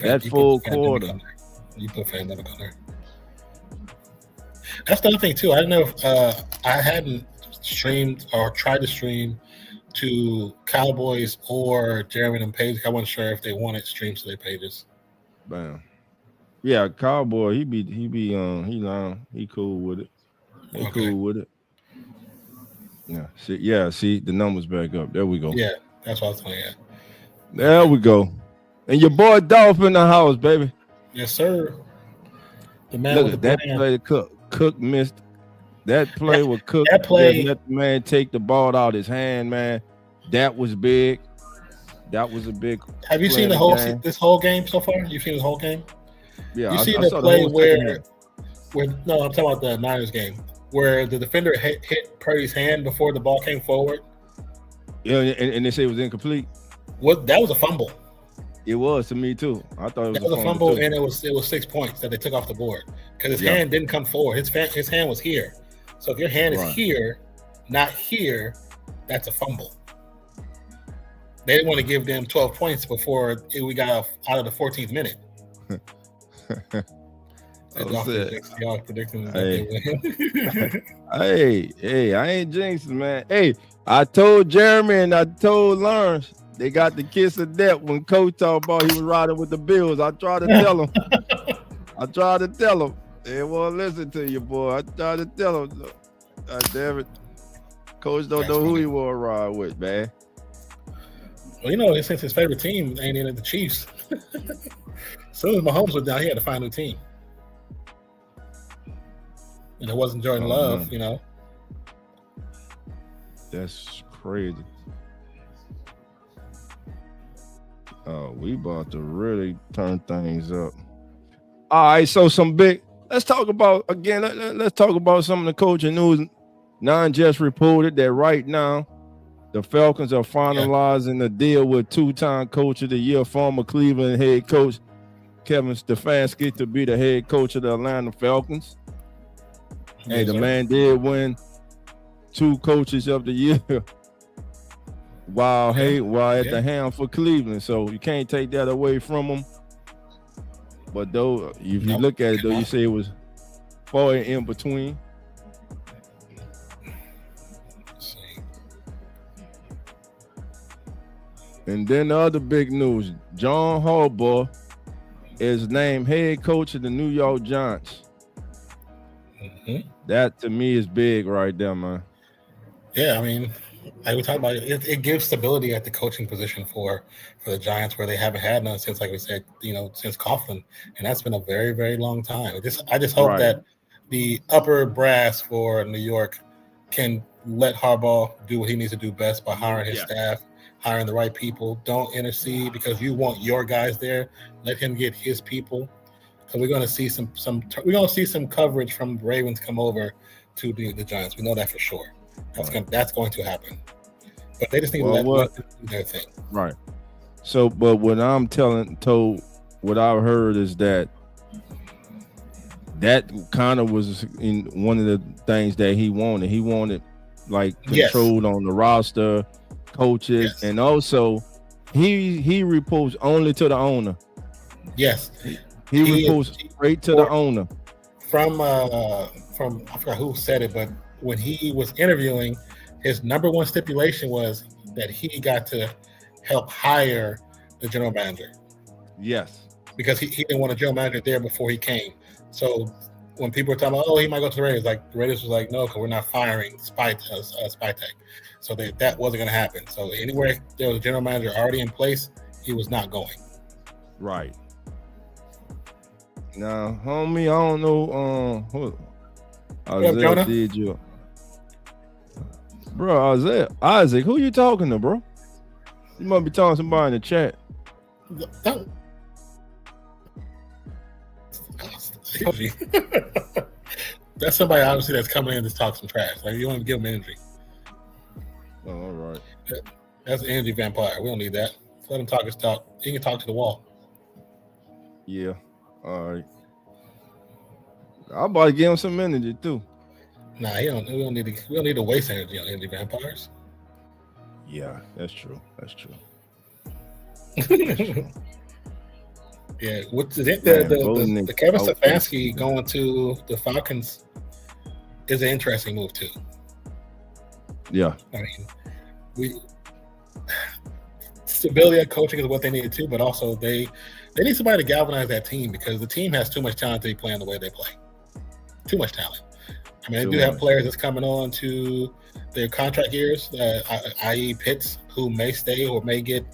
That full quarter. You put pandemic on there. That's the other thing too. I don't know if I hadn't streamed or tried to stream to Cowboys or Jeremy and Page. I wasn't sure if they wanted streams to their pages. Bam. Yeah, Cowboy, he cool with it. He cool with it. Yeah, see the numbers back up. There we go. Yeah, that's what I was saying. Yeah. There we go. And your boy Dolph in the house, baby. Yes, sir. The man Look with at the that brand. play. Cook missed. That play with Cook. That play. Let the man take the ball out his hand, man. That was big. That was a big. Have you seen this whole game so far? You've seen the whole game? Yeah, you see the play where no, I'm talking about the Niners game where the defender hit Purdy's hand before the ball came forward. Yeah, and they say it was incomplete. That was a fumble. It was to me too. I thought it was a fumble, and it was 6 points that they took off the board because his hand didn't come forward. His hand was here. So if your hand is here, not here, that's a fumble. They didn't want to give them 12 points before we got out of the 14th minute. Y'all predicting hey, I ain't jinxing, man. Hey, I told Jeremy and I told Lawrence they got the kiss of death when Coach talked about he was riding with the Bills. I tried to tell him. They won't listen to you, boy. I tried to tell him. God damn it. Coach don't know who he want to ride with, man. Well, since his favorite team ain't in the Chiefs. As soon as Mahomes was down, he had to find a new team. And it wasn't Jordan Love, That's crazy. We about to really turn things up. All right, so let's talk about let's talk about some of the coaching news. Nine just reported that right now the Falcons are finalizing a deal with two-time coach of the year, former Cleveland head coach Kevin Stefanski, to be the head coach of the Atlanta Falcons. Hey, the man did win 2 coaches of the year while at the helm for Cleveland. So you can't take that away from him. But though, if you look at it, though, you say it was far in between. And then the other big news, John Harbaugh is named head coach of the New York Giants. Mm-hmm. That to me is big right there, man. Yeah, I mean, like we talked about, it gives stability at the coaching position for the Giants, where they haven't had none since, like we said, since Coughlin, and that's been a very, very long time. I just hope that the upper brass for New York can let Harbaugh do what he needs to do best by hiring his staff, hiring the right people. Don't intercede because you want your guys there. Let him get his people. So we're going to see some coverage from the Ravens come over to the Giants. We know that for sure. That's going to happen. But they just need to let them do their thing. Right. So, but what I'm what I've heard is that kind of was in one of the things that he wanted. He wanted like control on the roster, coaches, and also he reports only to the owner. Yes. He reports straight to the owner. From I forgot who said it, but when he was interviewing, his number one stipulation was that he got to help hire the general manager. Yes. Because he didn't want a general manager there before he came. So when people were talking about, he might go to the Raiders, like the Raiders was like, no, because we're not firing Spytek. So that wasn't going to happen. So anywhere there was a general manager already in place, he was not going. Right. Now, homie, I don't know Isaiah did you. Bro, Isaac, who you talking to, bro? You might be talking to somebody in the chat. That's somebody obviously that's coming in to talk some trash. Like you want to give him energy. Oh, all right. That's an energy vampire. We don't need that. Let him talk his talk. He can talk to the wall. Yeah. All right. I'm about to give him some energy too. Nah, we don't need to waste energy on energy vampires. Yeah, that's true. That's true. Yeah, with Man, Bolden the is Kevin out. Stefanski going to the Falcons is an interesting move too. Yeah. I mean, stability of coaching is what they needed too, but also they need somebody to galvanize that team because the team has too much talent to be playing the way they play. Too much talent. I mean, they do have players that's coming on to their contract years, i.e. Pitts, who may stay or may get.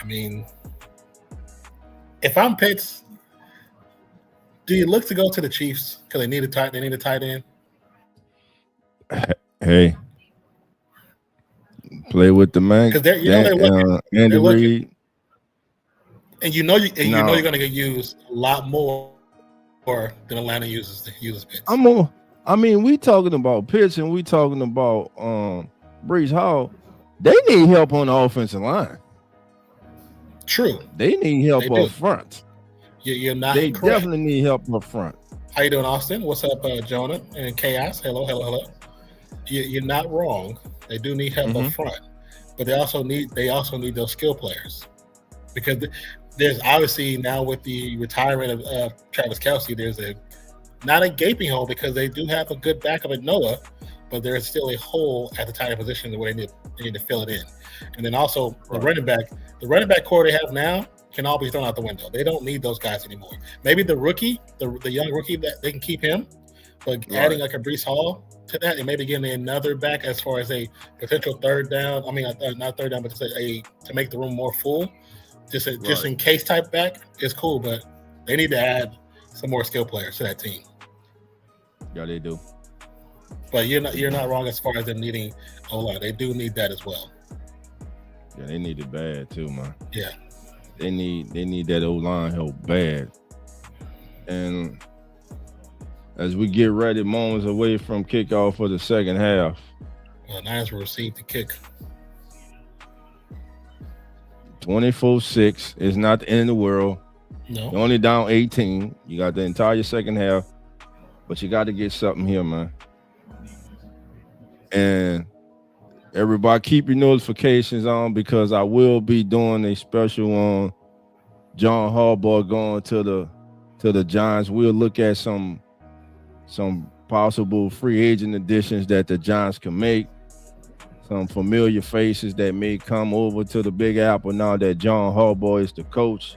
I mean, if I'm Pitts, do you look to go to the Chiefs because they need a tight end? Hey, play with the man. Because they're looking. Andy Reid. And you know you're going to get used a lot more than Atlanta uses Pitts. We talking about Pitts and we talking about Breece Hall. They need help on the offensive line. True. They need help up front. You're not. They correct. definitely need help up front. How you doing, Austin? What's up, Jonah and Chaos? Hello. You're not wrong. They do need help up front, but they also need those skill players because there's obviously now with the retirement of Travis Kelce, there's not a gaping hole because they do have a good backup at Noah, but there's still a hole at the tight end position where they need to fill it in. And then also the running back core they have now can all be thrown out the window. They don't need those guys anymore. Maybe the rookie, the young rookie, that they can keep him, but adding like a Breece Hall to that and maybe getting another back as far as a potential third down. I mean, not third down, but to make the room more full, just in case type back is cool. But they need to add some more skill players to that team. Yeah, they do. But you're not wrong as far as them needing O-line. They do need that as well. Yeah, they need it bad too, man. Yeah. They need that O-line help bad. And as we get ready, moments away from kickoff for the second half. Niners will receive the kick. 24-6 is not the end of the world. No. You're only down 18. You got the entire second half, but you got to get something here, man. And everybody keep your notifications on because I will be doing a special on John Harbaugh going to the Giants. We'll look at some possible free agent additions that the Giants can make, some familiar faces that may come over to the Big Apple now that John Harbaugh is the coach.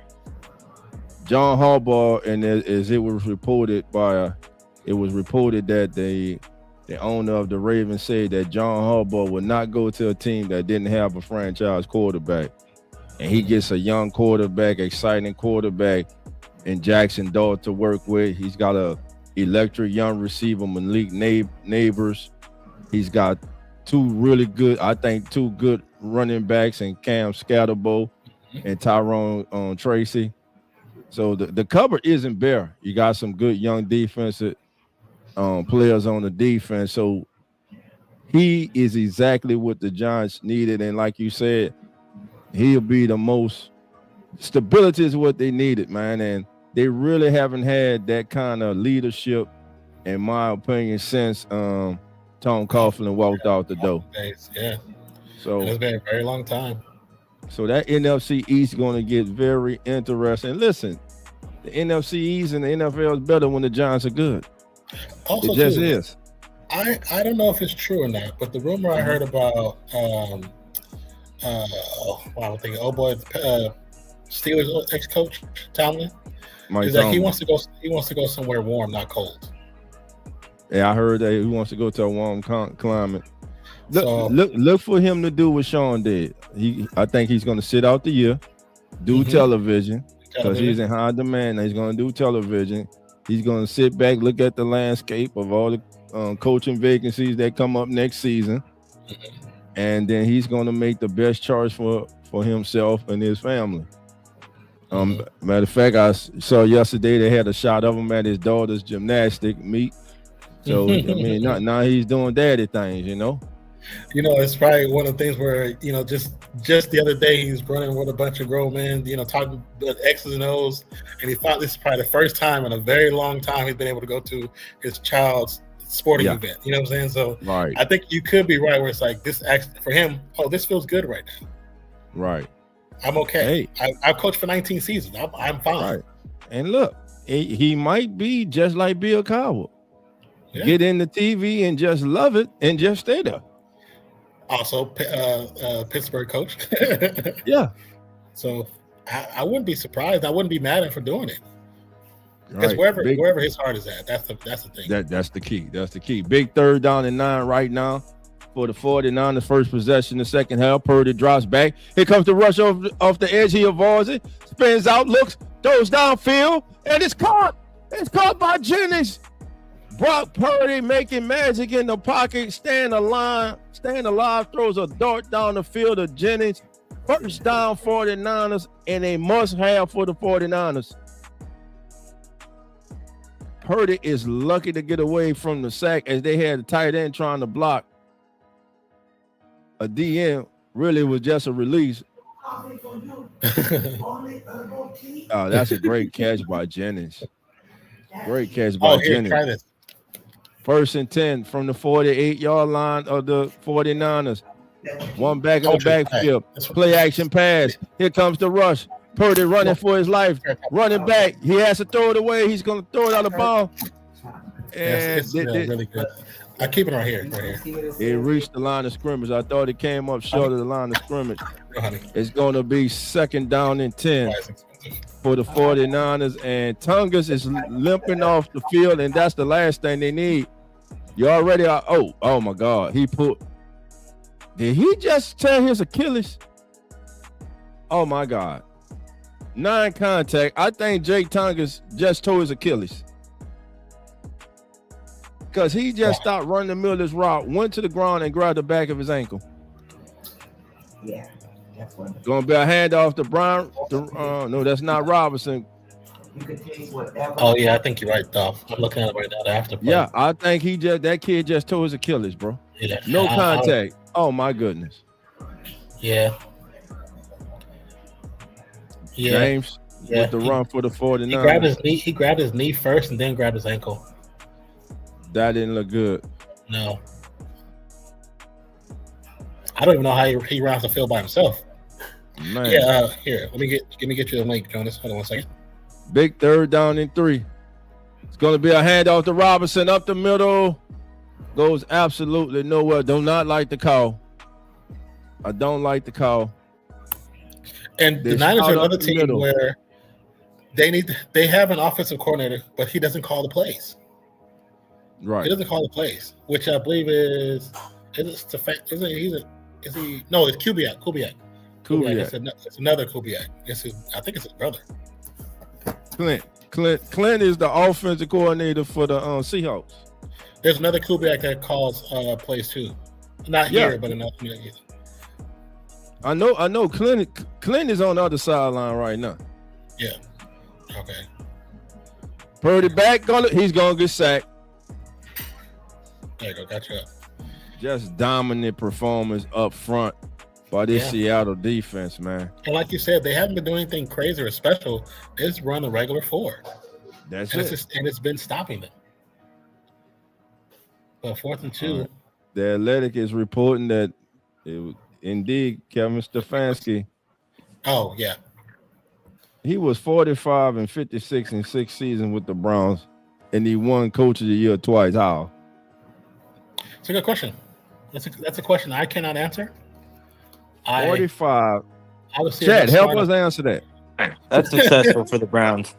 John Harbaugh, and as it was reported that the owner of the Ravens said that John Harbaugh would not go to a team that didn't have a franchise quarterback. And he gets a young quarterback, exciting quarterback in Jackson Dart to work with. He's got a electric young receiver, Malik Neighbors. He's got two good running backs in Cam Scatterbo and Tyrone Tracy. So the cupboard isn't bare. You got some good young defensive players on the defense. So he is exactly what the Giants needed. And like you said, he'll be the most stability is what they needed, man. And they really haven't had that kind of leadership, in my opinion, since Tom Coughlin walked out the door. Yeah. So it's been a very long time. So that NFC East is going to get very interesting. Listen, the NFC East and the NFL is better when the Giants are good. Also, it just is. I don't know if it's true or not, but the rumor I heard about Steelers ex-coach Tomlin is that he wants to go somewhere warm, not cold. Yeah, I heard that he wants to go to a warm climate. Look for him to do what Sean did. I think he's going to sit out the year, do television because he's in high demand. Now he's going to do television. He's going to sit back, look at the landscape of all the coaching vacancies that come up next season, and then he's going to make the best choice for himself and his family. Matter of fact, I saw yesterday they had a shot of him at his daughter's gymnastic meet. So I mean, now he's doing daddy things, you know. You know, it's probably one of the things where, you know, just the other day he's running with a bunch of grown men, you know, talking about X's and O's, and he thought this is probably the first time in a very long time he's been able to go to his child's sporting event. You know what I'm saying? So I think you could be right where it's like this for him. Oh, this feels good right now. Right. I'm okay. Hey. I've coached for 19 seasons. I'm fine. And look, he might be just like Bill Cowell. Yeah. Get in the TV and just love it and just stay there. Also, Pittsburgh coach. Yeah. So I wouldn't be surprised. I wouldn't be mad at him for doing it. Because wherever his heart is at, that's the thing. That's the key. That's the key. Big 3rd down and 9 right now for the 49ers. First possession, the second half. Purdy drops back. Here comes the rush off the edge. He avoids it. Spins out, looks, throws downfield, and it's caught. It's caught by Jennings. Brock Purdy making magic in the pocket. Staying alive. Throws a dart down the field to Jennings. First down 49ers, and a must-have for the 49ers. Purdy is lucky to get away from the sack as they had the tight end trying to block. A DN really was just a release. Oh, that's a great catch by Jennings. Great catch by Jennings. Try this. 1st and 10 from the 48-yard line of the 49ers. One back in the backfield. Play action pass. Here comes the rush. Purdy running for his life. Running back. He has to throw it away. He's going to throw it out of the ball. And it's really good. I keep it right here. It reached the line of scrimmage. I thought it came up short of the line of scrimmage. It's going to be 2nd down and 10 for the 49ers. And Tungus is limping off the field, and that's the last thing they need. You already are. Oh my God. Did he just tear his Achilles? Oh my God. 9 contact. I think Jake Tungus just tore his Achilles. Because he just stopped running the middle of this route, went to the ground and grabbed the back of his ankle. Yeah, that's one. Going to be a handoff to Brown. No, that's not Robinson. You can take whatever. Oh, yeah, I think you're right, though. I'm looking at it right now after play. Yeah, I think that kid just tore his Achilles, bro. Yeah. No contact. Oh, my goodness. Yeah. James with the run for the 49ers. He grabbed his knee first and then grabbed his ankle. That didn't look good. No. I don't even know how he runs the field by himself. Man. Yeah, here. Let me get you the link, Jonas. Hold on 1 second. Big 3rd down and 3. It's going to be a handoff to Robinson up the middle. Goes absolutely nowhere. Do not like the call. I don't like the call. And the Niners are another team where they have an offensive coordinator, but he doesn't call the plays. Right. He doesn't call the plays, which I believe is it's Kubiak. Kubiak. It's another Kubiak. I think it's his brother. Clint is the offensive coordinator for the Seahawks. There's another Kubiak that calls plays too. Not here, but another. I know. Clint is on the other sideline right now. Yeah. Okay. Purdy back. He's gonna get sacked. There you go. Gotcha. Just dominant performance up front by this Seattle defense, man. And like you said, they haven't been doing anything crazy or special. They just run a regular 4. That's it. And it's been stopping them. But 4th and 2. The Athletic is reporting that it was indeed Kevin Stefanski. Oh, yeah. He was 45 and 56 in 6 seasons with the Browns, and he won Coach of the Year twice. How? It's a good question. That's a question I cannot answer. 45. Chad, help us answer that. That's successful for the Browns.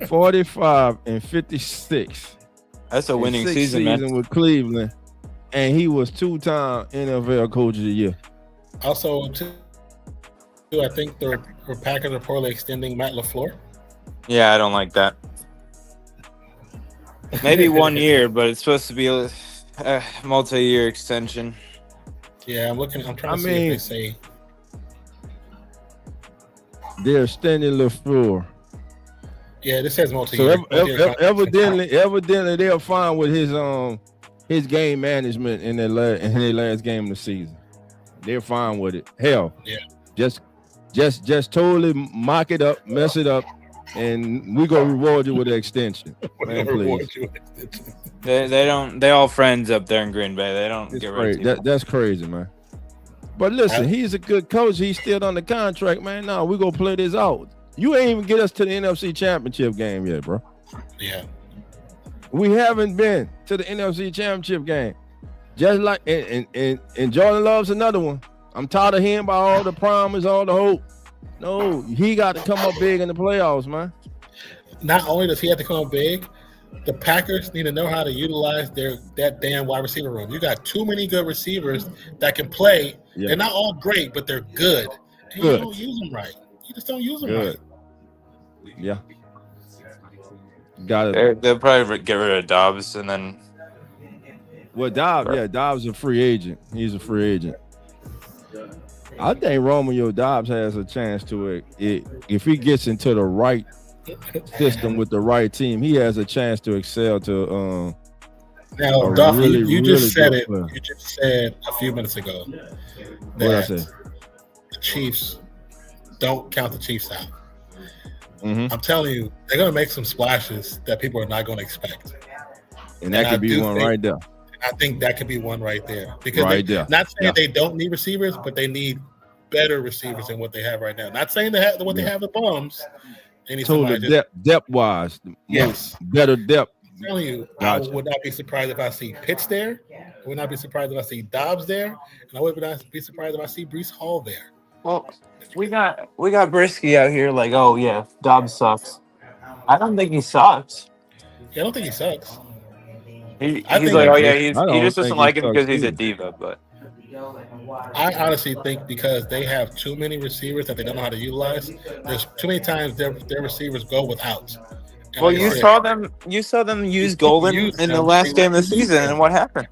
45 and 56. That's a winning season, man. With Cleveland, and he was 2-time NFL Coach of the Year. Also, I think the Packers are poorly extending Matt LaFleur. Yeah, I don't like that. Maybe 1 year, but it's supposed to be a multi-year extension. Yeah, I'm trying to see if they say they're extending LaFleur. Yeah, this says multi-year. So evidently they're fine with his game management in their last game of the season. They're fine with it. Hell, yeah. Just totally mock it up, mess it up, and we gonna reward you with an extension. Man, please. They all friends up there in Green Bay. They don't get rid of That's crazy, man. But listen, he's a good coach. He's still on the contract, man. No, we gonna play this out. You ain't even get us to the NFC Championship game yet, bro. Yeah. We haven't been to the NFC Championship game. Just like and Jordan Love's another one. I'm tired of hearing about all the promise, all the hope. No, he got to come up big in the playoffs, man. Not only does he have to come up big, the Packers need to know how to utilize that damn wide receiver room. You got too many good receivers that can play. Yeah. They're not all great, but they're good. And Good. you don't use them right. You just don't use them Good. right. Yeah. Got it. They'll probably get rid of Dobbs and then. Well, Dobbs is a free agent. He's a free agent. I think Romeo Dobbs has a chance to it. If he gets into the right system with the right team, he has a chance to excel to Now, Duff, you just said it. You just said a few minutes ago What I say? the Chiefs don't count the Chiefs out. Mm-hmm. I'm telling you, they're going to make some splashes that people are not going to expect. And that could be one right there. I think that could be one right there. Because Right there. not saying they don't need receivers, but they need better receivers than what they have right now. Not saying they have what they have the bums. They need Totally depth-wise. Yes. Better depth. I'm telling you, Gotcha. I would not be surprised if I see Pitts there. I would not be surprised if I see Dobbs there. And I would not be surprised if I see Breece Hall there. Well, we got Brisky out here like, oh yeah, Dobbs sucks. I don't think he sucks. Yeah, I don't think he sucks. He's think- like, oh yeah, he I don't just doesn't think like he him because sucks he's a either. diva. But I honestly think because they have too many receivers that they don't know how to utilize. There's too many times their receivers go without. And well, like I you said, saw them use Golden Use in the them. last game of the season, and what happened?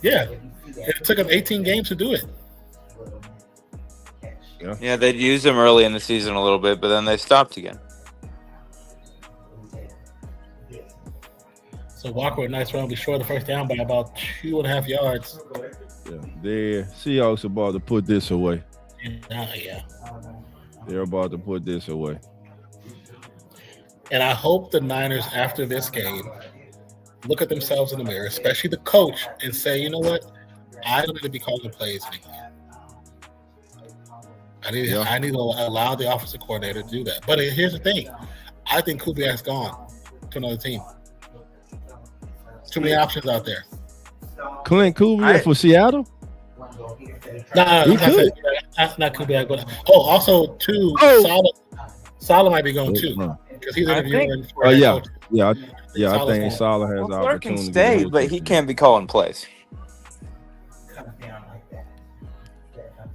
yeah, it took them 18 games to do it. Yeah, they'd use him early in the season a little bit, but then they stopped again. So Walker with a nice run, be short of the first down by about 2.5 yards. Yeah. The Seahawks are about to put this away. Yeah. They're about to put this away. And I hope the Niners, after this game, look at themselves in the mirror, especially the coach, and say, you know what? I don't need to be calling plays anymore. I need to allow the offensive coordinator to do that. But here's the thing. I think Kubiak's gone to another team. Too many options out there. Clint Kubiak for Seattle? No, He could. not Kubiak, but also too. Oh. Salah might be going too No. because he's I interviewing. for Oh head yeah, coach. yeah, I Salah's think gone. Salah has the Well, Clark can opportunity. stay, to but he can't be calling plays.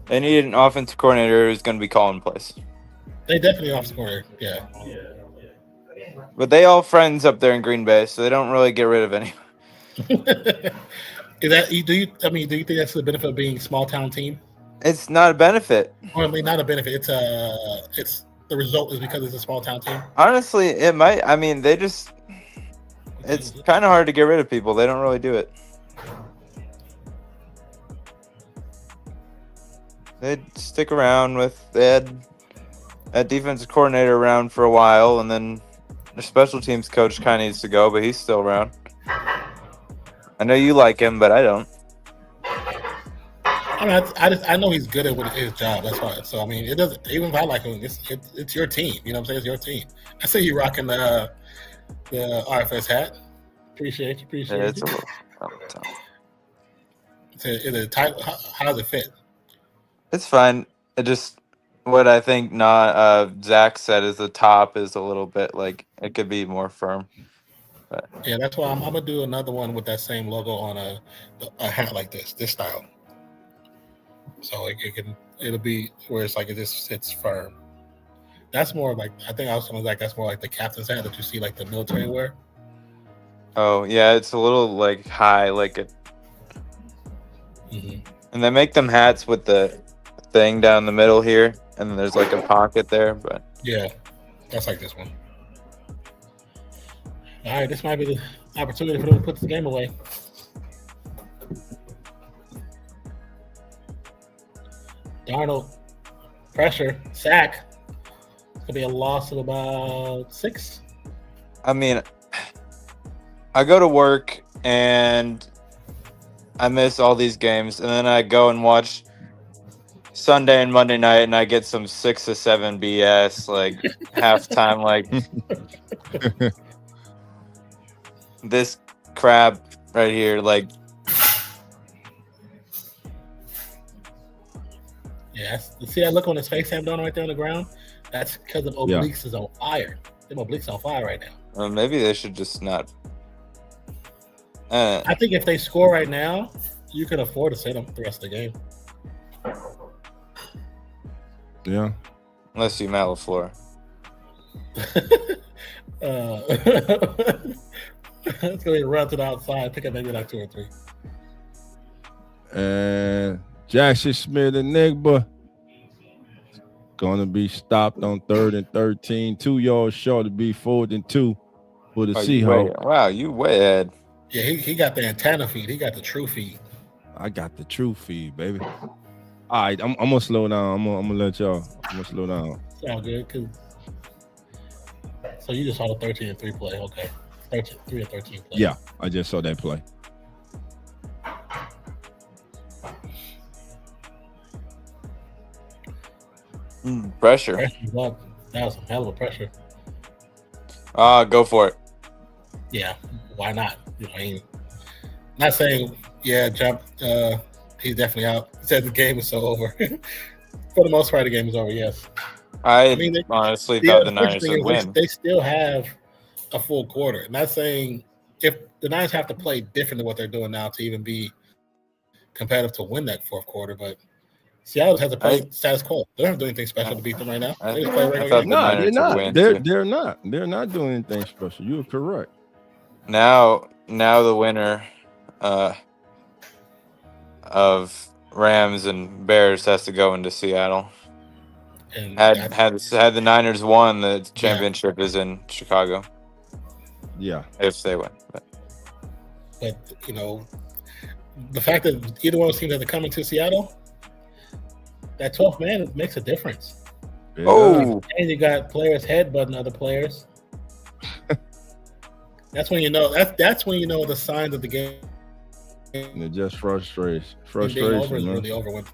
They need an offensive coordinator who's going to be calling plays. They definitely off scorer. Yeah. But they all friends up there in Green Bay, so they don't really get rid of any. Is that do you think that's the benefit of being a small town team? It's not a benefit. Or I mean, not a benefit. It's the result is because it's a small town team. Honestly, it might. I mean, it's kind of hard to get rid of people. They don't really do it. They'd stick around they had a defensive coordinator around for a while, and then their special teams coach kind of needs to go, but he's still around. I know you like him, but I don't. I know he's good at his job. That's why. So I mean, it doesn't. Even if I like him, it's your team. You know what I'm saying? It's your team. I see you rocking the RFS hat. Appreciate you. Yeah, it's a little. Is it tight? How does it fit? It's fine. It just what I think Zach said is the top is a little bit like it could be more firm. But Yeah, that's why I'm gonna do another one with that same logo on a hat like this style. So it'll be where it's like it just sits firm. That's more like I think I was like that's more like the captain's hat that you see like the military wear. oh yeah, it's a little like high, like it. Mm-hmm. And they make them hats with the thing down the middle here, and then there's like a pocket there. But Yeah, that's like this one. All right, this might be the opportunity for them to put this game away. Darnold, pressure, sack. It's gonna be a loss of about 6. I mean, I go to work and I miss all these games, and then I go and watch Sunday and Monday night, and I get some 6 to 7 BS like halftime, like this crap right here, like. Yeah, see that look on his face I'm doing right there on the ground? That's because of obliques is on fire. Them obliques on fire right now. Maybe they should just not. I think if they score right now, you can afford to sit them the rest of the game. Yeah. Unless you Matt LaFleur. It's going to run to the outside, pick up maybe like 2 or 3. And Jackson Smith-Njigba gonna be stopped on 3rd and 13, 2 yards short to be 4th and 2 for the Seahawks. Wow, you way ahead. Yeah, he got the antenna feed. He got the true feed. I got the true feed, baby. All right, I'm gonna slow down. I'm gonna let y'all. I'm gonna slow down. Sound good? So you just saw the 13 and 3 play, okay? 3 and 13 play. Yeah, I just saw that play. Pressure. Pressure's up. That was some hell of a pressure. Go for it. Yeah, why not? You know, I mean, not saying jump. He's definitely out. He said the game is so over. For the most part, the game is over. Yes. I mean, honestly thought the Niners would win. They still have a full quarter. Not saying if the Niners have to play different than what they're doing now to even be competitive to win that 4th quarter, but Seattle has to play status quo. They don't do anything special to beat them right now. They just play regular game. No, they're not. They're not. They're not doing anything special. You're correct. Now the winner of Rams and Bears has to go into Seattle. And had the Niners won, the championship is in Chicago. Yeah, if they win. But you know, the fact that either one of those teams has to come into Seattle, that 12th man makes a difference. Yeah. Oh, and you got players headbutting other players. That's when you know. That's when you know the signs of the game. And it just frustration, over is man. really over when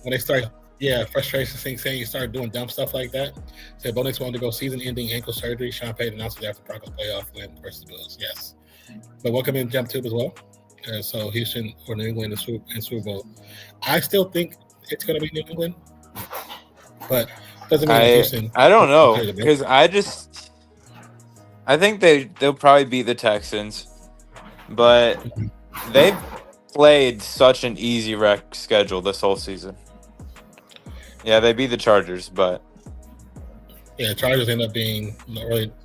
they start. Yeah, frustration. Saying you start doing dumb stuff like that. Said Bo Nix wanted to go season-ending ankle surgery. Sean Payton announced it after Broncos playoff win versus Bills. Yes, but welcome in jump tube as well. So Houston or New England in Super Bowl. I still think it's going to be New England, but doesn't mean Houston. I don't know because I think they'll probably beat the Texans, but they've played such an easy rec schedule this whole season. Yeah, they beat the Chargers, but yeah, the Chargers end up being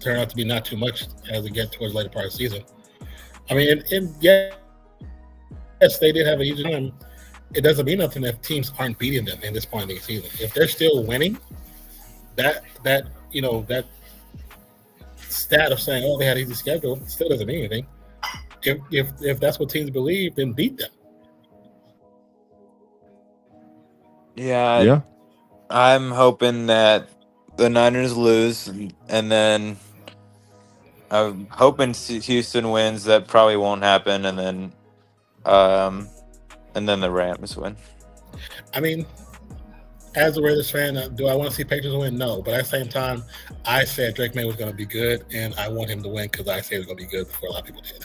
turn out to be not too much as we get towards the later part of the season. I mean, yes, they did have a easy time. It doesn't mean nothing if teams aren't beating them in this point in the season. If they're still winning, that stat of saying, they had an easy schedule still doesn't mean anything. If that's what teams believe, then beat them. Yeah. I'm hoping that the Niners lose, and then I'm hoping Houston wins. That probably won't happen, and then the Rams win. I mean, as a Raiders fan, do I want to see Patriots win? No, but at the same time, I said Drake May was going to be good, and I want him to win because I said he was going to be good before a lot of people did.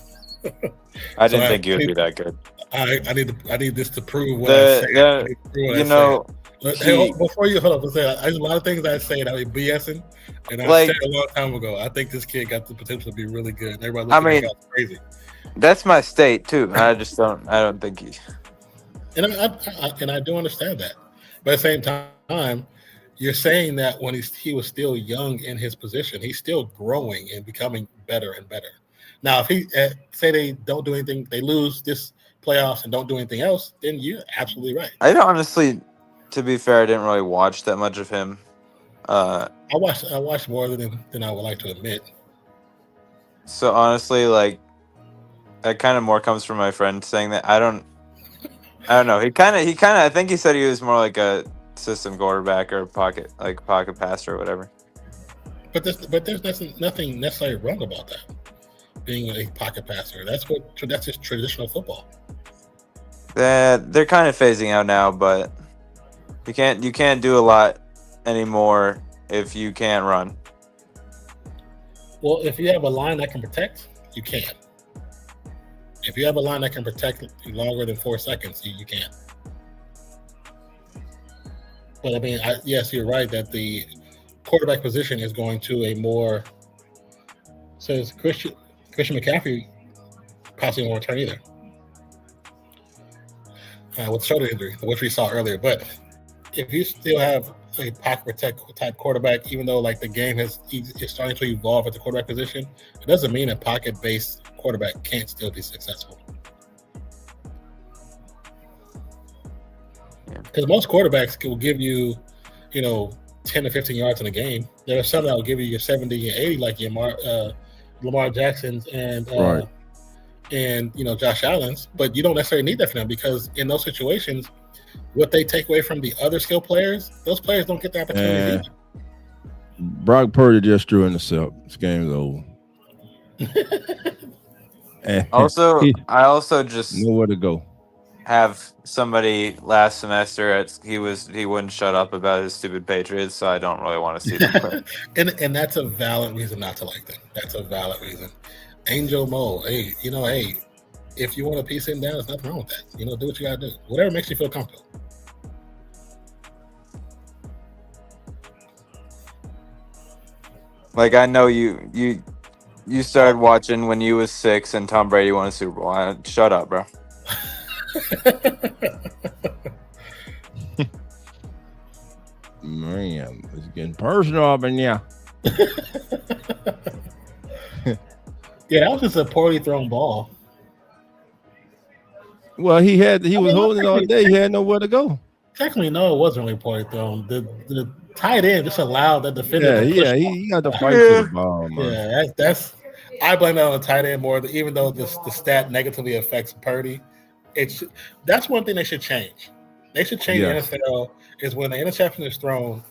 I didn't think he would be that good. I need this to prove what I said. Before you hold up, there's a lot of things I say that I be BSing, and I said a long time ago. I think this kid got the potential to be really good. Everybody looks crazy. That's my state too. I don't think he. And I do understand that, but at the same time, you're saying that when he was still young in his position, he's still growing and becoming better and better. Now, if he say they don't do anything, they lose this playoffs and don't do anything else, then you're absolutely right. I honestly, to be fair, I didn't really watch that much of him. I watched more than I would like to admit. So honestly, like, that kind of more comes from my friend saying that I don't know. He kind of. I think he said he was more like a system quarterback or pocket passer or whatever. But there's nothing necessarily wrong about that. Being a pocket passer, that's just traditional football. They're kind of phasing out now, but You can't do a lot anymore if you can't run. Well, if you have a line that can protect, you can. If you have a line that can protect longer than 4 seconds, you can. But I mean, yes, you're right that the quarterback position is going to a more. Says Christian McCaffrey possibly won't return either with shoulder injury, which we saw earlier. But if you still have a pocket protect type quarterback, even though like the game is starting to evolve at the quarterback position, it doesn't mean a pocket based quarterback can't still be successful. Because most quarterbacks will give you, 10 to 15 yards in a game. There are some that will give you your 70 and 80, like your Lamar Jackson's and Josh Allen's. But you don't necessarily need that for them because in those situations, what they take away from the other skill players, those players don't get the opportunity either. Brock Purdy just threw intercept. This game's over. I also just nowhere to go. Have somebody last semester he wouldn't shut up about his stupid Patriots, so I don't really want to see them. and that's a valid reason not to like them. That's a valid reason. Angel Mo, hey, if you want to piece him down, there's nothing wrong with that. Do what you gotta do. Whatever makes you feel comfortable. Like I know you started watching when you was 6 and Tom Brady won a Super Bowl. Shut up, bro. Man, it's getting personal up in here. Yeah, that was just a poorly thrown ball. Well, he was holding it all day. He had nowhere to go. Technically, no, it wasn't really poorly thrown. The tight end just allowed that defender. He got to fight for the ball, man. Yeah, that's I blame that on the tight end more. Even though the stat negatively affects Purdy, that's one thing they should change. They should change the NFL is when the interception is thrown,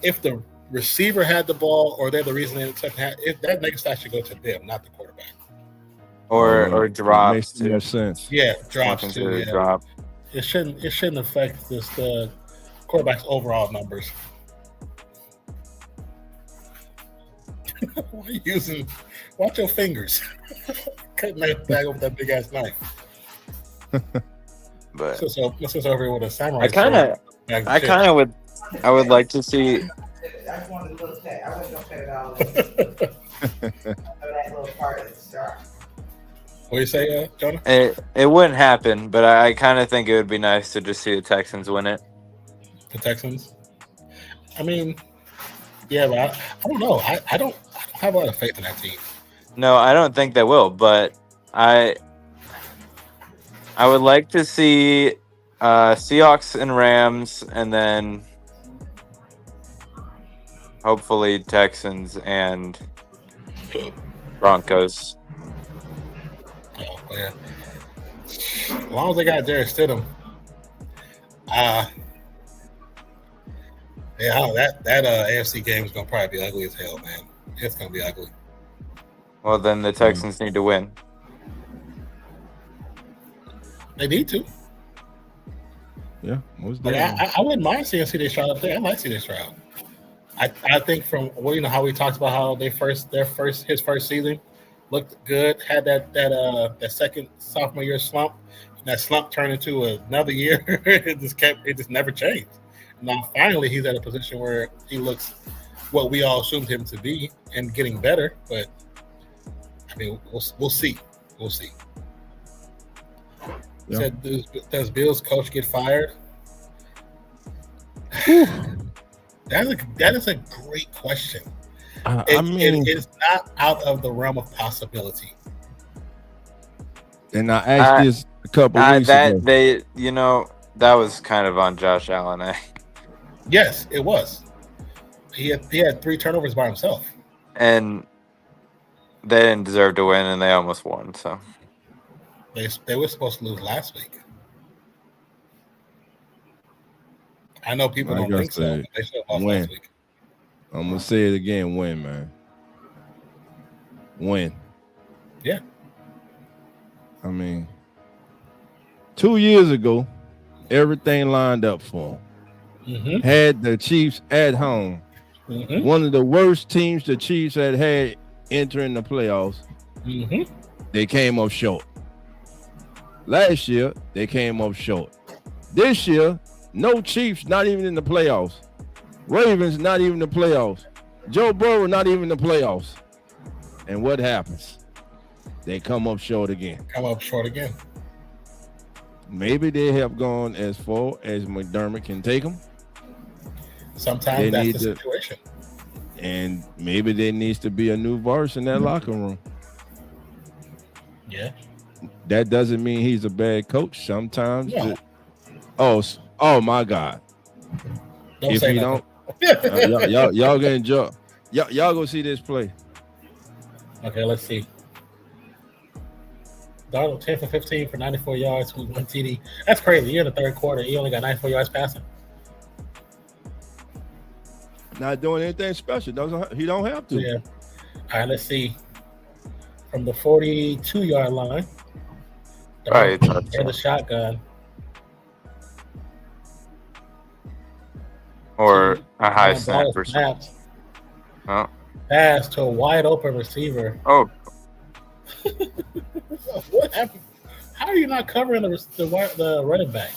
if the receiver had the ball or they're the reason the interception that negative stat should go to them, not the quarterback. Or drops. Makes more sense. Yeah, drops too. Yeah. Drop. It shouldn't affect the quarterback's overall numbers. Why are you using? Watch your fingers. Cutting that bag with that big ass knife. But let's just over here with a samurai. I would like to see. I just wanted a little pet. I wasn't gonna pet it all. That little part of the star. What do you say, Jonah? It wouldn't happen, but I kind of think it would be nice to just see the Texans win it. The Texans. I mean, yeah, but I don't know. I don't have a lot of faith in that team. No, I don't think they will, but I would like to see Seahawks and Rams, and then hopefully Texans and Broncos. Oh, man. As long as they got Jarrett Stidham. That AFC game is going to probably be ugly as hell, man. It's going to be ugly. Well, then the Texans need to win. They need to. Yeah, but I wouldn't mind seeing CJ Stroud up there. I might see this Stroud. I think from how we talked about how his first season looked good, had that second sophomore year slump, and that slump turned into another year. It just never changed. Now finally he's at a position where he looks what we all assumed him to be and getting better. But I mean, we'll see. We'll see. Yeah. Said, does Bill's coach get fired? That is a great question. It is not out of the realm of possibility. And I asked this a couple weeks ago. That was kind of on Josh Allen. Yes, it was. He had 3 turnovers by himself. And they didn't deserve to win, and they almost won. So they were supposed to lose last week. I know people don't think so, but they should have lost last week. I'm gonna say it again. Win, man. Win. Yeah. I mean, 2 years ago, everything lined up for him. had the Chiefs at home. One of the worst teams the Chiefs had entering the playoffs. They came up short. Last year, they came up short. This year, no Chiefs, not even in the playoffs. Ravens, not even the playoffs. Joe Burrow, not even the playoffs. And what happens? They come up short again. Maybe they have gone as far as McDermott can take them. Sometimes that's the situation. And maybe there needs to be a new verse in that locker room. Yeah. That doesn't mean he's a bad coach. Sometimes. No. Oh my God. Don't say nothing. Y'all gonna enjoy. Y'all go see this play. Okay, let's see. Darnold 10 for 15 for 94 yards with 1 TD. That's crazy. You're in the third quarter. He only got 94 yards passing. Not doing anything special. He don't have to. Yeah. All right, let's see. From the 42-yard line. Right. The shotgun. Or a high snap or something. Oh. Pass to a wide open receiver. Oh. What happened? How are you not covering the running back?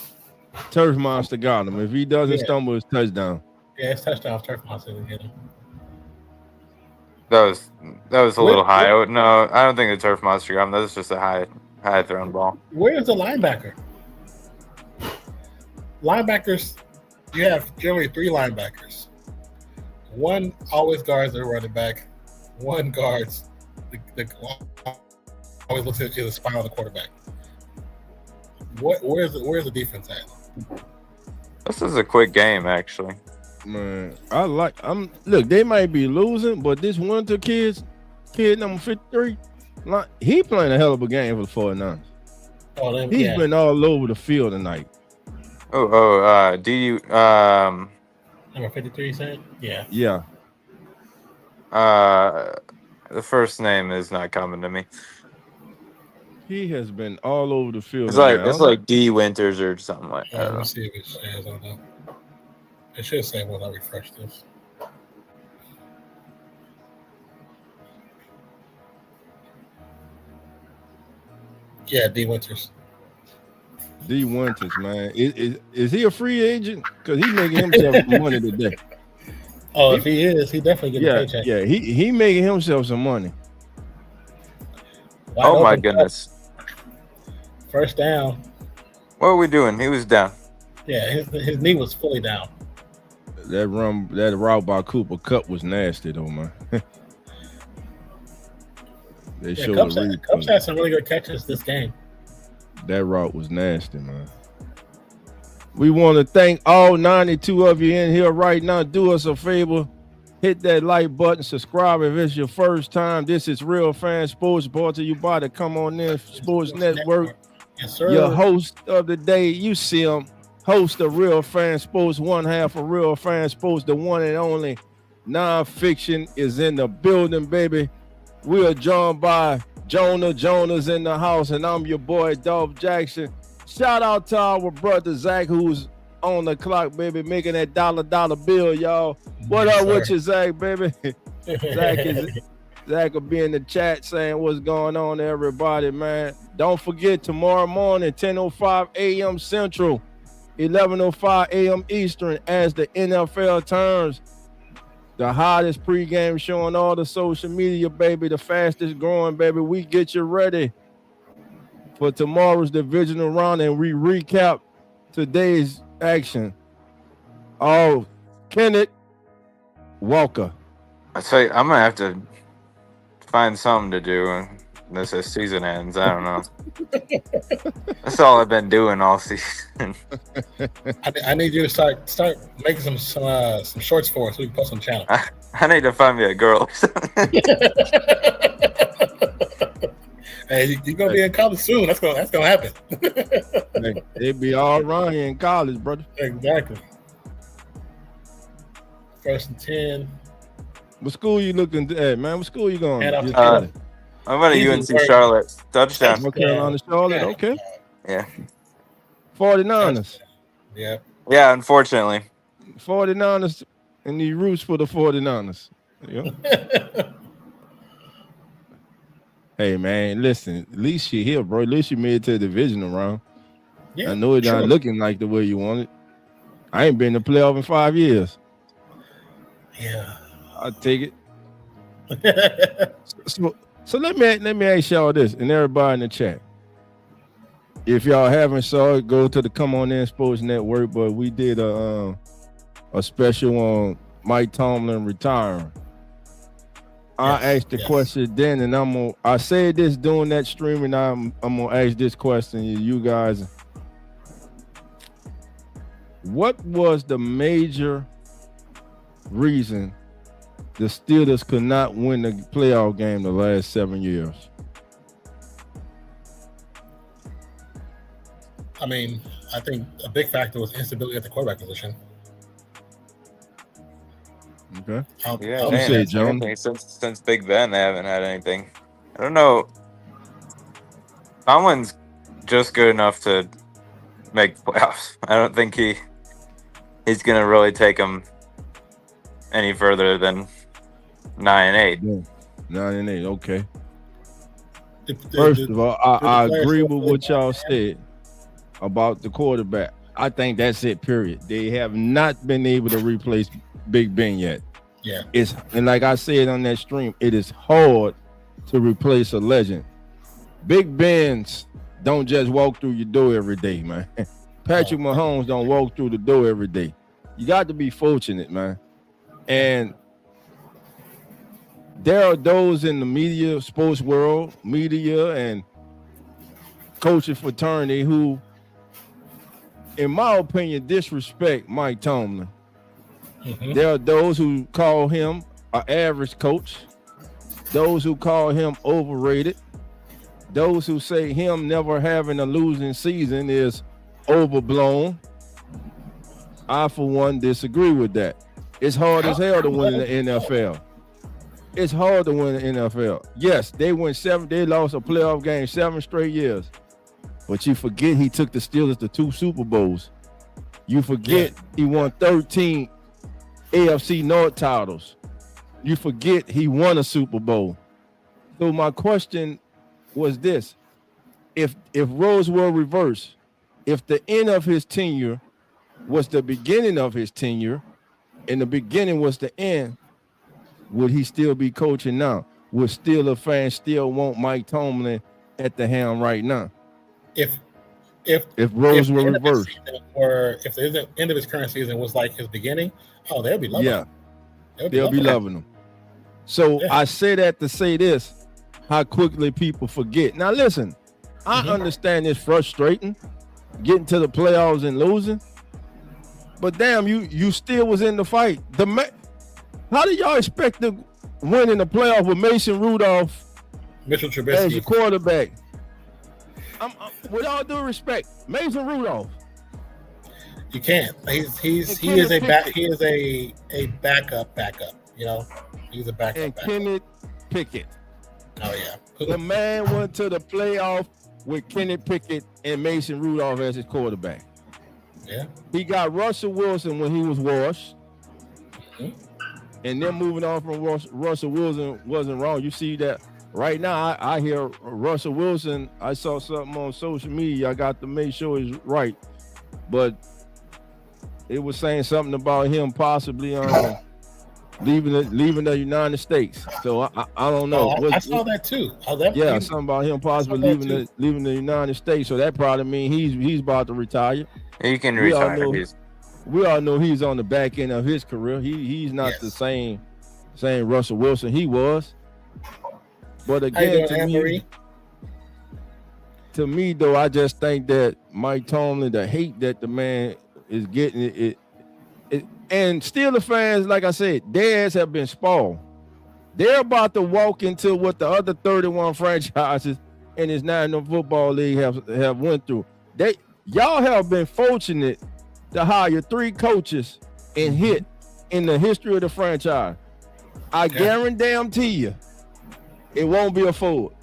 Turf Monster got him. If he doesn't stumble, it's touchdown. Yeah, it's touchdown. Turf Monster didn't get him. That was a little high. No, I don't think the Turf Monster got him. That was just a high thrown ball. Where's the linebacker? Linebackers, you have generally 3 linebackers. One always guards the running back. One guards the always looks at the spine of the quarterback. Where's the defense at? This is a quick game, actually. Man, look, they might be losing, but this Winter kid number 53, he playing a hell of a game for the 49ers. He's been all over the field tonight. Number 53, you said? Yeah. Yeah. The first name is not coming to me. He has been all over the field. It's like D Winters or something like that. Let me see if it says on that. It should say when I refresh this. Yeah, D Winters. D Winters, man. Is he a free agent? Because he's making himself some money today. Oh, if he is, he definitely getting a paycheck. Yeah, he making himself some money. Oh my goodness. First down. What are we doing? He was down. Yeah, his knee was fully down. That route by Cooper Kupp was nasty though, man. Kupp's had some really good catches this game. That route was nasty, man. We want to thank all 92 of you in here right now. Do us a favor. Hit that like button. Subscribe if it's your first time. This is Real Fan Sports, brought to you by the Come On In Sports Network. Yes, sir. Your host of the day, you see him. Host of Real Fan Sports, one half of Real Fan Sports, the one and only Nonpfixion is in the building, baby. We are joined by Jonah's in the house, and I'm your boy, Dolph Jackson. Shout out to our brother, Zach, who's on the clock, baby, making that dollar bill, y'all. What up with you, Zach, baby? Zach will be in the chat saying what's going on to everybody, man. Don't forget, tomorrow morning, 10:05 a.m. Central, 11:05 a.m. Eastern, as the NFL turns. The hottest pregame show on all the social media, baby. The fastest growing, baby. We get you ready for tomorrow's divisional round, and we recap today's action. Oh, Kenneth Walker. I tell you, I'm gonna have to find something to do as the season ends. I don't know. That's all I've been doing all season. I need you to start making some shorts for us so we can post on the channel. I need to find me a girl. Hey, you're gonna be in college soon. That's gonna happen. They be all around here in college, brother. Exactly. 1st and 10. What school you looking at, man? What school you going? I'm going to UNC Charlotte. Touchdown. North Carolina, Charlotte. Okay. Yeah. 49ers. Yeah. Yeah, unfortunately. 49ers and he roots for the 49ers. You know? Hey man, listen, at least you're here, bro. At least you made it to the divisional round. Yeah, I know it's not looking like the way you want it. I ain't been in the playoff in 5 years. Yeah. I'll take it. So let me ask y'all this, and everybody in the chat. If y'all haven't saw it, go to the Come On In Sports Network. But we did a special on Mike Tomlin retiring. I asked the question then, and I said this during that stream, and I'm gonna ask this question to you guys. What was the major reason the Steelers could not win the playoff game the last 7 years? I mean, I think a big factor was instability at the quarterback position. Okay. Yeah, you say, John? Since Big Ben, they haven't had anything. I don't know. Tomlin's just good enough to make playoffs. I don't think he's gonna really take them any further than 9-8. 9-8. Okay. First of all, I agree with what y'all said about the quarterback. I think that's it. Period. They have not been able to replace Big Ben yet. Yeah. And like I said on that stream, it is hard to replace a legend. Big Ben's don't just walk through your door every day, man. Patrick Mahomes don't walk through the door every day. You got to be fortunate, man. And there are those in the media, sports world, media, and coaching fraternity who, in my opinion, disrespect Mike Tomlin. Mm-hmm. There are those who call him an average coach, those who call him overrated, those who say him never having a losing season is overblown. I, for one, disagree with that. It's hard as hell to win in the NFL. It's hard to win in the NFL. Yes, they lost a playoff game 7 straight years. But you forget he took the Steelers to 2 Super Bowls. You forget he won 13 AFC North titles. You forget he won a Super Bowl. So my question was this: if roles were reversed, if the end of his tenure was the beginning of his tenure, and the beginning was the end, would he still be coaching now? Would Steelers fans still want Mike Tomlin at the helm right now? If roles were reversed, or if the end of his current season was like his beginning, they'll be loving him. They'll be loving him. So I say that to say this: how quickly people forget. Now listen, I understand it's frustrating getting to the playoffs and losing, but damn, you still was in the fight. How do y'all expect to win in the playoff with Mason Rudolph, Mitchell Trubisky as your quarterback? With all due respect, Mason Rudolph. You can't. He is a backup. You know, he's a backup. And Kenneth Pickett. Oh yeah. The man went to the playoff with Kenneth Pickett and Mason Rudolph as his quarterback. Yeah. He got Russell Wilson when he was washed. And then moving on from Russell Wilson wasn't wrong. You see that right now, I hear Russell Wilson. I saw something on social media. I got to make sure it's right. But it was saying something about him possibly leaving the United States. So I don't know. I saw that too. Something about him possibly leaving the United States. So that probably means he's about to retire. He can retire. We all know he's on the back end of his career. He's not the same Russell Wilson he was. But again, to me though, I just think that Mike Tomlin, the hate that the man is getting, it and Steelers fans, like I said, their ass have been spoiled. They're about to walk into what the other 31 franchises in this National Football League have went through. Y'all have been fortunate to hire 3 coaches and hit in the history of the franchise. I guarantee you, it won't be a Ford.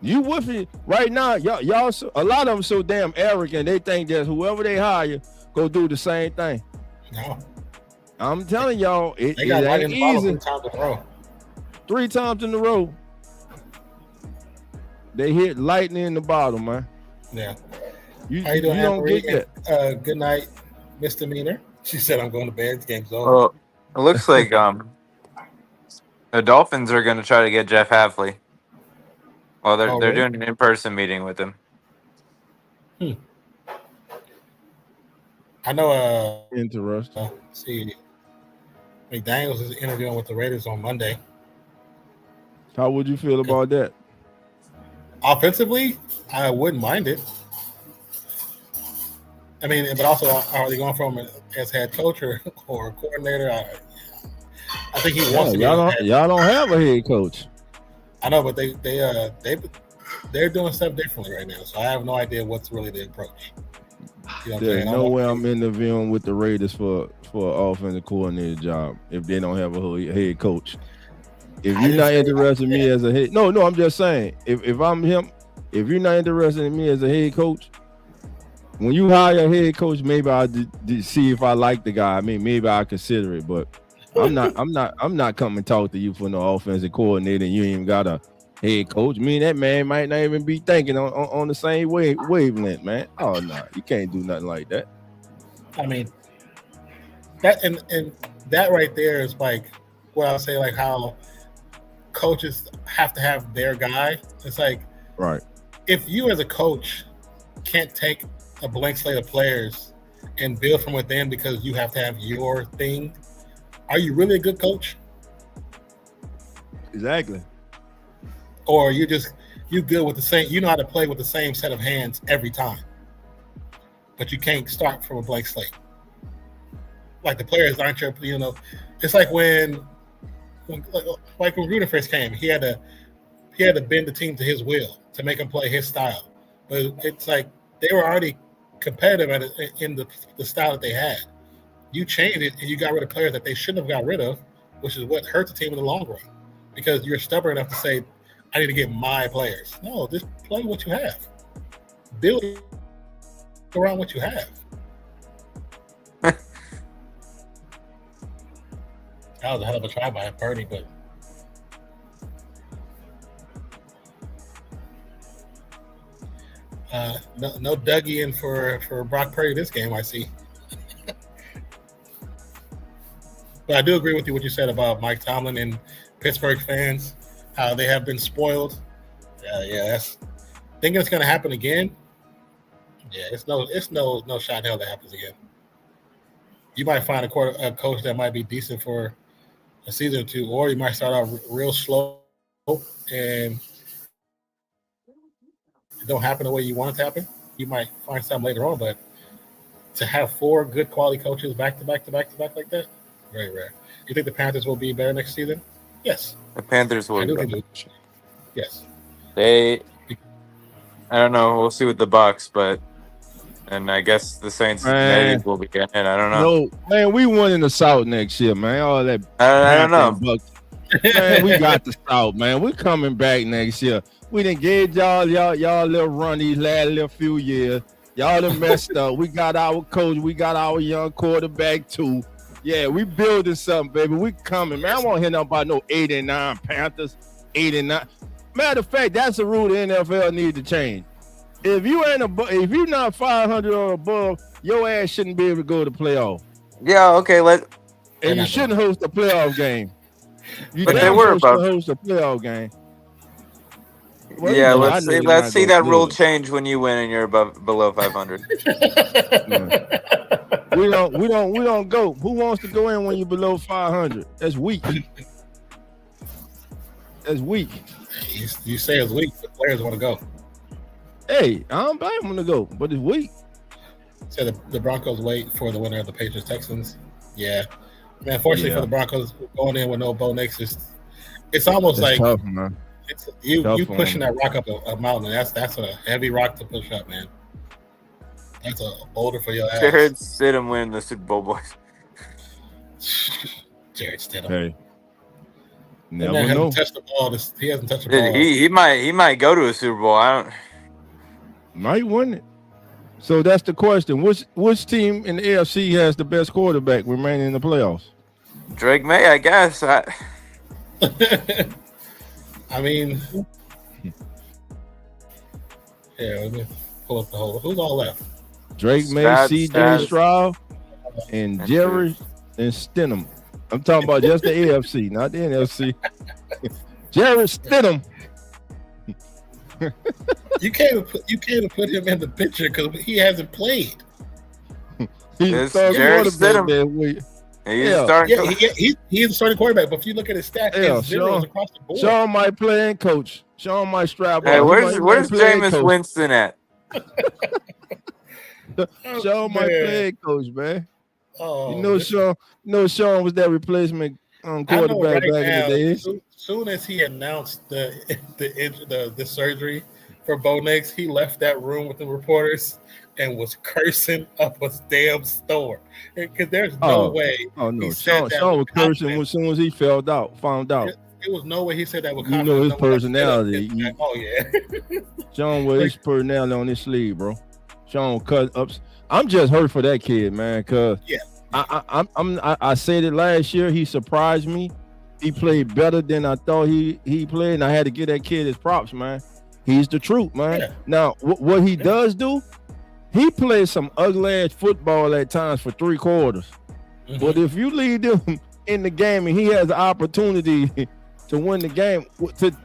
You with it right now? Y'all, a lot of them so damn arrogant. They think that whoever they hire go do the same thing. No, I'm telling y'all, it They got ain't lightning in the bottle easy. 3 times in a row. 3 times in a row. They hit lightning in the bottle, man. Yeah. You How you doing, don't Anne-Marie? get that. Good night, Misdemeanor. She said, I'm going to bed. The game's over. Well, it looks like the Dolphins are going to try to get Jeff Hafley. Well, they're really? doing an in-person meeting with him. I know. Interesting. See, McDaniels is interviewing with the Raiders on Monday. How would you feel about that? Offensively, I wouldn't mind it. I mean, but also, are they going from as head coach or coordinator? I think he wants to be. Y'all don't have a head coach. I know, but they're doing stuff differently right now, so I have no idea what's really the approach. You know There's no way I'm interviewing with the Raiders for an offensive coordinator job if they don't have a head coach. If you're not interested in me as a head, no, I'm just saying. If I'm him, if you're not interested in me as a head coach, when you hire a head coach, maybe I'll see if I like the guy. I mean, maybe I'll consider it, but I'm not coming to talk to you for no offensive coordinator. And you ain't even got a head coach. Me and that man might not even be thinking on the same wavelength, man. Oh no, you can't do nothing like that. I mean, that and that right there is like what I'll say, like how coaches have to have their guy. It's like, right, if you as a coach can't take a blank slate of players and build from within because you have to have your thing, are you really a good coach? Exactly. Or you good with the same, you know how to play with the same set of hands every time, but you can't start from a blank slate. Like the players aren't your, it's like when Gruden first came, he had to bend the team to his will to make them play his style. But it's like they were already competitive in the style that they had. You changed it and you got rid of players that they shouldn't have got rid of, which is what hurt the team in the long run. Because you're stubborn enough to say, I need to get my players. No, just play what you have. Build around what you have. That was a hell of a try by Purdy, but no Dougie in for Brock Purdy this game, I see. But I do agree with you what you said about Mike Tomlin and Pittsburgh fans, how they have been spoiled. That's thinking it's going to happen again. Yeah, it's no shot in hell that happens again. You might find a coach that might be decent for a season or two, or you might start out real slow and it don't happen the way you want it to happen. You might find something later on, but to have 4 good quality coaches back to back like that, very rare. You think the Panthers will be better next season? Yes. The Panthers will. Yes. I don't know. We'll see with the Bucks, and I guess the Saints maybe will be getting in. I don't know. No, man, we won in the South next year, man. All that. I don't know. Bucks. Man, we got the South, man. We coming back next year. We didn't give y'all little run these last little few years. Y'all done messed up. We got our coach. We got our young quarterback too. Yeah, we building something, baby. We coming, man. I won't hear nothing about no 89 Panthers, 89. Matter of fact, that's the rule the NFL needs to change. If you're not 500 or above, your ass shouldn't be able to go to playoff. Yeah, okay. And you shouldn't host a playoff game. But they were about to host a playoff game. Well, yeah, let's see that rule change when you win and you're below 500. We don't go. Who wants to go in when you're below 500? That's weak. That's weak. You say it's weak, the players want to go. Hey, I don't blame them to go, but it's weak. So the Broncos wait for the winner of the Patriots Texans. Yeah, man. Fortunately for the Broncos, going in with no Bo Nix it's almost like tough, man. It's you pushing that rock up a mountain. That's a heavy rock to push up, man. That's a boulder for your ass. Jared Stidham winning the Super Bowl, boys. Jared Stidham. Hey, never know. know. Touched the ball. He hasn't touched the ball. He might go to a Super Bowl. Might win it. So that's the question. Which team in the AFC has the best quarterback remaining in the playoffs? Drake May, I guess. I mean, yeah. Let me pull up the whole. Who's all left? Drake May, CJ Stats. Stroud, and Jerry and Stidham. I'm talking about just the AFC, not the NFC. Jerry Stidham. You can't put him in the picture because he hasn't played. He's It's the Jerry quarterback Stidham. that week. He's Yeah. starting. Yeah, he's a starting quarterback, but if you look at his stats, Yeah, it's zeros Sean- across the board. Sean might play and coach. Sean might strap Hey, up. where's Jameis Winston at? Sean might Man. play and coach, man. Oh, You know, Sean was that replacement quarterback back in the day. Soon as he announced the surgery for Bo Nix, he left that room with the reporters and was cursing up a damn store. Because there's no way. Oh no, he said Sean that was with cursing confidence. as soon as he found out. It was no way he said that with You confidence. know his No way that personality. said that. Oh yeah. Sean with his personality on his sleeve, bro. Sean cut ups. I'm just hurt for that kid, man. Cause Yeah. I said it last year. He surprised me. He played better than I thought he played, and I had to give that kid his props, man. He's the truth, man. Yeah. Now, what he does do, he plays some ugly ass football at times for 3 quarters. Mhm. But if you lead him in the game and he has the opportunity to win the game,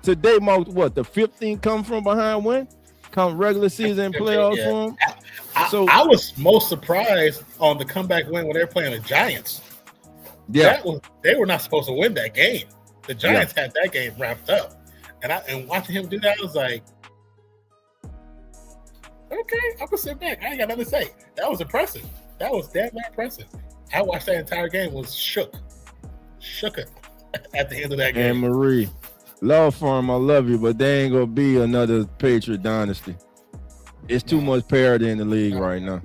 today marked what, the 15th come from behind win? Come regular season playoffs Yeah. for him. I was most surprised on the comeback win when they were playing the Giants. Yeah, They were not supposed to win that game. The Giants had that game wrapped up, and watching him do that, I was like, okay, I'm gonna sit back. I ain't got nothing to say. That was impressive. That was damn impressive. I watched that entire game, was shook it at the end of that game. and Marie, Law Firm, I love you, but there ain't gonna be another Patriot dynasty. It's too much parity in the league right now.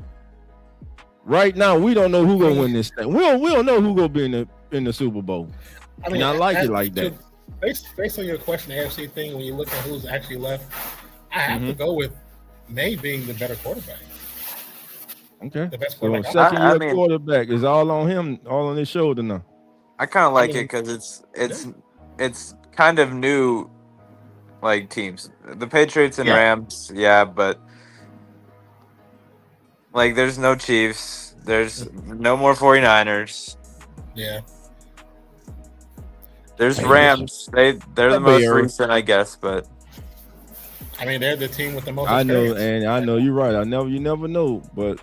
Right now, we don't know who gonna win this thing. We don't know who gonna be in the Super Bowl. And I like it like that. Based on your question, the AFC thing, when you look at who's actually left, I have to go with May being the better quarterback. Okay. The best So quarterback. second I year mean- quarterback is all on him, all on his shoulder now. I kind of like mean, it because it's kind of new, like teams. The Patriots and Yeah. Rams, yeah, but like there's no Chiefs, there's no more 49ers. Yeah. There's Hey, Rams. They're the the most Bears. recent, I guess, but I mean, they're the team with the most I know, experience. and I know you're right. You never know, but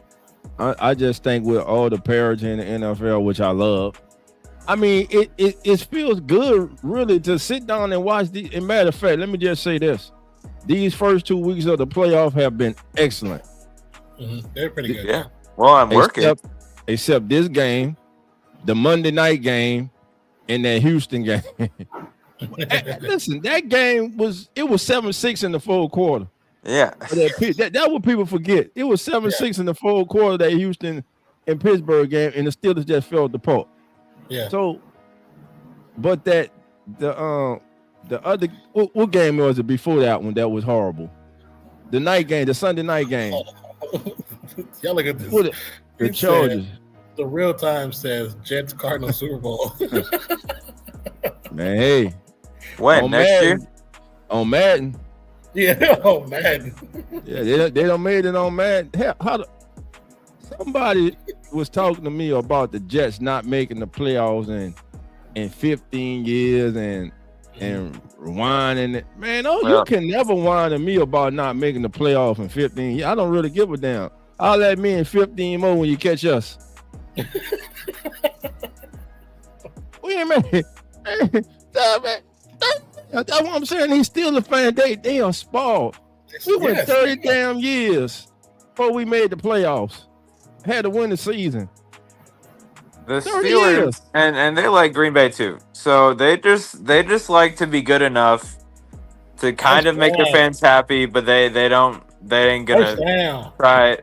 I just think with all the parity in the NFL, which I love, I mean, it feels good really to sit down and watch the. And matter of fact, let me just say this: these first 2 weeks of the playoff have been excellent. They're pretty good. yeah. Well, I'm working. Except this game, the Monday night game, and that Houston game. Listen, that game was 7-6 in the fourth quarter. Yeah. That what people forget. It was 7-6 in the fourth quarter, that Houston and Pittsburgh game, and the Steelers just fell apart. Yeah. So, but the other what game was it before that one that was horrible? The night game, the Sunday night game. Y'all look at this. What the It Chargers. said- The real time says Jets Cardinals Super Bowl. Man, hey, When on next year? Madden, on Madden. Yeah. Oh man. Yeah, they don't made it on Madden. Hell, somebody was talking to me about the Jets not making the playoffs in 15 years and whining it. Man, you can never whine at me about not making the playoff in 15 years. I don't really give a damn. I'll let me in 15 more when you catch us. Wait a minute. That's what I'm saying. He's still a fan. They are spoiled. We went Yes. 30 damn years before we made the playoffs. Had to win the season. The 30 Steelers years. and they like Green Bay too. So they just like to be good enough to kind of make their right. fans happy, but they ain't First gonna down. try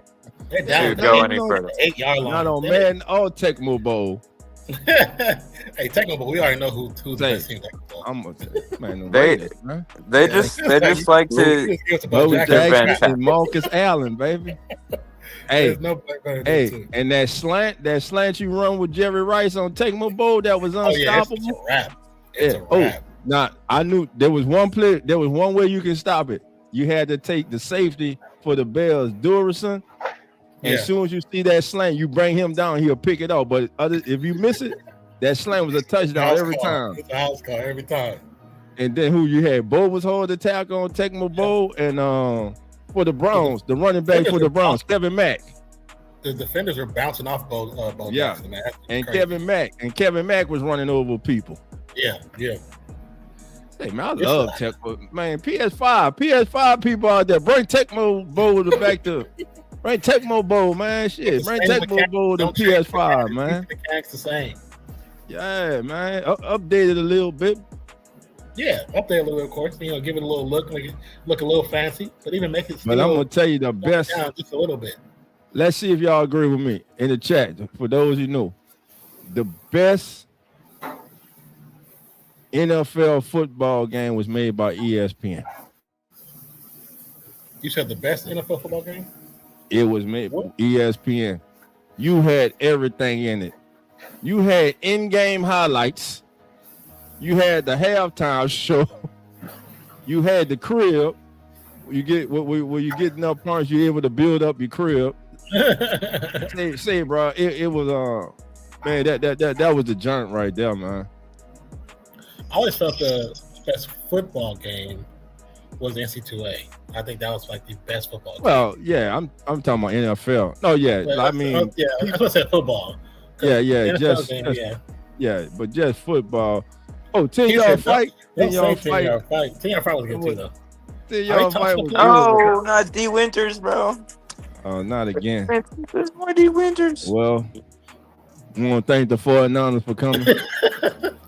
They're to down. go They're any further. 8-yard line. Not on Madden or Tecmo Bowl. Hey, Tecmo, but we already know who's the Say, best team. Tecmo. I'm a man. The They- Raiders, man. They Yeah. just like to It's Bo about They're Jackson fantastic. and Marcus Allen, baby. Hey, There's no play better than hey, two. and that slant you run with Jerry Rice on Tecmo Bowl, that was Oh yeah, it's unstoppable. a wrap. It's a Oh, wrap. now I knew there was one play. There was one way you can stop it. You had to take the safety for the Bears, Durison. And as soon as you see that slant, you bring him down. He'll pick it up. But if you miss it, that slant was a touchdown every time. It's a house call every time. And then who you had? Bo was holding the tackle on Tecmo Bowl, and for the Browns, the running back for the Browns, Kevin Mack. The defenders were bouncing off Bo Yeah, Jackson, man. And Crazy. Kevin Mack was running over people. Yeah. Hey man, I love Tecmo. Man, PS5 people out there, bring Tecmo Bowl back to. Bring Tecmo Bowl, man. Shit, bring Tecmo Bowl to PS5, man. The mechanics the same. Yeah, man. Updated a little bit. Yeah, up there a little bit, of course. You know, give it a little look, make it look a little fancy, but even make it. But I'm gonna tell you the best. Down just a little bit. Let's see if y'all agree with me in the chat. For those you know, the best NFL football game was made by ESPN. You said the best NFL football game? It was made by ESPN. You had everything in it. You had in-game highlights. You had the halftime show. You had the crib. You get where you get enough points, you're able to build up your crib. say, bro, it was man, that was the joint right there, man. I always felt the best football game was the NC2A. I think that was like the best football game. Well, yeah, I'm talking about NFL. No, yeah, But I mean, yeah, I was gonna say football. Yeah, just but just football. Oh, 10-yard fight. 10-yard fight. 10-yard fight was good too, though. 10-yard fight was good. Oh, not D Winters, bro. Oh, not again. There's more D Winters. Well, I want to thank the 49ers for coming.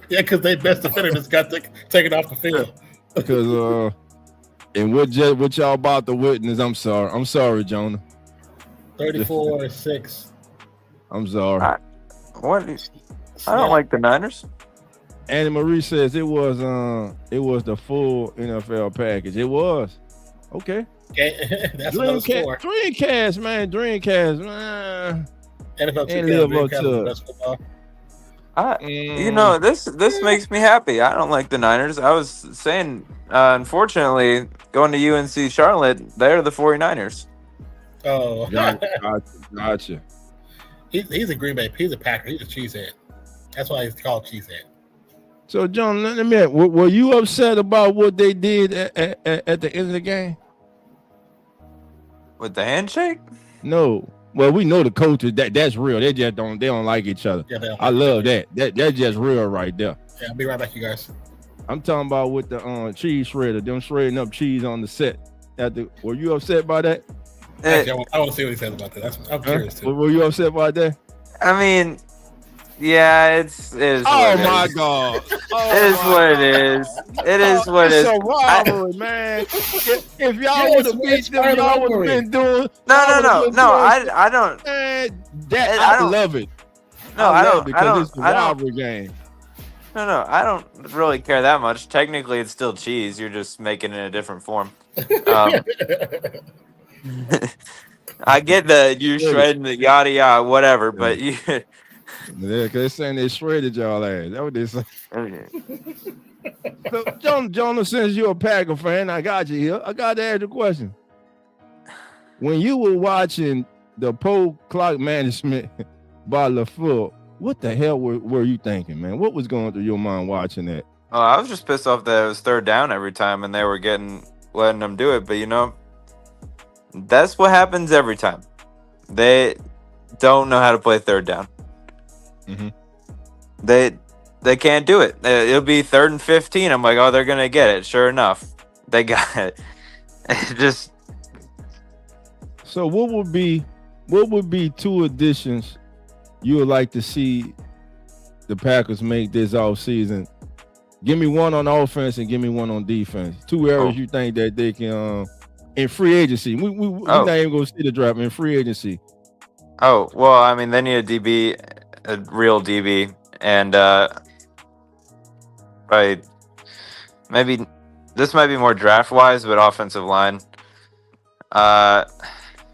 Yeah, because they best defender just got taken off the field. Because and what y'all about to witness, I'm sorry, Jonah. 34-6. I'm sorry. What? I don't like the Niners. Annie Marie says it was the full NFL package. It was. Okay. That's another score. Dreamcast, man. NFL Ain't 2K live up Dreamcast to was the it. best football. You know, this makes me happy. I don't like the Niners. I was saying, unfortunately, going to UNC Charlotte, they're the 49ers. Oh, Gotcha. He's a Green Bay. He's a Packer. He's a cheesehead. That's why he's called cheesehead. So, John, let me ask, were you upset about what they did at the end of the game? With the handshake? No. Well, we know the coaches that's real. They don't like each other. Yeah, I love that. That's just real right there. Yeah, I'll be right back, you guys. I'm talking about with the cheese shredder, them shredding up cheese on the set. Were you upset by that? Actually, I want to see what he says about that. I'm curious too. Were you upset by that? I mean, yeah, it is. Oh my God! It is what it is. It is what it is. It's a rivalry, man. If y'all would have beat them, y'all would have been doing. No. I don't. Man, I love it. No, I don't. Because it's a rivalry game. No, I don't really care that much. Technically, it's still cheese. You're just making it in a different form. I get that you're shredding the yada yada whatever, but you. Yeah, because they're saying they shredded y'all ass. That's what they say. So, Jonah, since you're a Packer fan, I got you here. I got to ask you a question. When you were watching the clock management by LaFleur, what the hell were you thinking, man? What was going through your mind watching that? Oh, I was just pissed off that it was third down every time, and they were letting them do it. But you know, that's what happens every time. They don't know how to play third down. Mm-hmm. They can't do it. It'll be 3rd and 15. I'm like, oh, they're gonna get it. Sure enough, they got it. Just. So what would be 2 additions you would like to see the Packers make this offseason? Give me one on offense and give me one on defense. 2 areas you think that they can in free agency. We're not even gonna see the draft in free agency. Oh well, I mean, they need a DB, a real DB, and right. Maybe this might be more draft wise, but offensive line.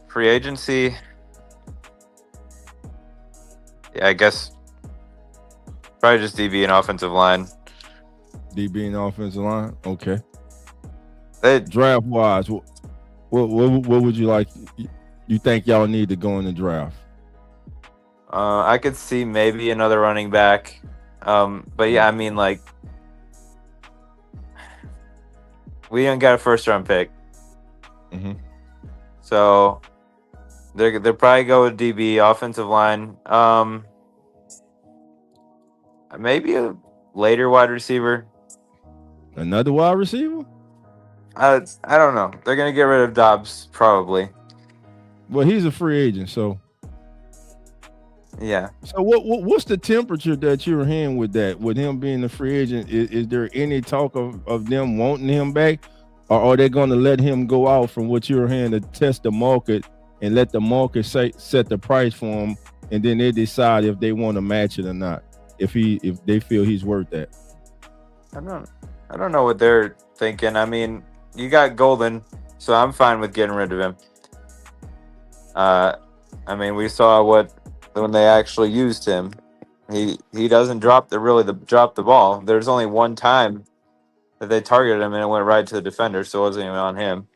Free agency. Yeah, I guess probably just DB and offensive line. DB and offensive line. Okay. They Draft wise, what would you like? You think y'all need to go in the draft? I could see maybe another running back. But yeah, I mean, like, we didn't got a first-round pick, so they're probably go with DB, offensive line. Maybe a later wide receiver. Another wide receiver? I don't know. They're gonna get rid of Dobbs probably. Well, he's a free agent, so yeah. So what's the temperature that you're hearing with that? With him being a free agent, is there any talk of them wanting him back, or are they going to let him go out from what you're hearing to test the market and let the market set the price for him, and then they decide if they want to match it or not, if they feel he's worth that? I don't know what they're thinking. I mean, you got Golden, so I'm fine with getting rid of him. I mean, we saw when they actually used him. He doesn't drop the ball. There's only one time that they targeted him and it went right to the defender, so it wasn't even on him.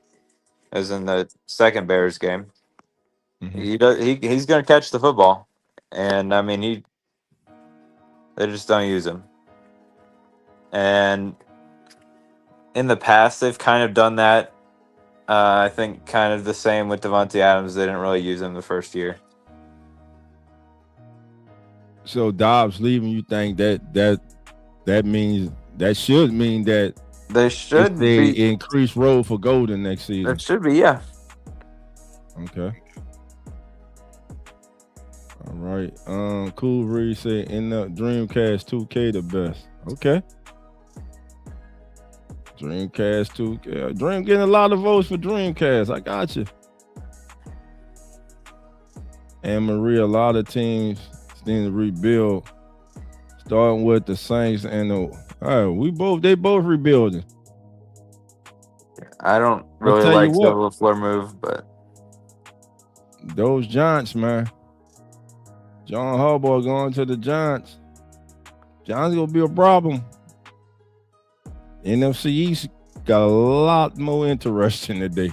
As in the second Bears game. He's gonna catch the football. And I mean they just don't use him. And in the past they've kind of done that. I think kind of the same with Devontae Adams. They didn't really use him the first year. So Dobbs leaving, you think that means that should mean that they increase road for Golden next season? It should be, yeah. Okay. All right. Cool Reed said in the Dreamcast 2K the best. Okay. Dreamcast 2K. Dream getting a lot of votes for Dreamcast. I got you. And Maria, a lot of teams need to rebuild, starting with the Saints and they both rebuilding. I don't really like the LaFleur move, but those Giants, man. John Harbaugh going to the Giants. Giants gonna be a problem. NFC East got a lot more interesting today.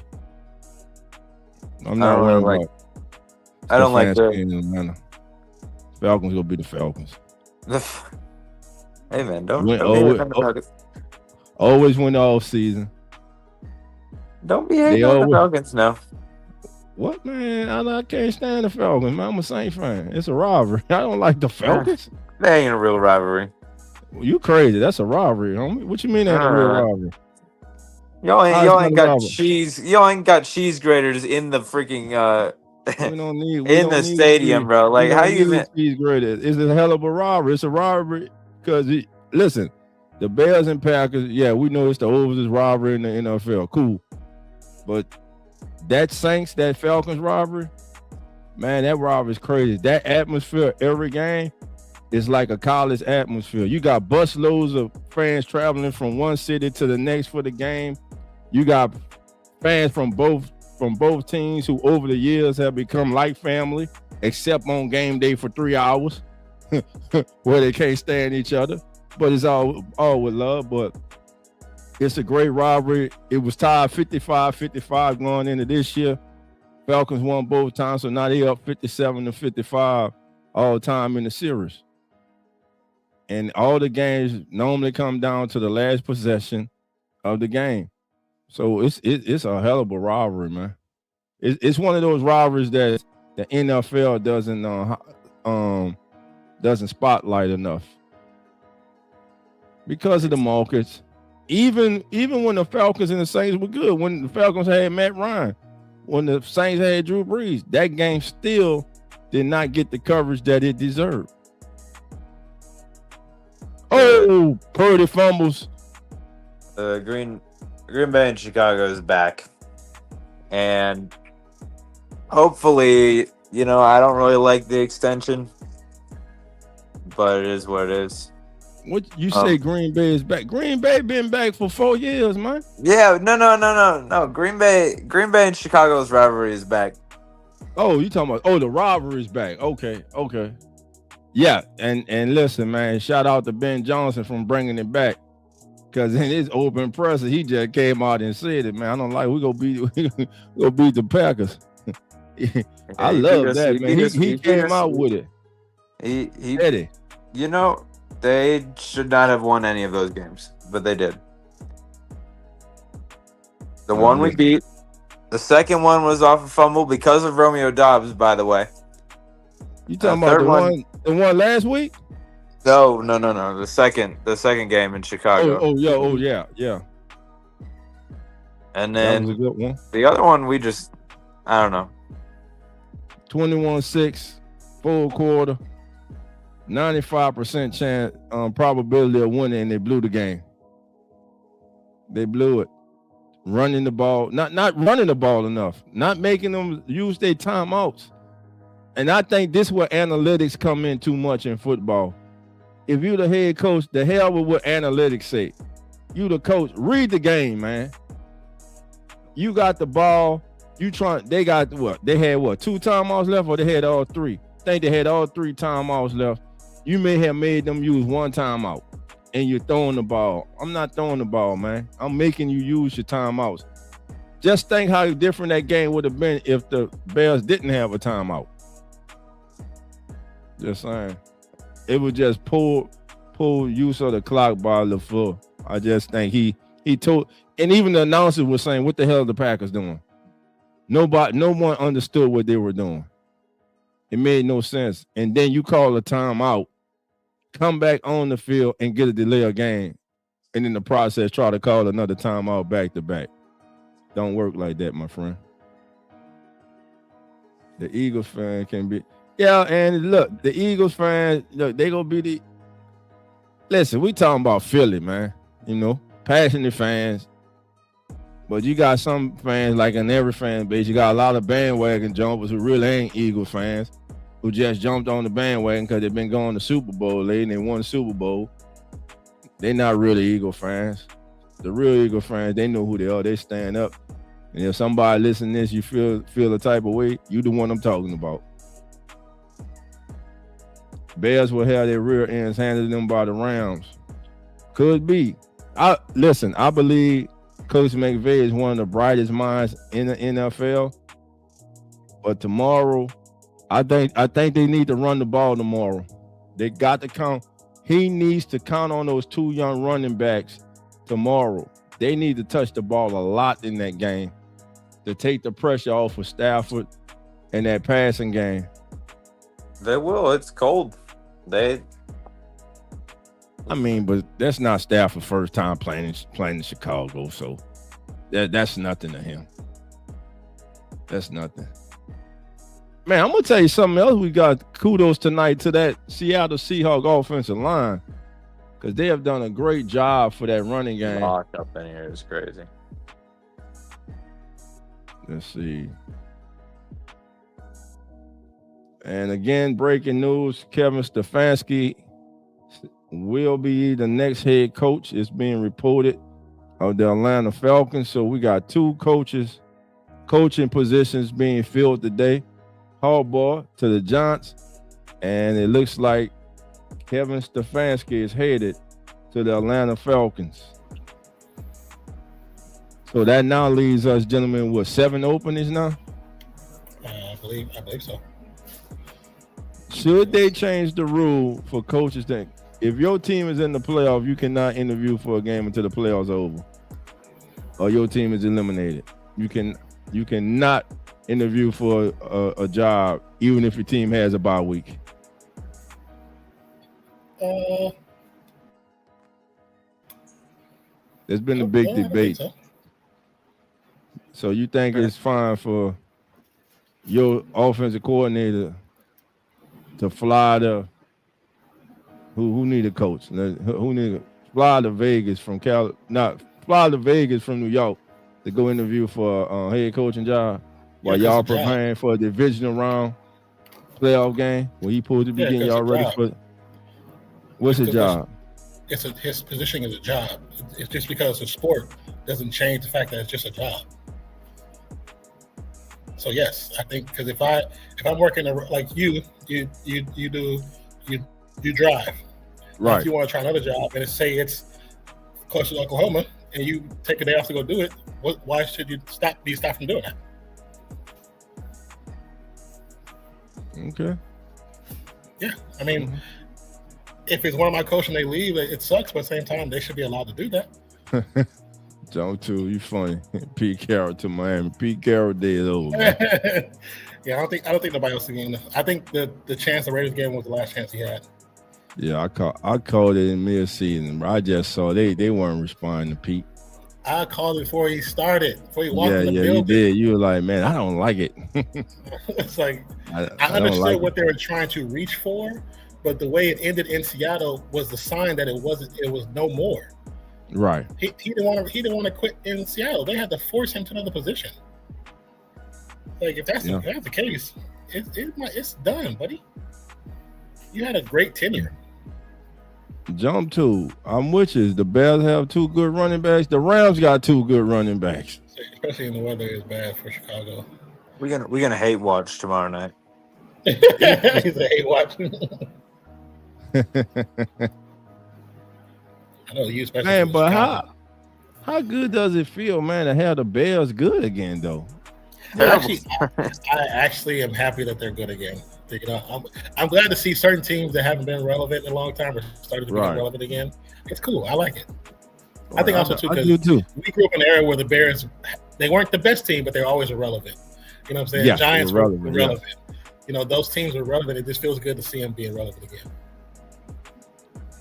I'm not worried about. I don't like the Falcons gonna be the Falcons. Hey man, don't always win the off season. Don't be hating on the Falcons now. What, man? I can't stand the Falcons, man. I'm a Saints fan. It's a rivalry. I don't like the Falcons. That ain't a real rivalry. Well, you crazy? That's a rivalry, homie. What you mean that's a real rivalry? Y'all ain't got cheese. Y'all ain't got cheese graters in the freaking in the stadium, bro. Like, how you even cheese graters? It's a hell of a rivalry. It's a rivalry because listen, the Bears and Packers. Yeah, we know it's the oldest rivalry in the NFL. Cool, but that Falcons rivalry, man, that rivalry is crazy. That atmosphere every game is like a college atmosphere. You got busloads of fans traveling from one city to the next for the game. You got fans from both teams who over the years have become like family, except on game day for 3 hours where they can't stand each other. But it's all with love. But it's a great rivalry. It was tied 55-55 going into this year. Falcons won both times, so now they up 57-55 all time in the series. And all the games normally come down to the last possession of the game. So it's a hell of a rivalry, man. It's one of those rivalries that the NFL doesn't spotlight enough because of the markets. Even when the Falcons and the Saints were good, when the Falcons had Matt Ryan, when the Saints had Drew Brees, that game still did not get the coverage that it deserved. Oh, Purdy fumbles. Green Bay and Chicago is back, and hopefully, I don't really like the extension, but it is what it is. What you say? Green Bay is back. Green Bay been back for 4 years, man. Yeah, no. Green Bay and Chicago's rivalry is back. Oh, you talking about? Oh, the rivalry is back. Okay. Yeah, and listen, man, shout out to Ben Johnson from bringing it back. Because in his open presser, he just came out and said it, man. I don't like we go beat the Packers. I love that, man. He came out with it. He Eddie. You know, they should not have won any of those games, but they did. The one we beat, the second one was off a fumble because of Romeo Doubs, by the way. You talking about the one last week? No. The second game in Chicago. Oh yeah. And then that was a good one. The other one, I don't know. 21-6, full quarter, 95% chance probability of winning, and they blew the game. They blew it. Running the ball, not running the ball enough, not making them use their timeouts. And I think this is where analytics come in too much in football. If you the head coach, the hell with what analytics say. You the coach, read the game, man. You got the ball. They got what? They had what? 2 timeouts left, or they had all 3? I think they had all 3 timeouts left. You may have made them use 1 timeout, and you're throwing the ball. I'm not throwing the ball, man. I'm making you use your timeouts. Just think how different that game would have been if the Bears didn't have a timeout. Just saying. It would just pull use of the clock by LaFleur. I just think he told, and even the announcers were saying, "What the hell are the Packers doing?" No one understood what they were doing. It made no sense. And then you call a timeout, come back on the field and get a delay of game, and in the process try to call another timeout back to back. Don't work like that, my friend. The Eagles fan can be. Yeah, and look, the Eagles fans, look, they gonna be the. Listen, we talking about Philly, man. You know, passionate fans. But you got some fans, like in every fan base, you got a lot of bandwagon jumpers who really ain't Eagles fans, who just jumped on the bandwagon because they've been going to Super Bowl late and they won the Super Bowl. They're not really Eagle fans. The real Eagle fans, they know who they are. They stand up. And if somebody listen to this, you feel the type of way, you the one I'm talking about. Bears will have their rear ends handed them by the Rams. Could be. I believe Coach McVay is one of the brightest minds in the NFL. But tomorrow, I think they need to run the ball tomorrow. They got to count. He needs to count on those 2 young running backs tomorrow. They need to touch the ball a lot in that game to take the pressure off of Stafford and that passing game. They will. It's cold. But that's not Stafford's first time playing in Chicago, so that's nothing to him. That's nothing. Man, I'm gonna tell you something else. We got kudos tonight to that Seattle Seahawks offensive line, because they have done a great job for that running game. Locked up in here is crazy. Let's see. And again, breaking news: Kevin Stefanski will be the next head coach. It's being reported of the Atlanta Falcons. So we got 2 coaching positions being filled today. Harbaugh to the Giants, and it looks like Kevin Stefanski is headed to the Atlanta Falcons. So that now leaves us, gentlemen, with 7 openings now? I believe so. Should they change the rule for coaches that if your team is in the playoff, you cannot interview for a game until the playoffs are over, or your team is eliminated? You cannot interview for a job even if your team has a bye week. There's been a big debate. So you think it's fine for your offensive coordinator to fly who need a coach? Who need to fly to Vegas from fly to Vegas from New York to go interview for a head coaching job while y'all preparing for a divisional round playoff game when he supposed to be getting y'all ready for? What's his job? His position is a job. It's just because it's a sport doesn't change the fact that it's just a job. So yes, I think because if I'm working like you do you drive. Now, Right. if you want to try another job, and say it's close to Oklahoma, and you take a day off to go do it, why should you be stopped from doing that? Okay. Yeah, I mean, if it's one of my coaches and they leave, it sucks. But at the same time, they should be allowed to do that. John too, you funny. Pete Carroll to Miami. Pete Carroll dead old. Man. Yeah, I don't think nobody else again. I think the chance the Raiders game was the last chance he had. Yeah, I called it in mid-season. I just saw they weren't responding to Pete. I called it before he started, before he walked in the Yeah, building. you did. You were like, man, I don't like it. It's like I don't understood like what they were trying to reach for, but the way it ended in Seattle was the sign that it was no more. Right. He didn't want to quit in Seattle. They had to force him to another position. Like if that's the case, it's done, buddy. You had a great tenure. Jump to. I'm with you. The Bears have 2 good running backs. The Rams got 2 good running backs. Especially in the weather is bad for Chicago. We're gonna hate watch tomorrow night. He's a hate watch. I know you, especially. Man, but how good does it feel, man, to have the Bears good again, though? I actually am happy that they're good again. You know, I'm glad to see certain teams that haven't been relevant in a long time are starting to be relevant again. It's cool. I like it. I think also too because we grew up in an era where the Bears, they weren't the best team, but they're always relevant. You know what I'm saying? Yeah, Giants were relevant. Yeah. You know, those teams were relevant. It just feels good to see them being relevant again.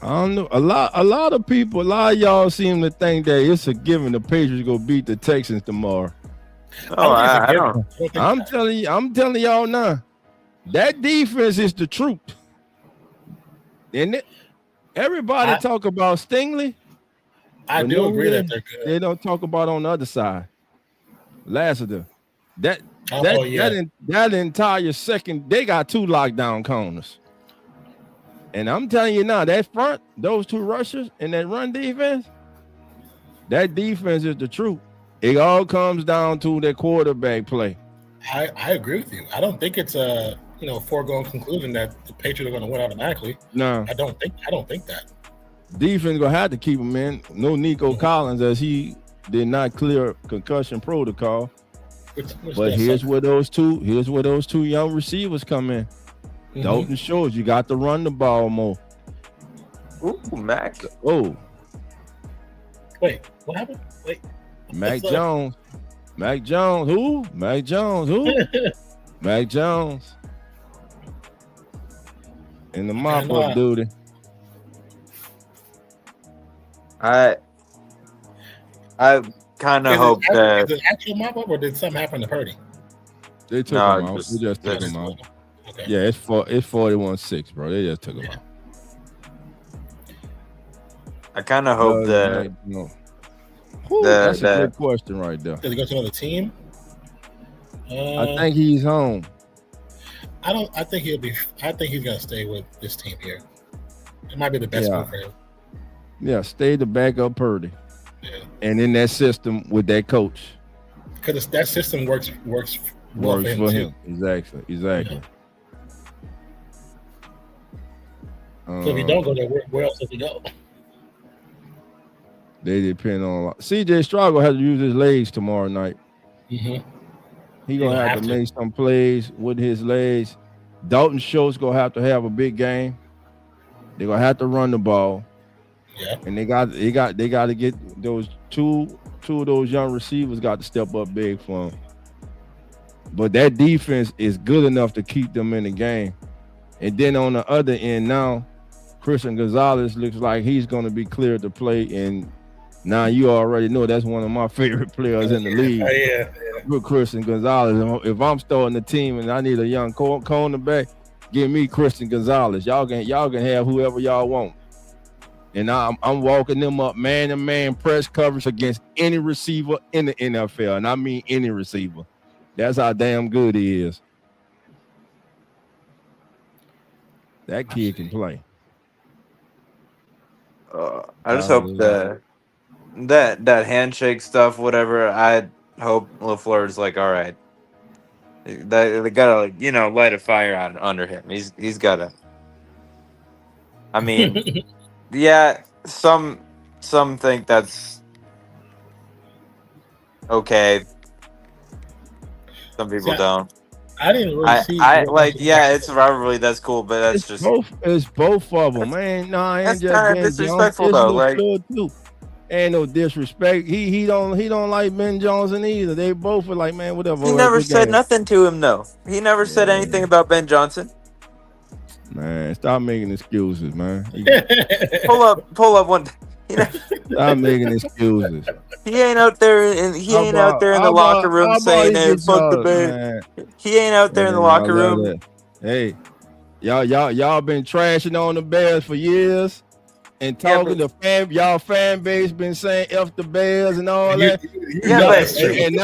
I don't know. A lot of people, a lot of y'all seem to think that it's a given the Patriots go beat the Texans tomorrow. Oh, I don't. I'm telling y'all now. That defense is the truth. And everybody talk about Stingley. I do agree that they're good. They don't talk about on the other side. Lassiter. That entire second, they got 2 lockdown corners. And I'm telling you now, that front, those 2 rushers and that run defense, that defense is the truth. It all comes down to that quarterback play. I agree with you. I don't think it's a foregone conclusion that the Patriots are going to win automatically. No, I don't think that. Defense gonna have to keep him in. No Nico Collins, as he did not clear concussion protocol. But here's where those two young receivers come in. Dalton Schultz, you got to run the ball more. Ooh, Mac. Oh, wait, what happened? Wait, Mac Jones. Mac Jones. Who? Mac Jones. Who? Mac Jones. In the mop-up duty. I kind of hope that. Is it actual mop-up or did something happen to Purdy? They took him out. They just took him out. Okay. Yeah, it's 41-6, bro. They just took him out. I kind of hope that. That's a good question right there. Does he go to another team? I think he's home. I think he's gonna stay with this team here. It might be the best move for him. Yeah, stay the backup Purdy. Yeah. And in that system with that coach. Because that system works well for him too. Exactly. Yeah. So if he don't go there, where else does he go? They depend on CJ Stroud gonna have to use his legs tomorrow night. He gonna have to make some plays with his legs. Dalton Schultz gonna have to have a big game. They're gonna have to run the ball. Yeah. And they got to get those two of those young receivers got to step up big for them. But that defense is good enough to keep them in the game. And then on the other end now, Christian Gonzalez looks like he's going to be cleared to play. And now you already know that's one of my favorite players in the league. Yeah. With Christian Gonzalez. If I'm starting a team and I need a young cornerback, give me Christian Gonzalez. Y'all can have whoever y'all want. And I'm walking them up man-to-man press coverage against any receiver in the NFL. And I mean any receiver. That's how damn good he is. That kid can play. I just hope that handshake stuff, whatever, I hope LaFleur's like, all right. They gotta light a fire under him. He's gotta I mean, yeah, some think that's okay. Some people don't. I didn't really see. It's rivalry. That's cool, but that's just It's both of them, man. Nah, that's ain't just kind of Ben Jones. disrespectful, It's though. LaFleur too. Ain't no disrespect. He don't like Ben Johnson either. They both are like, man, whatever. He never said nothing to him, though. He never said anything about Ben Johnson. Man, stop making excuses, man. Pull up one. Stop making excuses. He ain't out there, and he ain't out there in the locker room saying, "Hey, fuck the Bears." He ain't out there in the locker room. Hey, y'all been trashing on the Bears for years, and talking to y'all fan base been saying "F the Bears" and all that. And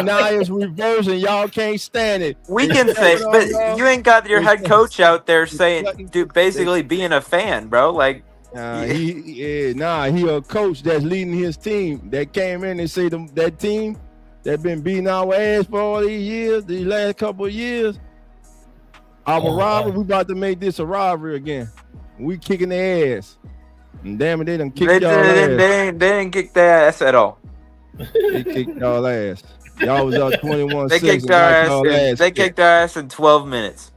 now it's reverse, and y'all can't stand it. We can say, but you ain't got your head coach out there saying, dude, basically being a fan, bro. Like. He a coach that's leading his team that came in and say that team that been beating our ass for all these years, these last couple of years. Our rivalry, we about to make this a rivalry again. We kicking their ass. And damn it, they done kicked y'all ass. They didn't kick their ass at all. They kicked y'all ass. Y'all was up 21-6. They kicked our ass. They kicked our ass in 12 minutes.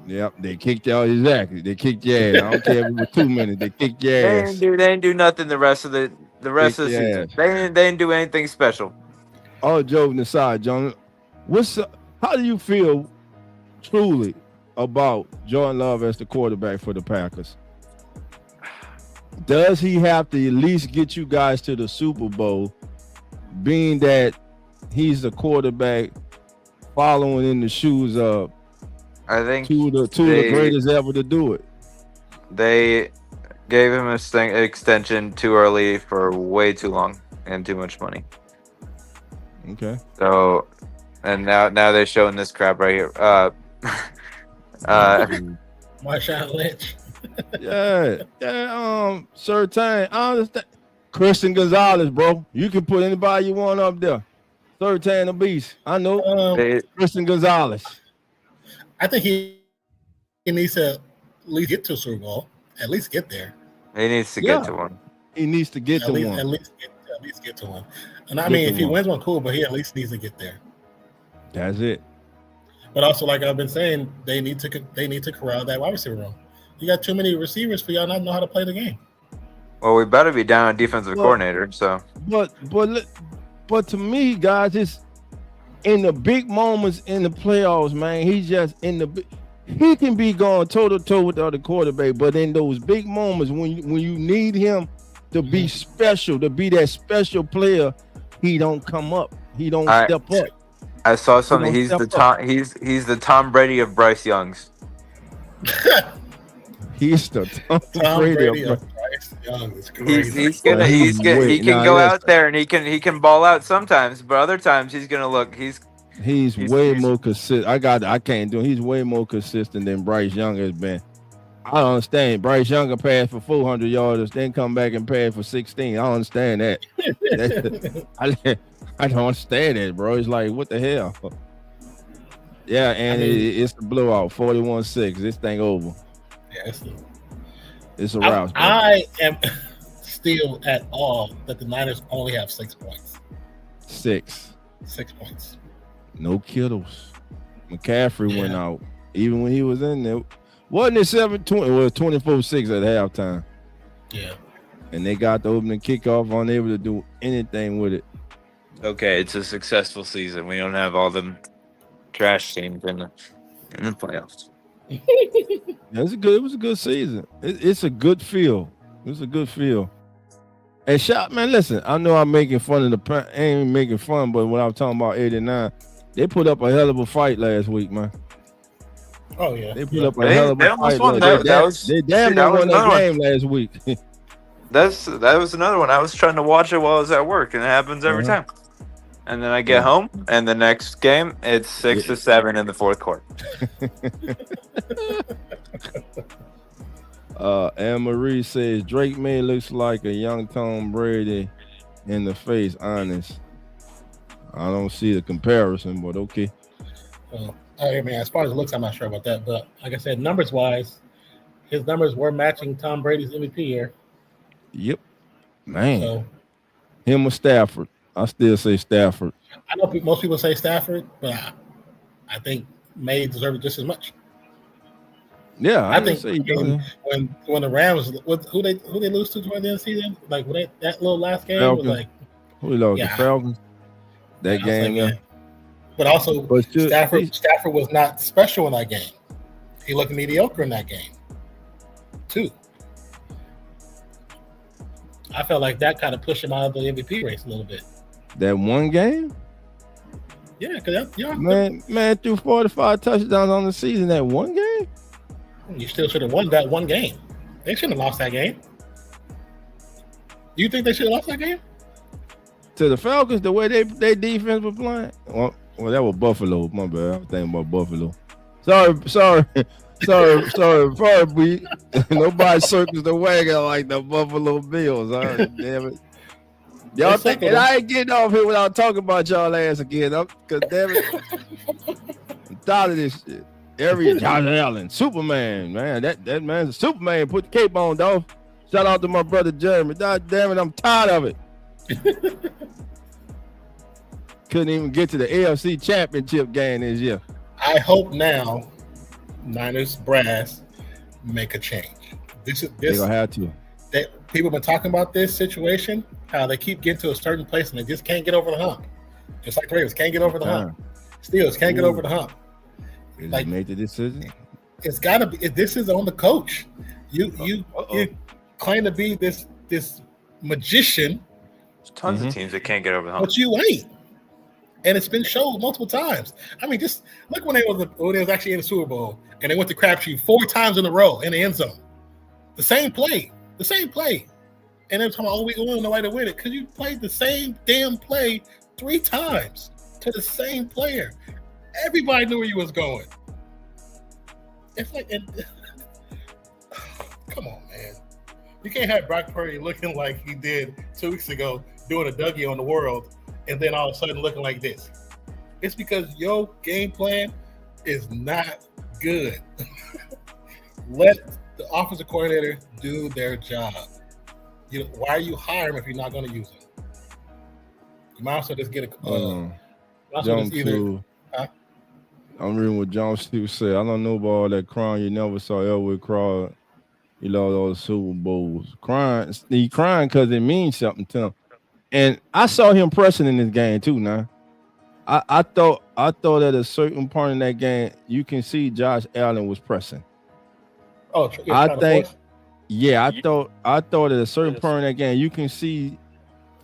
Yep, they kicked y'all exactly. They kicked your ass. I don't care if it was 2 minutes. They kicked your ass. They didn't do nothing the rest of the season. They didn't do anything special. All joking aside, John, how do you feel truly about Jordan Love as the quarterback for the Packers? Does he have to at least get you guys to the Super Bowl, being that he's the quarterback following in the shoes of I think two of the greatest ever to do it? They gave him an extension too early for way too long and too much money. Okay. So, and now they're showing this crap right here. Marshawn Lynch. Certain. I understand. Christian Gonzalez, bro. You can put anybody you want up there. Certain the beast. I know. Christian Gonzalez. I think he needs to at least get to a Super Bowl. At least get there. He needs to get to one. He needs to get to one. At least get to one. And I mean, if he wins one, cool. But he at least needs to get there. That's it. But also, like I've been saying, they need to corral that wide receiver room. You got too many receivers for y'all not know how to play the game. Well, we better be down a defensive coordinator. So, but to me, guys, it's in the big moments in the playoffs, man. He's just he can be going toe to toe with the other quarterback, but in those big moments when you need him to be special, to be that special player, he don't come up. He don't step up. I saw something. He's the Tom Brady of Bryce Young's. He's the Tom Brady of Bryce Young. Is crazy. He can go out there and he can ball out sometimes, but other times he's gonna look. He's way more consistent. I can't do it. He's way more consistent than Bryce Young has been. I don't understand. Bryce Young can pass for 400 yards, then come back and pass for 16. I don't understand that. I don't understand that, bro. It's like, what the hell? Yeah, and it's a blowout, 41-6. This thing over. Yeah, it's a rouse. I am still at awe that the Niners only have 6 points. 6 points. No Kittles. McCaffrey went out. Even when he was in there. Wasn't it 7-20? It was 24-6 at halftime. Yeah. And they got the opening kickoff, unable to do anything with it. Okay, it's a successful season. We don't have all them trash teams in the playoffs. It was a good season. It's a good feel. It's a good feel. And shot, man, listen, I know I'm making fun of I ain't making fun, but when I was talking about 89, they put up a hell of a fight last week, man. Oh yeah, they put up a hell of a fight. They damn near won that game last week. That was another one. I was trying to watch it while I was at work, and it happens every time. And then I get home, and the next game, it's 6-7 in the fourth quarter. Anne Marie says Drake May looks like a young Tom Brady in the face. Honest, I don't see the comparison, but okay. I mean, as far as looks, I'm not sure about that. But like I said, numbers wise, his numbers were matching Tom Brady's MVP year. Yep, man. So Him or Stafford? I still say Stafford. I know most people say Stafford, but I think May deserves it just as much. Yeah, I think say when the Rams, who they lose to toward the end of the season, like when that little last game Falcons. was like, who lost yeah. the Falcons? That game, yeah. But also, Stafford was not special in that game. He looked mediocre in that game, too. I felt like that kind of pushed him out of the MVP race a little bit. That one game? Yeah, because man threw 45 touchdowns on the season. That one game? You still should have won that one game. They shouldn't have lost that game. You think they should have lost that game? To the Falcons, the way they defense was playing? Well, that was Buffalo. My bad. I was thinking about Buffalo. Sorry. Nobody circles the wagon like the Buffalo Bills. Damn it. Y'all think I ain't getting off here without talking about y'all ass again. Cause damn it. I'm tired of this shit. Josh Allen, Superman, man. That man's a Superman. Put the cape on, dog. Shout out to my brother Jeremy. God damn it, I'm tired of it. Couldn't even get to the AFC Championship game this year. I hope now Niners brass make a change. They're gonna have to. People have been talking about this situation, how they keep getting to a certain place and they just can't get over the hump. Just like the Ravens can't get over the hump. Steelers can't get over the hump. Like, made the decision. It's got to be. This is on the coach. You claim to be this magician. There's tons of teams that can't get over the hump, but you ain't. And it's been shown multiple times. I mean, just look when they was actually in the Super Bowl and they went to crapshoot 4 times in a row in the end zone. The same play. And they're talking about, we won the way to win it because you played the same damn play 3 times to the same player. Everybody knew where you was going. It's like, come on, man. You can't have Brock Purdy looking like he did 2 weeks ago, doing a Dougie on the world, and then all of a sudden looking like this. It's because your game plan is not good. Let the offensive coordinator do their job. Why are you hiring if you're not going to use them? You might also just get a I'm reading what John Steve said. I don't know about all that crying you never saw Elwood cry. You know, those Super Bowls. He crying because it means something to him. And I saw him pressing in this game too. Now, I thought at a certain point in that game, you can see Josh Allen was pressing. Oh, I thought at a certain point in that game, you can see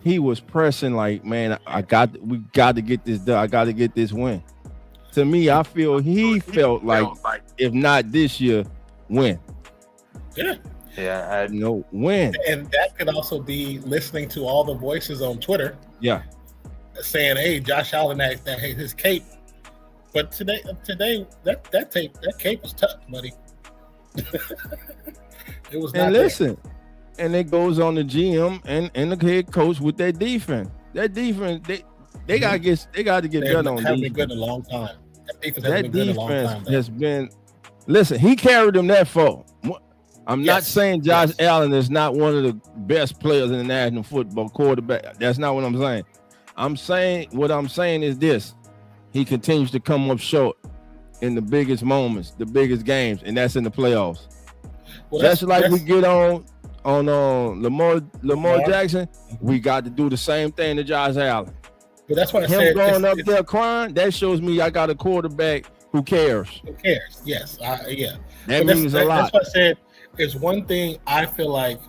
he was pressing like, man, we got to get this done. I got to get this win. To me, I feel he felt like, if not this year, win. Yeah. Win. And that could also be listening to all the voices on Twitter. Yeah. Saying, hey, Josh Allen, that his cape. But today that cape was tough, buddy. It was not. And listen, and it goes on the GM and the head coach with their defense. That defense, they got to get better on defense. Haven't been good in a long time. That defense has been. Listen, he carried them that far. I'm not saying Josh Allen is not one of the best players in the National Football quarterback. That's not what I'm saying. What I'm saying is this: he continues to come up short in the biggest moments, the biggest games, and that's in the playoffs. Well, just like we get on Lamar Jackson, we got to do the same thing to Josh Allen. But that's what I said. Him going up there crying, that shows me I got a quarterback who cares. Yes. Yeah. That means a lot. That's what I said. It's one thing I feel like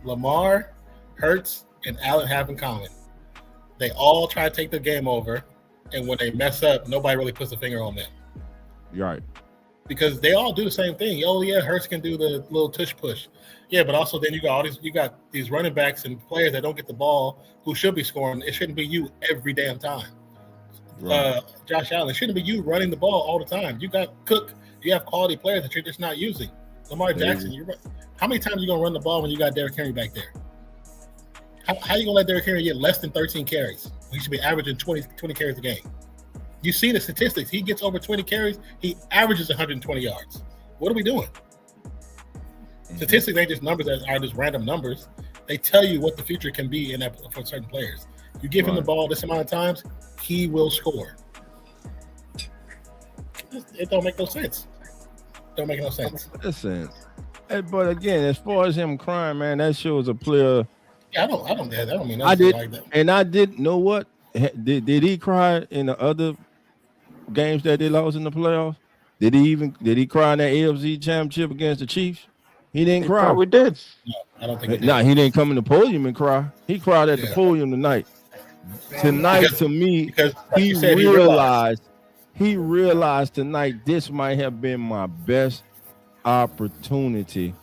Lamar, Hurts, and Allen have in common. They all try to take the game over, and when they mess up, nobody really puts a finger on them. Right. Because they all do the same thing. Oh yeah, Hurts can do the little tush push. Yeah, but also then you got these running backs and players that don't get the ball who should be scoring. It shouldn't be you every damn time. Right. Josh Allen, it shouldn't be you running the ball all the time. You got Cook. You have quality players that you're just not using. Lamar Jackson, how many times are you going to run the ball when you got Derrick Henry back there? How are you going to let Derrick Henry get less than 13 carries? He should be averaging 20 carries a game. You see the statistics. He gets over 20 carries. He averages 120 yards. What are we doing? Statistically, they just numbers that are just random numbers. They tell you what the future can be in that for certain players. You give him the ball this amount of times, he will score. It don't make no sense. Don't make no sense. Listen, but again, as far as him crying, man, that shows a player. Yeah, I don't mean I did, like that. And I didn't know what did he cry in the other games that they lost in the playoffs? Did he cry in that AFC Championship against the Chiefs? He didn't cry. We did. No, I don't think he did. Nah, he didn't come in the podium and cry. He cried at the podium tonight. Tonight, to me, he realized tonight this might have been my best opportunity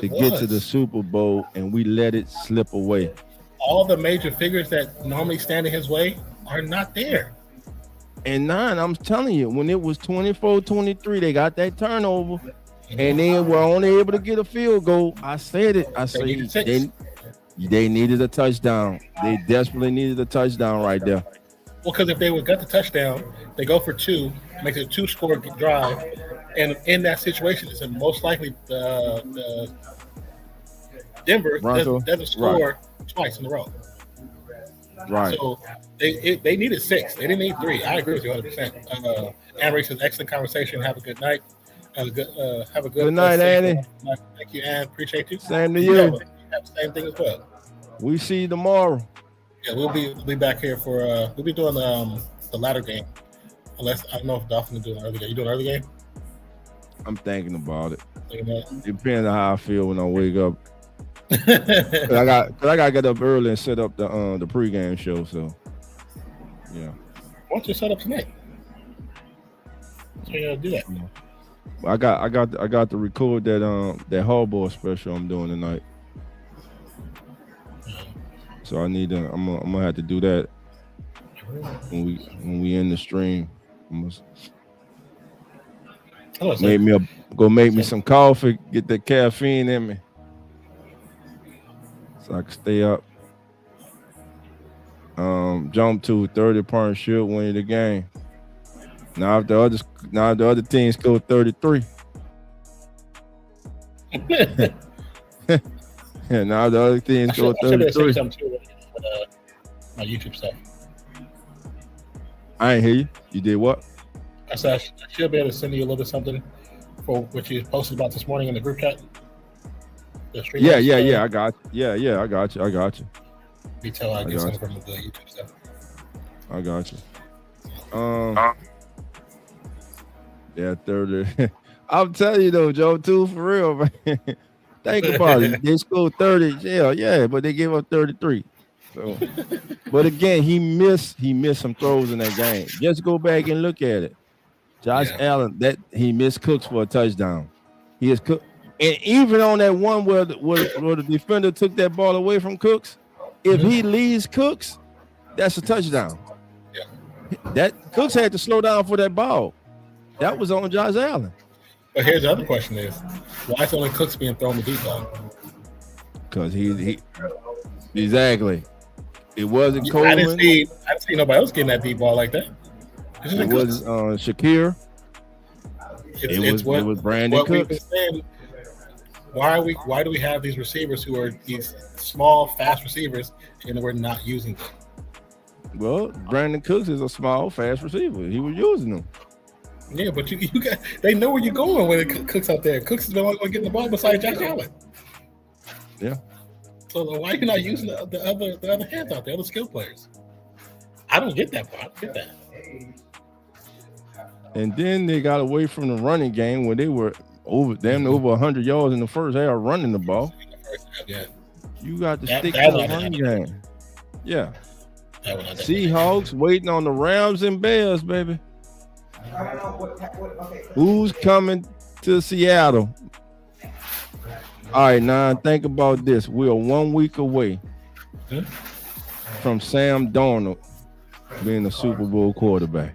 to get to the Super Bowl, and we let it slip away. All the major figures that normally stand in his way are not there. And 9, I'm telling you, when it was 24-23, they got that turnover, and they were only able to get a field goal. I said it. I said they needed a touchdown. They desperately needed a touchdown right there. Well, because if they would got the touchdown, they go for 2, make it a 2-score drive, and in that situation, it's most likely the Denver doesn't score twice in a row. Right. So they needed 6. They didn't need 3. I agree with you 100%. Anne says, excellent conversation. Have a good night. Have a good night, Annie. Thank you, Anne. Appreciate you. Same to you. Have the same thing as well. We see you tomorrow. Yeah, we'll be back here for we'll be doing the latter game. Unless I don't know if Dolphin is doing an early game. You doing an early game? I'm thinking about it. Depends on how I feel when I wake up. I gotta get up early and set up the pregame show. So yeah. Why don't you set up tonight? So you gotta do that. I got to record that hardball special I'm doing tonight. So I'm gonna have to do that when we end the stream. Make me some coffee, get that caffeine in me, so I can stay up. Jump to 30-point shoot, win the game. Now if the other team score 33. Yeah, now the other teams score 33. My YouTube stuff. I ain't hear you. You did what? I said I should be able to send you a little bit something for what you posted about this morning in the group chat. Yeah. I got you. Yeah. I got you. Detail I get some from the YouTube stuff. I got you. Yeah, 30. I'm telling you though, Joe, too, for real, man. Think about it. They scored 30. Yeah, but they gave up 33. So, but again, he missed some throws in that game. Just go back and look at it. Josh Allen, that he missed Cooks for a touchdown. He is Cook, and even on that one where the defender took that ball away from Cooks, if he leaves Cooks, that's a touchdown. Yeah. That Cooks had to slow down for that ball. That was on Josh Allen. But here's the other question: is why is only Cooks being thrown the deep ball? Because he exactly. It wasn't Coleman. I didn't see nobody else getting that deep ball like that. It was Shakir. It was Brandon Cooks. Why do we have these receivers who are these small, fast receivers, and we're not using them? Well, Brandon Cooks is a small, fast receiver. He was using them. Yeah, but they know where you're going when it Cooks out there. Cooks is the only one getting the ball besides Josh Allen. Yeah. So why are you not using the other hands out there, the skill players? I don't get that part. I don't get that. And then they got away from the running game when they were over 100 yards in the first half running the ball. Yeah. You got to stick to the running game. Yeah. Seahawks waiting on the Rams and Bears, baby. Who's coming to Seattle? All right, now think about this. We are 1 week away from Sam Darnold being a Super Bowl quarterback.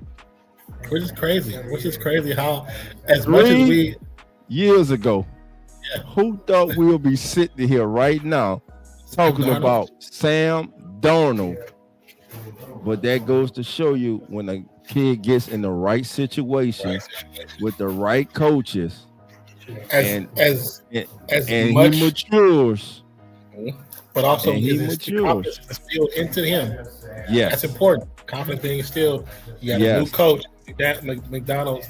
Which is crazy how as much as we years ago, who thought we'll be sitting here right now talking about Sam Darnold? But that goes to show you when a kid gets in the right situation with the right coaches, and he much, matures. but also and he is the confidence matures. instilled into him. Yes, That's important. Confidence being instilled. You got a new Yes. coach, McDonald's,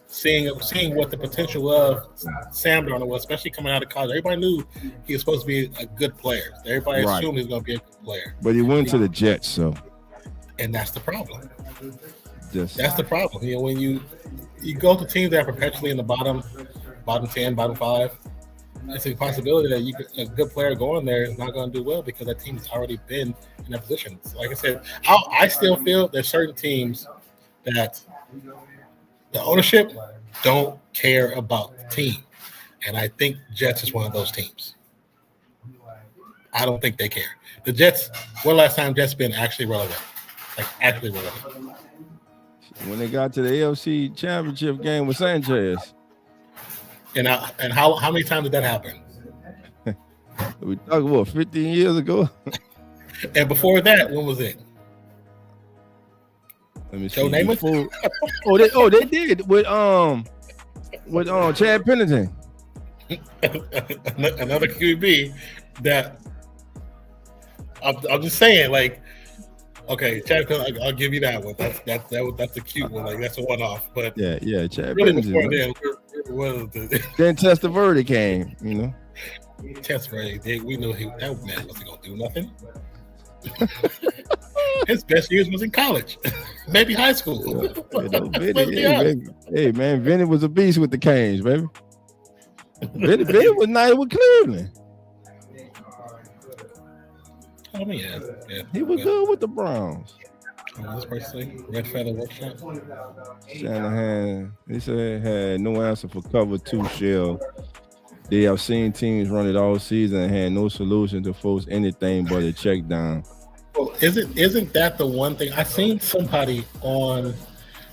seeing what the potential of Sam Darnold was, especially coming out of college. Everybody knew he was supposed to be a good player. Everybody Right. assumed he was going to be a good player, but he went to the Jets, so and that's the problem. just That's the problem. You know, when you go to teams that are perpetually in the bottom 10, bottom 5, it's a possibility that a good player going there is not going to do well because that team has already been in that position. So like I said, I still feel there's certain teams that the ownership don't care about the team, and I think Jets is one of those teams. I don't think they care. The Jets. When last time Jets been actually relevant? Like actually relevant? when they got to the AFC Championship game with Sanchez. And how many times did that happen? We talking about 15 years ago. And before that, when was it? Let me Joe see. Namath? They did with Chad Pennington. Another QB that I'm just saying, like, okay, Chad, I'll give you that one. That's a cute one. Like that's a one-off. But Yeah, Chad really Pennington. before then, where was the Then Testaverde came, you know. test rate? We knew that man wasn't gonna do nothing. His best years was in college, maybe high school. Hey man, Vinny was a beast with the Canes, baby. Vinny was nice with Cleveland. I mean, yeah. He was good with the Browns. This person, Red Feather Workshop. Shanahan, he said had no answer for cover 2 shell. They have seen teams run it all season and had no solution to force anything but a check down. Well, isn't that the one thing I seen somebody on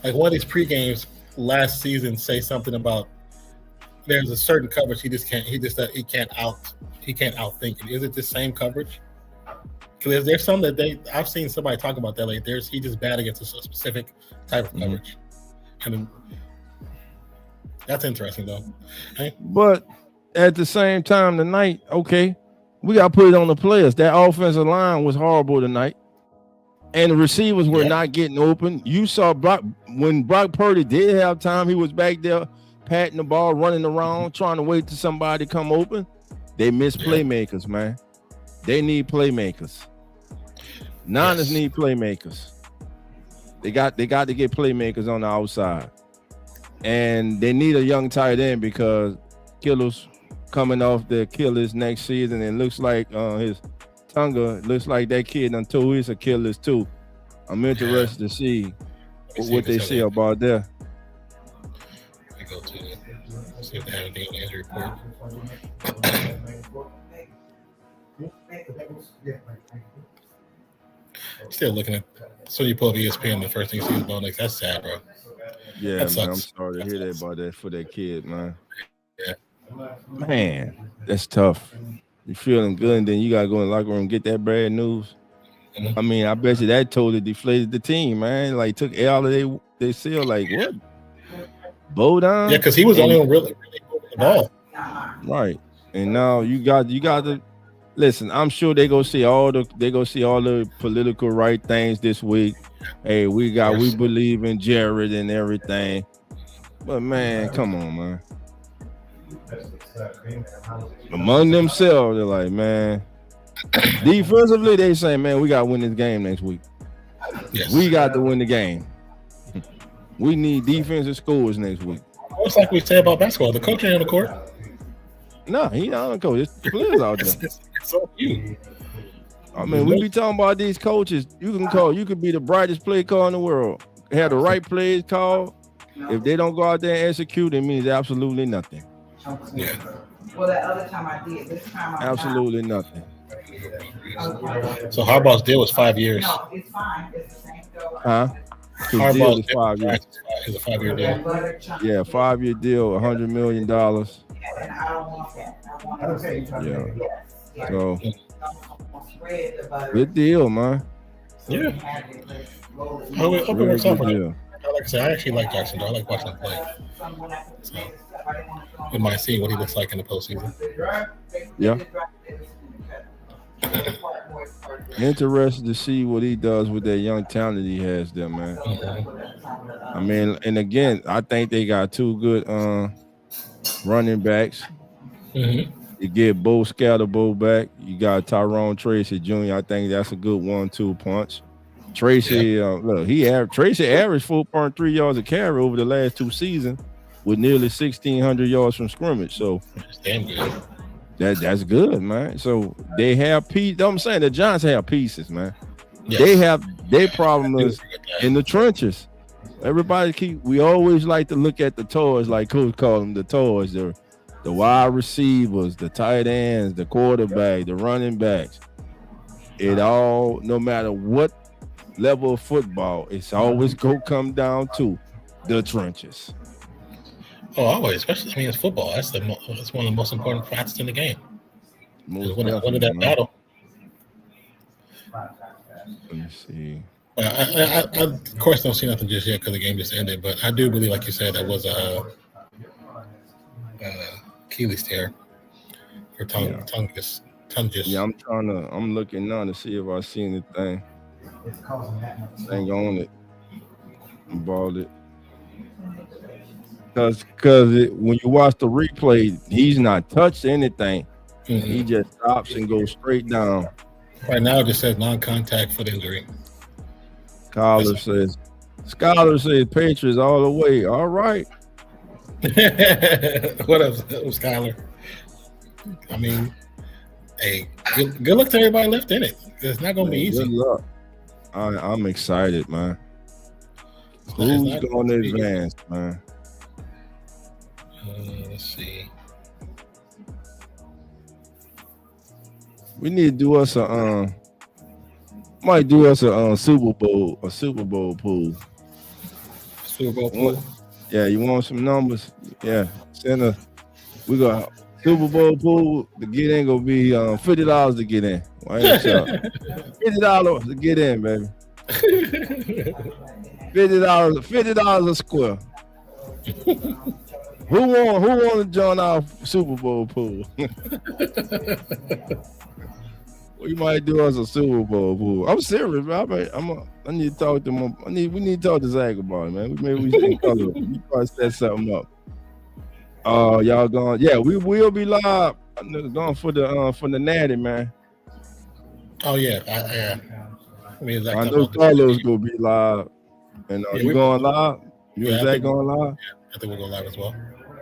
like one of these pre-games last season say something about there's a certain coverage he can't outthink it. Is it the same coverage? Because there's some that I've seen somebody talk about that, like he just bad against a specific type of coverage. I mean, that's interesting though. Hey? But at the same time tonight, okay, we got to put it on the players. That offensive line was horrible tonight, and the receivers were not getting open. You saw when Brock Purdy did have time, he was back there patting the ball, running around, trying to wait till somebody to come open. They miss playmakers, man. They need playmakers. Niners need playmakers. They got to get playmakers on the outside, and they need a young tight end because Killer's coming off the Achilles next season, and looks like his Tunga looks like that kid until he's Achilles too. I'm interested to see what they say about that. I go to see if they have anything on the injury report. Still looking at. So you pull up ESPN, the first thing you see is Bo Nix. That's sad, bro. Yeah, that man, I'm sucks. sorry to hear that about that for that kid, man. Yeah. Man, that's tough. You feeling good, and then you gotta go in the locker room and get that bad news. I mean, I bet you that totally deflated the team, man. Like took all of they seal. Like what? Bow down? Yeah, because he was the only one really moving the ball. Right. And now you got to listen. I'm sure they go see all the political right things this week. Hey, we believe in Jared and everything. But man, come on, man. Among themselves, they're like, man. Defensively, they say, man, we got to win this game next week. Yes. We got to win the game. We need defensive scores next week. It's like we say about basketball. The coach ain't on the court. No, he not on the coach. It's the players out there. It's on you. I mean, we be talking about these coaches. You could be the brightest play call in the world. Have the right plays called. If they don't go out there and execute, it means absolutely nothing. Yeah. Well, that other time I did. This time I'm absolutely nothing. So Harbaugh's deal was 5 years. No, it's fine. It's the same deal. Huh? Harbaugh's deal is 5 years. Is a 5-year deal. Yeah, 5-year deal, $100 million. And I don't want that. I want Yeah. So good deal, man. Yeah. Hope it works out for him. Like I said, I actually like Jackson. I like watching him play. So, we might see what he looks like in the postseason. Yeah. Interested to see what he does with that young talent he has there, man. I mean, and again, I think they got two good running backs. You get Bo Scatterbo back. You got Tyrone Tracy Jr. I think that's a good 1-2 punch. Tracy, look, Tracy averaged 4.3 yards a carry over the last 2 seasons with nearly 1,600 yards from scrimmage. So damn good. That's good, man. So they have pieces. I'm saying the Giants have pieces, man. Yes. They have their problem is in the trenches. We always like to look at the toys, like Coach called them the toys, the wide receivers, the tight ends, the quarterback, the running backs. It all, no matter what level of football, it's always come down to the trenches. Oh, always, especially, I mean, it's football. That's one of the most important facts in the game. Winning that battle. Let me see. I of course don't see nothing just yet because the game just ended, but I do believe, like you said, that was a Achilles tear for Tungus. Yeah, I'm looking now to see if I see anything. Thing on it. Balled it. Because when you watch the replay, he's not touched anything. He just stops and goes straight down. Right now, it just says non-contact foot injury. Scholar says Patriots all the way. All right. What up, Skyler? I mean, hey, good luck to everybody left in it. It's not going to be easy. Good luck. I'm excited, man. Who's going to advance, man? Let's see. We need to do us a might do us a Super Bowl pool. Super Bowl pool. Yeah, you want some numbers? Yeah, we got Super Bowl pool. The get in gonna be $50 to get in. $50 to get in, baby. $50 a square. Who want to join our Super Bowl pool? We might do us a Super Bowl pool. I'm serious, man. I need to talk to him. We need to talk to Zach about it, man. Maybe we can color. We probably set something up. Y'all going? Yeah, we will be live. Going for the natty, man. Oh yeah, I mean, Zach, I know Carlos gonna be live. And you going live? You and Zach going live? Yeah, I think we'll go live as well.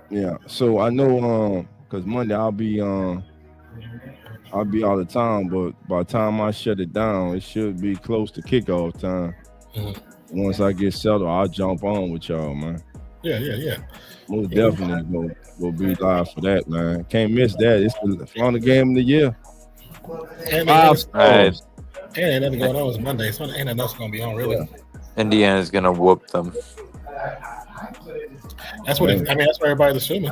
Yeah. So I know because Monday I'll be out of town, but by the time I shut it down, it should be close to kickoff time. Once I get settled, I'll jump on with y'all, man. Yeah. Most definitely will be live for that, man. Can't miss that. It's the final game of the year. And 5 stars. And nothing going on. It's Monday, so ain't nothing else gonna be on really. Indiana's gonna whoop them. That's what that's what everybody's assuming.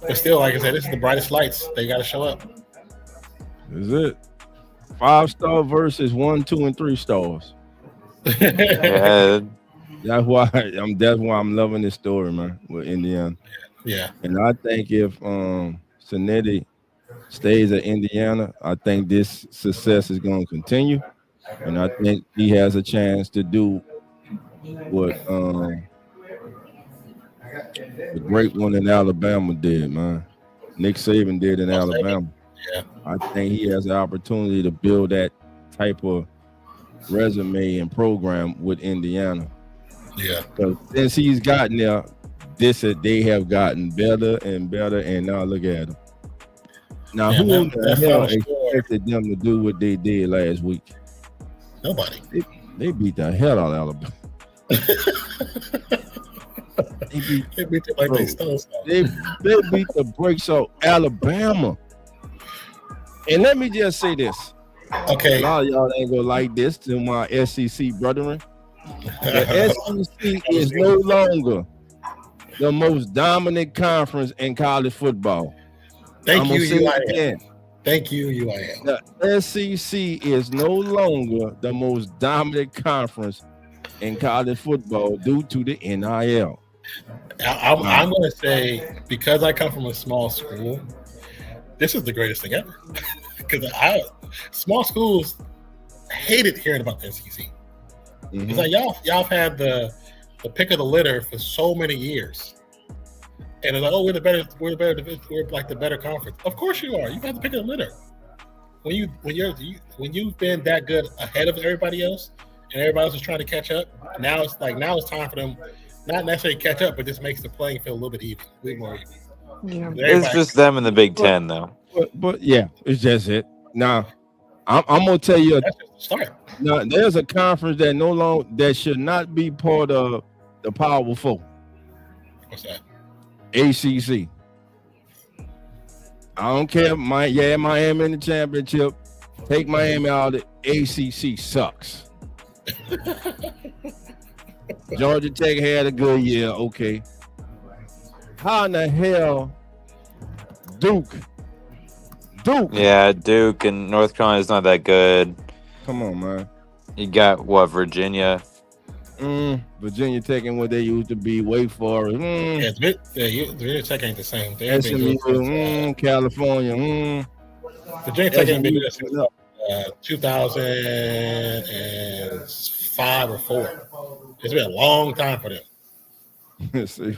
But still, like I said, this is the brightest lights. They got to show up. Is it 5-star versus 1, 2, and 3 stars? Yeah. That's why I'm loving this story, man, with Indiana. Yeah. And I think if Cincinnati stays at Indiana, I think this success is going to continue. And I think he has a chance to do what the great one in Alabama did, man. Nick Saban did in Alabama. Yeah. I think he has the opportunity to build that type of resume and program with Indiana. Yeah. Because since he's gotten there, they have gotten better and better, and now look at them. Now, who in the hell expected them to do what they did last week? Nobody. They beat the hell out of Alabama. They beat them like they stole something. They beat the brakes off Alabama. And let me just say this. Okay. A lot of y'all ain't gonna like this to my SEC brethren. The SEC is no longer the most dominant conference in college football. Thank you, UIL. Thank you, UIL. The SEC is no longer the most dominant conference in college football due to the NIL. I'm going to say, because I come from a small school, this is the greatest thing ever. Because small schools hated hearing about the SEC. Mhm. It's like y'all had the pick of the litter for so many years, and it's like, oh, we're like the better conference. Of course you are. You've had the pick of the litter. When you've been that good ahead of everybody else, and everybody else is trying to catch up. Now it's time for them, not necessarily catch up, but just makes the playing field a little bit even, a little more even. It's just them in the Big Ten, though. But yeah, it's just it. Now, I'm gonna tell you. That's just the start. Now, there's a conference that should not be part of the Power Four. What's that? ACC. I don't care. Miami in the championship. Take Miami out of the ACC sucks. Georgia Tech had a good year. Okay. How in the hell Duke? Yeah, Duke and North Carolina's not that good. Come on, man. You got Virginia. Virginia Tech and what they used to be. Wake Forest. Virginia Tech ain't the same. They ain't been SMU, California. Virginia Tech ain't been good since 2005 or 4. It's been a long time for them. See,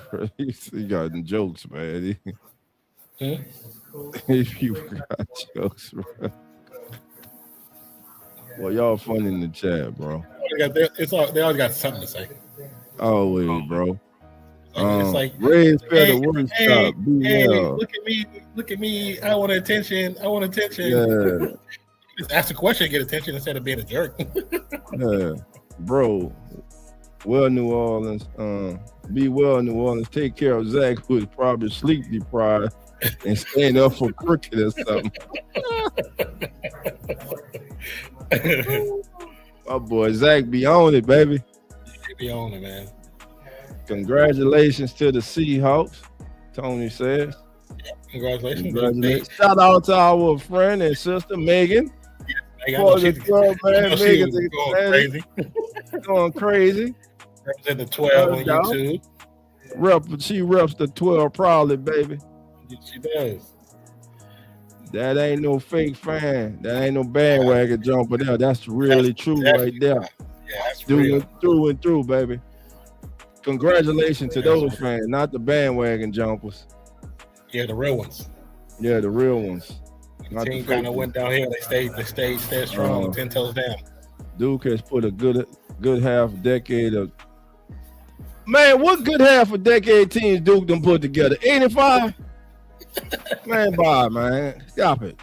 you got the jokes, man. Hmm? You got jokes, bro. Well, y'all funny in the chat, bro. They always got something to say. Always, bro. It's like, Red Feather Work Stop. look at me. I want attention. Yeah. Just ask a question and get attention instead of being a jerk. Yeah. Bro. Well, New Orleans. Be well, New Orleans. Take care of Zach, who is probably sleep deprived and staying up for cricket or something. My boy Zach be on it, baby. He be on it, man. Congratulations to the Seahawks, Tony says. Congratulations. Shout out to our friend and sister Megan. For the 12, man. Megan's going crazy. Going crazy. Represent the 12 on YouTube. She reps the 12 proudly, baby. She does. That ain't no fake fan. That ain't no bandwagon jumper there. That's really true right there. Yeah, that's real. Through and through, baby. Congratulations to those fans, not the bandwagon jumpers. Yeah, the real ones. Yeah, the real ones. The team kind of went downhill. They stayed strong, 10 toes down. Duke has put a good half decade of. Man, what good half a decade teams Duke done put together? 85? Man, bye, man. Stop it.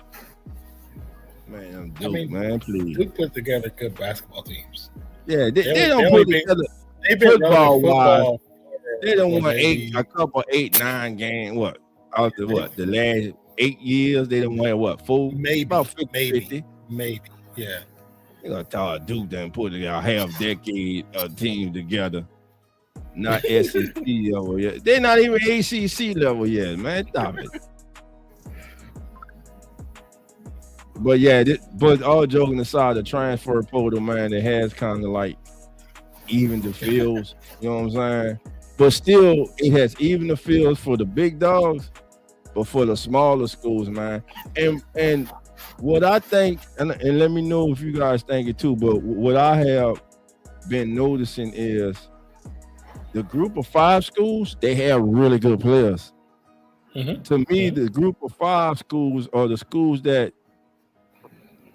Man, Duke, man, please. Duke put together good basketball teams. Yeah, they don't put together football-wise. They don't win a couple 8-9 games. What? After what? The last 8 years, they didn't win what? 4? Maybe. About 50. Maybe. Yeah. You're going to talk Duke done put a half decade team together. Not SEC level yet. They're not even ACC level yet, man. Stop it. But yeah, but all joking aside, the transfer portal, man, it has kind of like even the fields. You know what I'm saying? But still, it has even the fields for the big dogs, but for the smaller schools, man. And what I think, and let me know if you guys think it too. But what I have been noticing is, the group of 5 schools, they have really good players. Mm-hmm. To me, the group of 5 schools are the schools that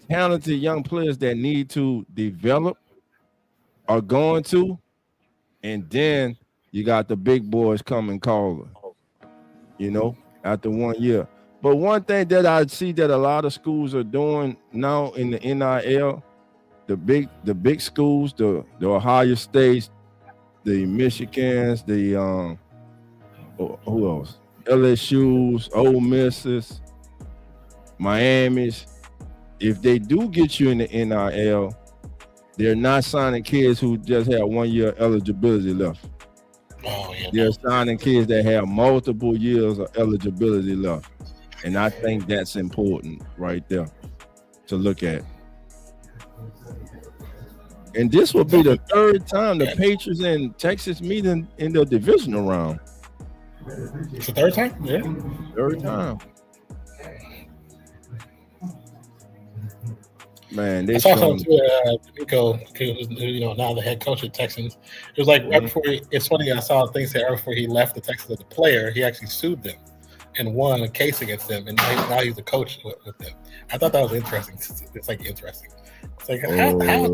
talented young players that need to develop are going to, and then you got the big boys coming calling, after 1 year. But one thing that I see that a lot of schools are doing now in the NIL, the big schools, the Ohio States, the Michigans, the who else? LSU's, Ole Misses, Miami's. If they do get you in the NIL, they're not signing kids who just have 1 year eligibility left. Oh, yeah. They're signing kids that have multiple years of eligibility left. And I think that's important right there to look at. And this will be the 3rd time the Patriots and Texas meet in the divisional round. It's the third time. Yeah. Third time. Man, I they saw showing. something too. Nico, now the head coach of Texans. It was like right before. It's funny. I saw things say right before he left the Texans as a player, he actually sued them and won a case against them, and now he's a coach with them. I thought that was interesting. It's like interesting. It's like how did that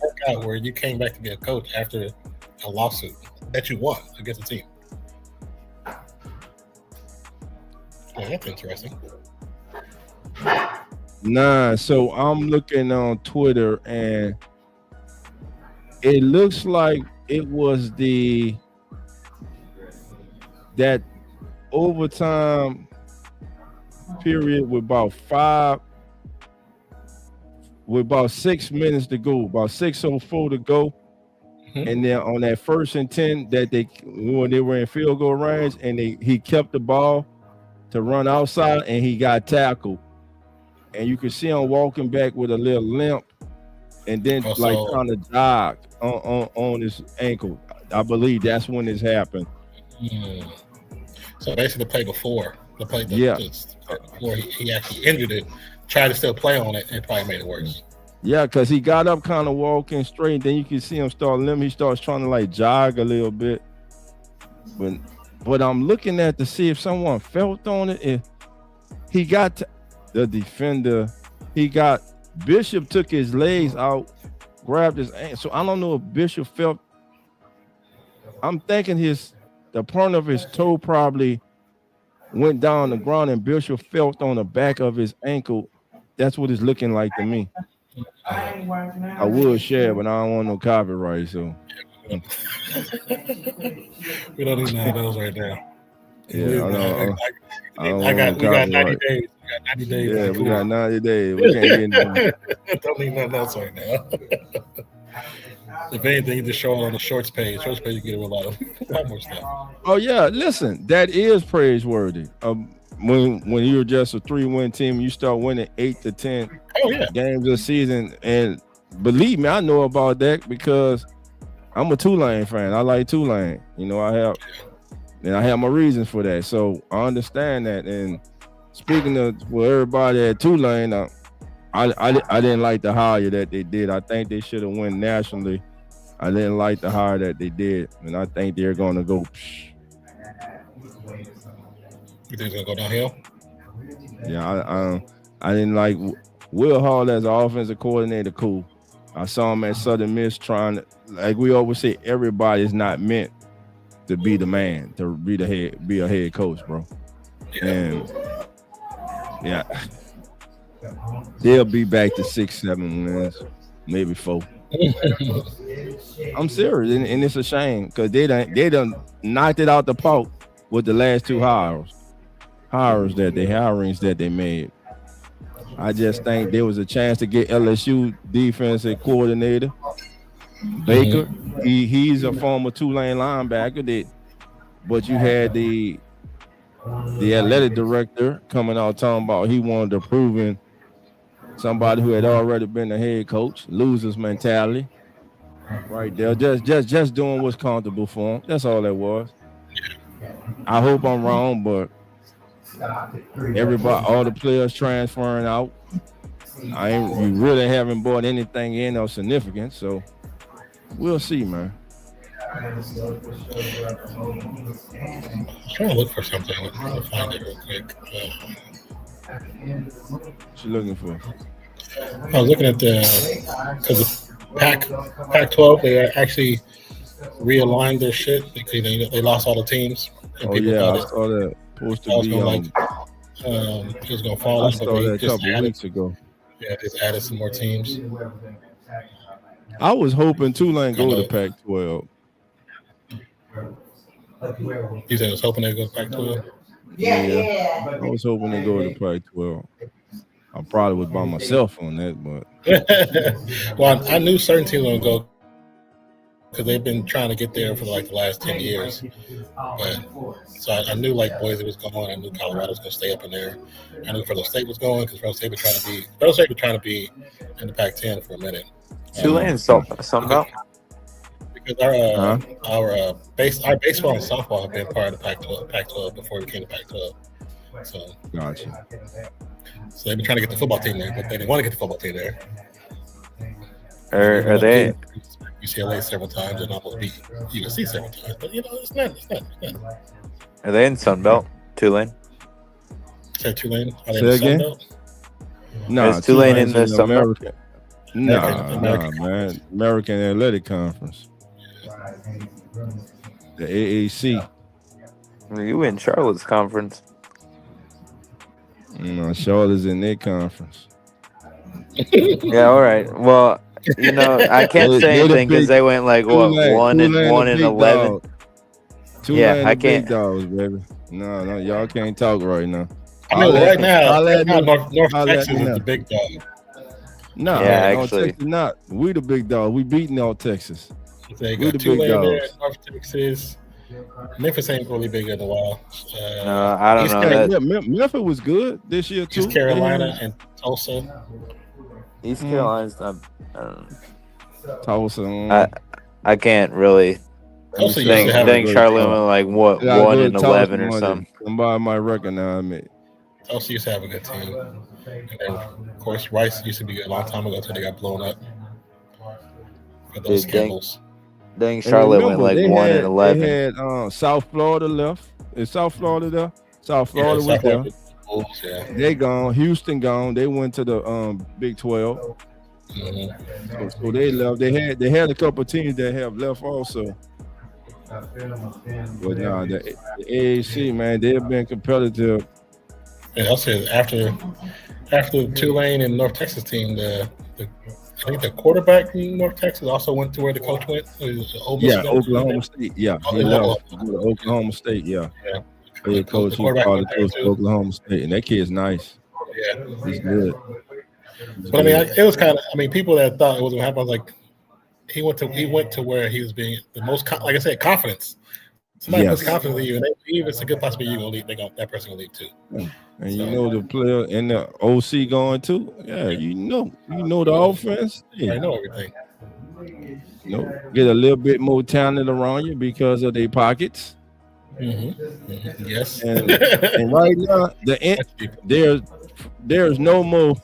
work out where you came back to be a coach after a lawsuit that you won against a team? Oh, that's interesting. Nah, so I'm looking on Twitter and it looks like it was that overtime period with about 6 minutes to go, about 6:04 to go. And then on that 1st and 10 that when they were in field goal range and he kept the ball to run outside and he got tackled. And you could see him walking back with a little limp and then trying to jog on his ankle. I believe that's when this happened. So basically the play before, before he actually injured it, tried to still play on it and probably made it worse. Yeah, because he got up kind of walking straight, and then you can see him start limping. He starts trying to like jog a little bit. But I'm looking at to see if someone felt on it. If he got the defender, Bishop took his legs out, grabbed his ankle. So I don't know if Bishop felt. I'm thinking the point of his toe probably went down the ground and Bishop felt on the back of his ankle. That's what it's looking like to me. I would share, but I don't want no copyright. So we don't even have those right now. Yeah, we got 90 days. We got 90 days. Yeah, we got 90 days. We can't get into don't need nothing else right now. If anything, you just show it on the shorts page. Shorts page, you get a lot more stuff. Oh yeah, listen, that is praiseworthy. When you're just a 3-win team, you start winning 8 to 10 games a season, and believe me, I know about that because I'm a Tulane fan. I like Tulane. I have my reasons for that. So I understand that. And speaking of everybody at Tulane, I didn't like the hire that they did. I think they should have went nationally. I didn't like the hire that they did, and I think they're going to go. You think it's going to go downhill? Yeah, I didn't like Will Hall as an offensive coordinator. Cool. I saw him at Southern Miss trying to, like we always say, everybody is not meant to be the man, to be a head coach, bro. And yeah, they'll be back to 6-7 wins, maybe 4. I'm serious, and it's a shame because they done knocked it out the park with the last 2 hirings that they made. I just think there was a chance to get LSU defensive coordinator Baker. He's a former Tulane linebacker, but you had the athletic director coming out talking about he wanted to prove in somebody who had already been a head coach, losers mentality, right there. Just doing what's comfortable for him. That's all that was. I hope I'm wrong, but all the players transferring out. You really haven't bought anything in of significance, so we'll see, man. I'm trying to look for something. I'll find it real quick. What you looking for? I was looking at because Pac-12, they actually realigned their shit because they lost all the teams. And I saw that. Supposed to be it was gonna fall. I saw that a couple weeks ago. Yeah, just added some more teams. I was hoping Tulane go to Pac-12. You said I was hoping they go to Pac-12? Yeah. I was hoping they go to Pac-12. I probably was by myself on that, but well, I knew certain teams were gonna go because they've been trying to get there for like the last 10 years. But so I knew like Boise was going. I knew Colorado was going to stay up in there. I knew Fresno State was going because Fresno State was trying to be in the Pac-10 for a minute. Tulane something about. Because our baseball and softball have been part of the Pac-12 before we came to Pac-12. So Gotcha. So they've been trying to get the football team there, but they didn't want to get the football team there. Are they? UCLA several times and almost beat USC several times, but it's not. Are they in Sunbelt? Tulane? Say Tulane? Are they Say in again? Sunbelt? Nah, Is Tulane in the Sunbelt? American. American Man. American Athletic Conference. The AAC. You in Charlotte's conference? No, Charlotte's in their conference. Yeah, all right. Well, I can't say anything because they went like what, one and 11. Tulane I the big can't. dogs, baby. No, y'all can't talk right now. I mean, right now, North I'll Texas let is you the big dog. No, Yeah, no, actually. Texas not. We the big dog. We beating all Texas. They We got the big Tulane there, dogs. North Texas. Memphis ain't really big in a while. No, I don't East know. Memphis was good this year too. East Carolina and Tulsa. East Carolina's not. Tulsa. I can't really Tulsa used to have a think good Charlotte went like what, Yeah, 1 good and Tulsa 11 or money. something. Somebody might recognize me. Tulsa used to have a good team. And then, of course, Rice used to be good a long time ago until they got blown up for those Dude, scandals. Dang, And Charlotte went remember, like they 1 had- and 11. They had South Florida left. Is South Florida there? South Yeah, Florida was South there. Florida Bulls, yeah. They gone. Houston gone. They went to the Big 12. Mhm. So they left. They had a couple of teams that have left also. But nah, the AAC, man, they've been competitive. And also after the Tulane and North Texas team, I think the quarterback from North Texas also went to where the coach went. It was Ole Miss Yeah, coach. Oklahoma State. Yeah, he left to go to Oklahoma State. Yeah, Yeah. head coach. The He quarterback called went the there coach too. to Oklahoma State, and that kid's nice. Yeah. He's good. But I mean, it was kind of. I mean, people that thought it was going to happen, I was like, he went to where he was being the most, like I said, confidence. Somebody puts confidence in you, and even it's a good possibility you're going to leave. That person going to leave too. And you know the player and the OC going too. Yeah, you know the offense. Yeah. I know everything. Get a little bit more talent around you because of their pockets. Yes. And right now, there's no more.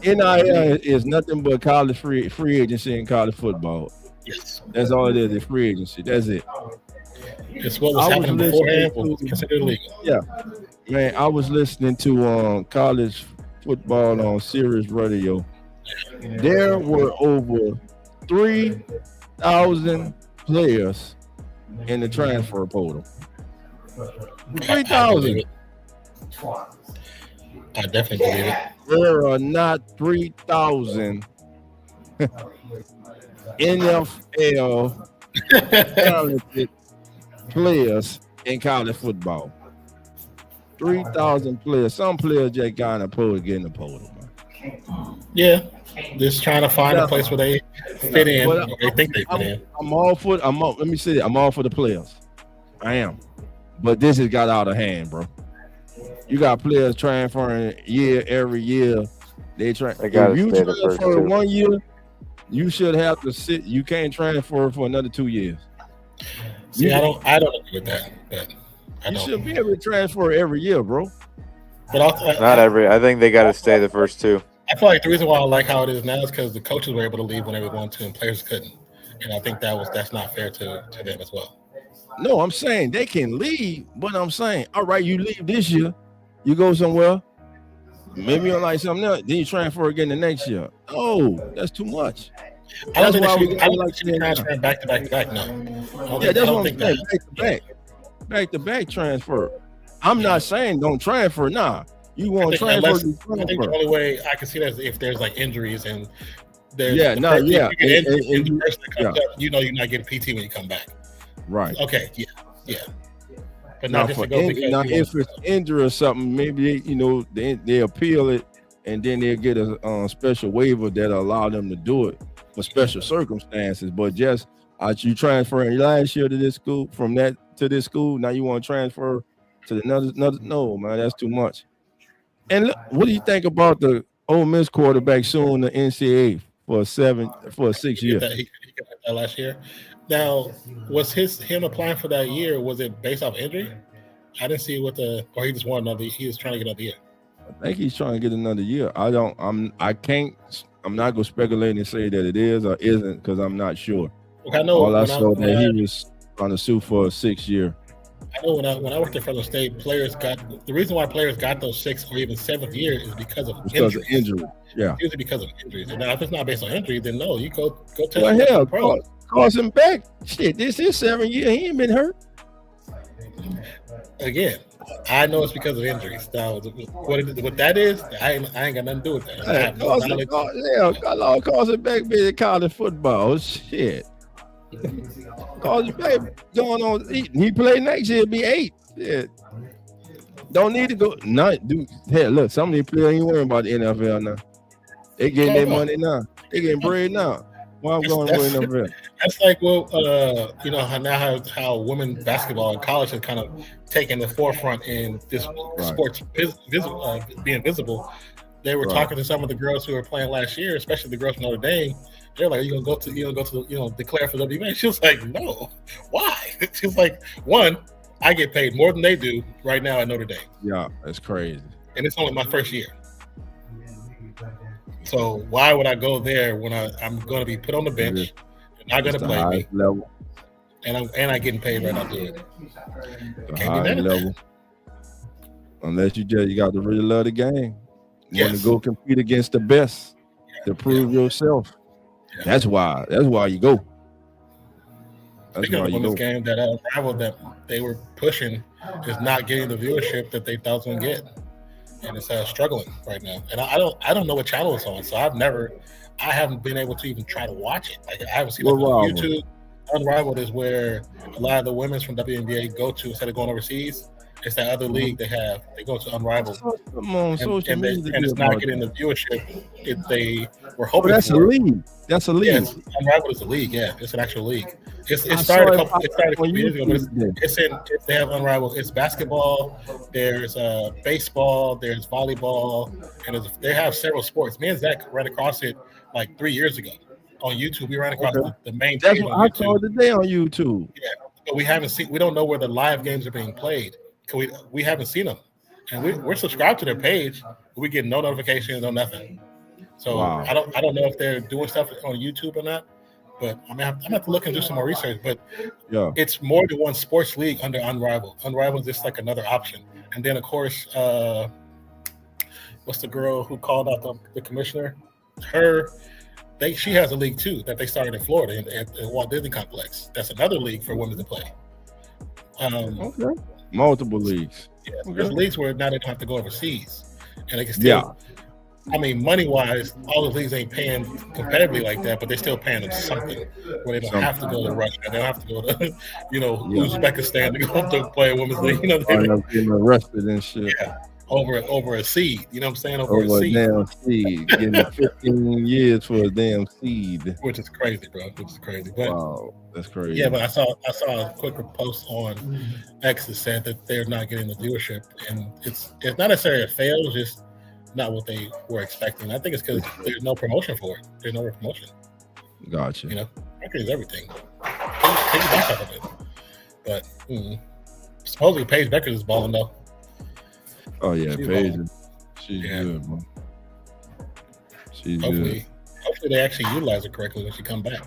NIL is nothing but college free agency in college football. Yes. That's all it is. The free agency. That's it. It's what was happening beforehand was considered illegal. Yeah, man. I was listening to college football on Sirius Radio. There were over 3,000 players in the transfer portal. 3,000. I definitely believe it. There are not 3,000 NFL talented players in college football. 3,000 players. Some players just got in the get in the portal, man. Yeah, just trying to find a place where they fit in. Or they think they fit in. Let me say that. I'm all for the players. I am. But this has got out of hand, bro. You got players transferring every year. They try. If you transfer 1 year, you should have to sit. You can't transfer for another 2 years. See, I don't agree with that. But you should be able to transfer every year, bro. But not every. I think they got to stay the first 2. I feel like the reason why I like how it is now is because the coaches were able to leave whenever they wanted to, and players couldn't. And I think that's not fair to them as well. No, I'm saying they can leave, but I'm saying, all right, you leave this year, you go somewhere, maybe you don't like something else, then you transfer again the next year. Oh, that's too much. I don't think they should be transferring back to back to back. No. That's what I'm saying. Back to back transfer. I'm not saying don't transfer. Nah, you want to transfer. I think the only way I can see that is if there's like injuries and there's and the person that comes up, you're not getting PT when you come back. Right. Okay. Yeah. But now, if it's injury or something, maybe they appeal it, and then they'll get a special waiver that'll allow them to do it for special circumstances. But just you transferring last year to this school, from that to this school, now you want to transfer to another? No, man, that's too much. And look, what do you think about the Ole Miss quarterback suing the NCAA for a 6 year? last year. Now, was him applying for that year? Was it based off injury? I didn't see or he just wanted another. He was trying to get another year. I think he's trying to get another year. I'm not gonna speculate and say that it is or isn't because I'm not sure. Okay, I know. All I saw that he was trying to sue for a 6 year. I know when I worked at Fresno State, the reason why players got those 6th or even 7th year is because of injury. Yeah, usually because of injuries. And now if it's not based on injury, then no, you go test. Well, hell, Carson Beck, shit, this is 7 year. He ain't been hurt. Again, I know it's because of injuries. Now, what that is, I ain't got nothing to do with that. I have no knowledge. Carson Beck been in college football. Shit. Carson Beck going on. He play next year, be 8. Shit. Don't need to go. Hey, look, some of these players ain't worrying about the NFL now. They getting their money now. They getting bread now. Why I'm going to NFL? That's like how women basketball in college has kind of taken the forefront in this sports being visible. They were talking to some of the girls who were playing last year, especially the girls from Notre Dame. They're like, "You gonna go to declare for WNBA?" She was like, "No, why?" She was like, "One, I get paid more than they do right now at Notre Dame." Yeah, that's crazy. And it's only my first year. So why would I go there when I'm going to be put on the bench? They're not going to play me, level. and I'm getting paid right now to do it. The high level. Unless you got to really love the game. You want to go compete against the best to prove yourself. Yeah. That's why you go. That's why you go. Game that rival that they were pushing is not getting the viewership that they thought it was going to get. And it's struggling right now, and I don't know what channel it's on, so I haven't been able to even try to watch it. Like I haven't seen it on YouTube. Unrivaled is where a lot of the women's from WNBA go to instead of going overseas. It's that other league they have. They go to Unrivaled, and it's not getting the viewership they were hoping. That's for. A league. That's a league. Yeah, Unrivaled is a league. Yeah, it's an actual league. It started a couple years ago, but they have Unrivaled. It's basketball. There's baseball. There's volleyball, and they have several sports. Me and Zach ran across it like 3 years ago on YouTube. We ran across the main. That's what I saw today on YouTube. Yeah, but we haven't seen. We don't know where the live games are being played. We haven't seen them, and we're subscribed to their page. But we get no notifications, no nothing. So I don't know if they're doing stuff on YouTube or not. But I'm gonna have to look and do some more research. But it's more than one sports league under Unrivaled. Unrivaled is just like another option. And then of course, what's the girl who called out the commissioner? She has a league too that they started in Florida at the Walt Disney Complex. That's another league for women to play. Multiple leagues. Yeah, there's leagues where now they don't have to go overseas, and they can still. Yeah. I mean, money-wise, all the leagues ain't paying competitively like that, but they're still paying them something where they don't have to go to Russia. They don't have to go to, Uzbekistan to go to play a women's league. They're getting arrested and shit. Yeah, over a seed. You know what I'm saying? Over a seed. Damn seed. Getting 15 years for a damn seed. Which is crazy, bro. Which is crazy. But, wow, that's crazy. Yeah, but I saw a quick post on X that said that they're not getting the viewership, and it's not necessarily a fail. It's just not what they were expecting. I think it's because there's no promotion for it. There's no promotion. Gotcha. Record is everything. Take it back off of it. But supposedly Paige Becker is balling though. Oh yeah, Paige. She's good, man. She's good. Hopefully they actually utilize her correctly when she come back.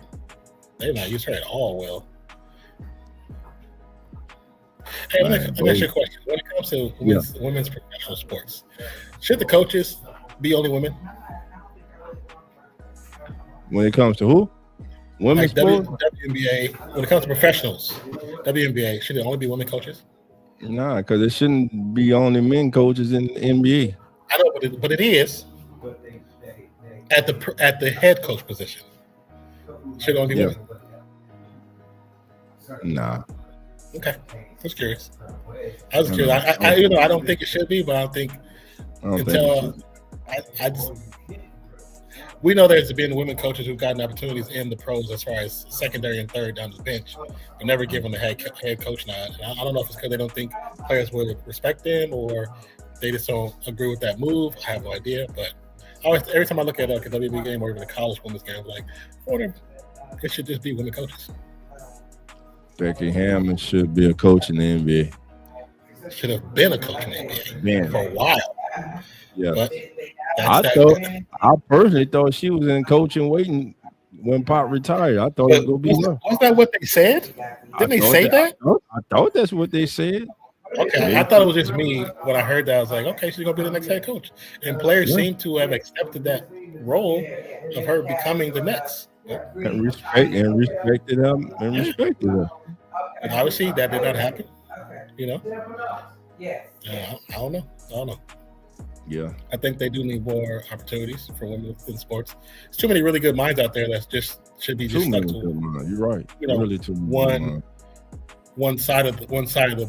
They're not used her at all well. Hey, let me ask you a question. When it comes to women's professional sports, should the coaches be only women? When it comes to who? Women's sports? WNBA. When it comes to professionals, WNBA, should it only be women coaches? Nah, because it shouldn't be only men coaches in the NBA. I know, but it is at the head coach position. Should only be women? Nah. Okay, I was curious. I don't think it should be, but I think we know there's been women coaches who've gotten opportunities in the pros as far as secondary and third down the bench, but never given the head coach nod. And I don't know if it's because they don't think players would respect them or they just don't agree with that move. I have no idea, but every time I look at a WNBA game or even a college women's game, I'm like, I wonder It should just be women coaches. Becky Hammond should be a coach in the NBA. Should have been a coach in the NBA Man. for a while. Yeah. But I personally thought she was in coaching waiting when Pop retired. I thought it was going to be her. Was that what they said? Didn't they say that? I thought that's what they said. Okay, I thought it was just me. When I heard that, I was like, okay, she's going to be the next head coach. And players seem to have accepted that role of her becoming the next. And respected them. And obviously, that did not happen. You know? I don't know. Yeah. I think they do need more opportunities for women in sports. There's too many really good minds out there that just should be just stuck to. You're right. You know, really too many one side of the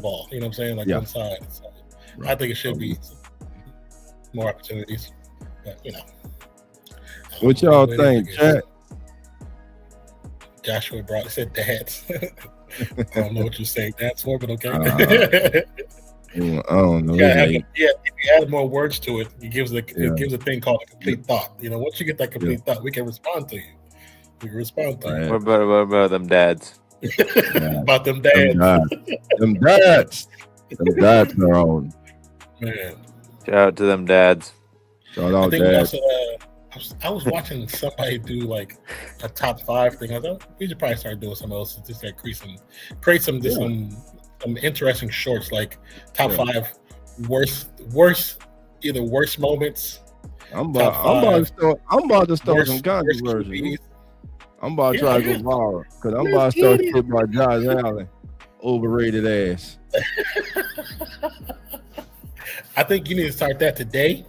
ball. You know what I'm saying? Like one side. So right. I think it should be more opportunities. But you know. What y'all think, chat? Joshua said dads. I don't know what you're saying dads for, but okay. I don't know. If you add more words to it, it gives a thing called a complete thought. You know, once you get that complete thought, we can respond to you. We can respond to you. What about them dads? About them dads. Them dads. Them dads are on. Man. Shout out to them dads. Shout out dads. I was watching somebody do like a top 5 thing. I thought we should probably start doing something else. Just like create some interesting shorts, like top 5 worst moments. I'm about to start some controversy. I'm about to try to go viral because I'm about to start shit by Josh Allen. Overrated ass. I think you need to start that today.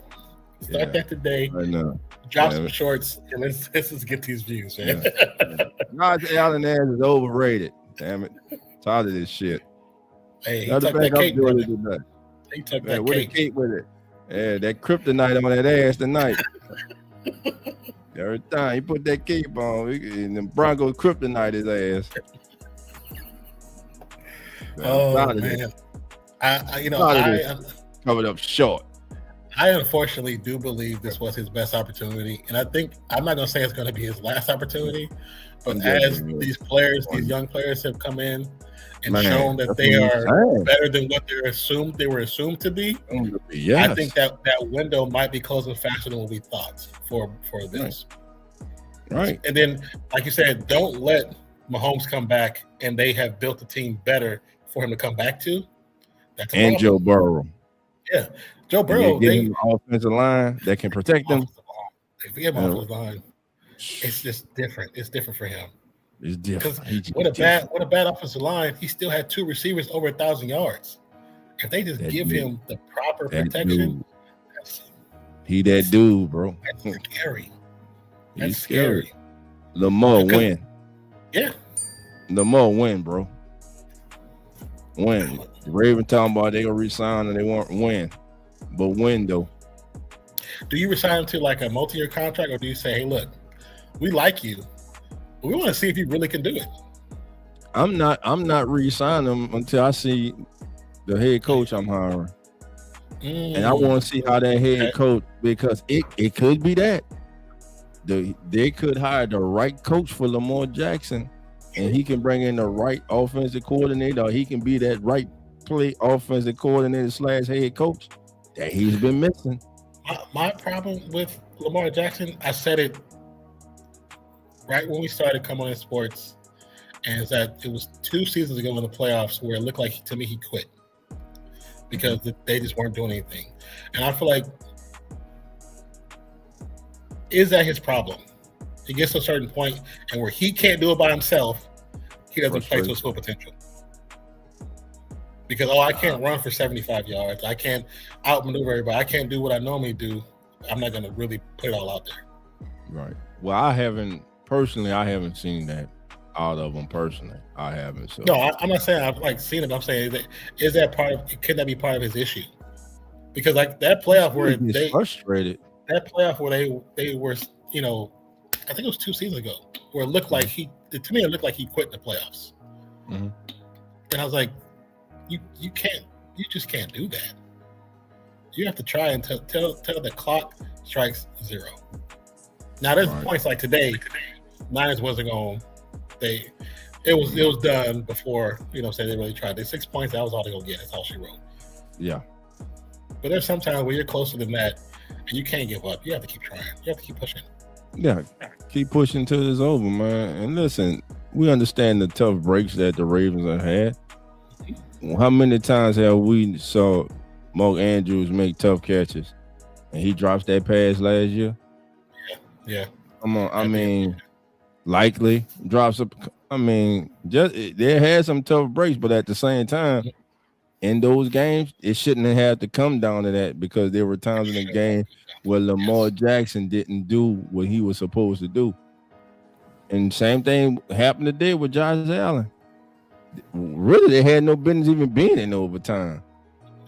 That today. I know. Drop some shorts and let's just get these views, man. Josh Allen ass is overrated. Damn it. Tired of this shit. Hey, he took that cake with it. He took that cake with it. Yeah, that kryptonite on that ass tonight. Every time he put that cape on, and the Broncos kryptonite his ass. Man. I covered up short. I unfortunately do believe this was his best opportunity, and I think I'm not gonna say it's gonna be his last opportunity, but as these young players have come in and shown that they are better than what they were assumed to be. Yes. I think that window might be closing faster than what we thought for this. Right. And then, like you said, don't let Mahomes come back and they have built a team better for him to come back to. That's and Joe Burrow. Yeah. Joe Burrow, they give him an offensive line that can protect them. If we have an offensive line, it's just different. It's different for him. It's different. What a bad offensive line. He still had 2 receivers over 1,000 yards. If they just give him the proper protection, he that dude, bro. That's scary. He's scary. Lamar win. Yeah. Lamar win, bro. Win. The Ravens talking about they gonna resign and they won't win, but win though. Do you resign him to like a multi-year contract, or do you say, "Hey, look, we like you, but we want to see if you really can do it"? I'm not re-signing him until I see the head coach I'm hiring, and I want to see how that head coach, because it could be that they could hire the right coach for Lamar Jackson, and he can bring in the right offensive coordinator, or he can be that right play offensive coordinator / head coach that he's been missing. My problem with Lamar Jackson, I said it right when we started coming in sports, and is that it was 2 seasons ago in the playoffs where it looked like, to me, he quit because they just weren't doing anything. And I feel like, is that his problem? He gets to a certain point, and where he can't do it by himself, he doesn't play to his full potential. Because, I can't run for 75 yards. I can't outmaneuver everybody. I can't do what I normally do. I'm not going to really put it all out there. Right. Well, I haven't seen that out of him personally. I haven't. So. No, I'm not saying I've seen it. I'm saying can that be part of his issue? Because like that playoff where they frustrated. That playoff where they were, I think it was 2 seasons ago, where it looked like it looked like he quit the playoffs. Mm-hmm. And I was like, you just can't do that. You have to try until the clock strikes 0. Now there's points like today, Niners wasn't going to it was done before, say they really tried. The 6 points, that was all they gonna get. That's all she wrote. Yeah. But there's sometimes where you're closer than that and you can't give up. You have to keep trying. You have to keep pushing. Yeah. Keep pushing until it's over, man. And listen, we understand the tough breaks that the Ravens have had. How many times have we saw Mark Andrews make tough catches and he drops that pass last year? Yeah. Come on. I mean, likely drops up. I mean, they had some tough breaks, but at the same time, in those games, it shouldn't have had to come down to that because there were times in the game where Lamar Jackson didn't do what he was supposed to do. And same thing happened today with Josh Allen. Really, they had no business even being in overtime.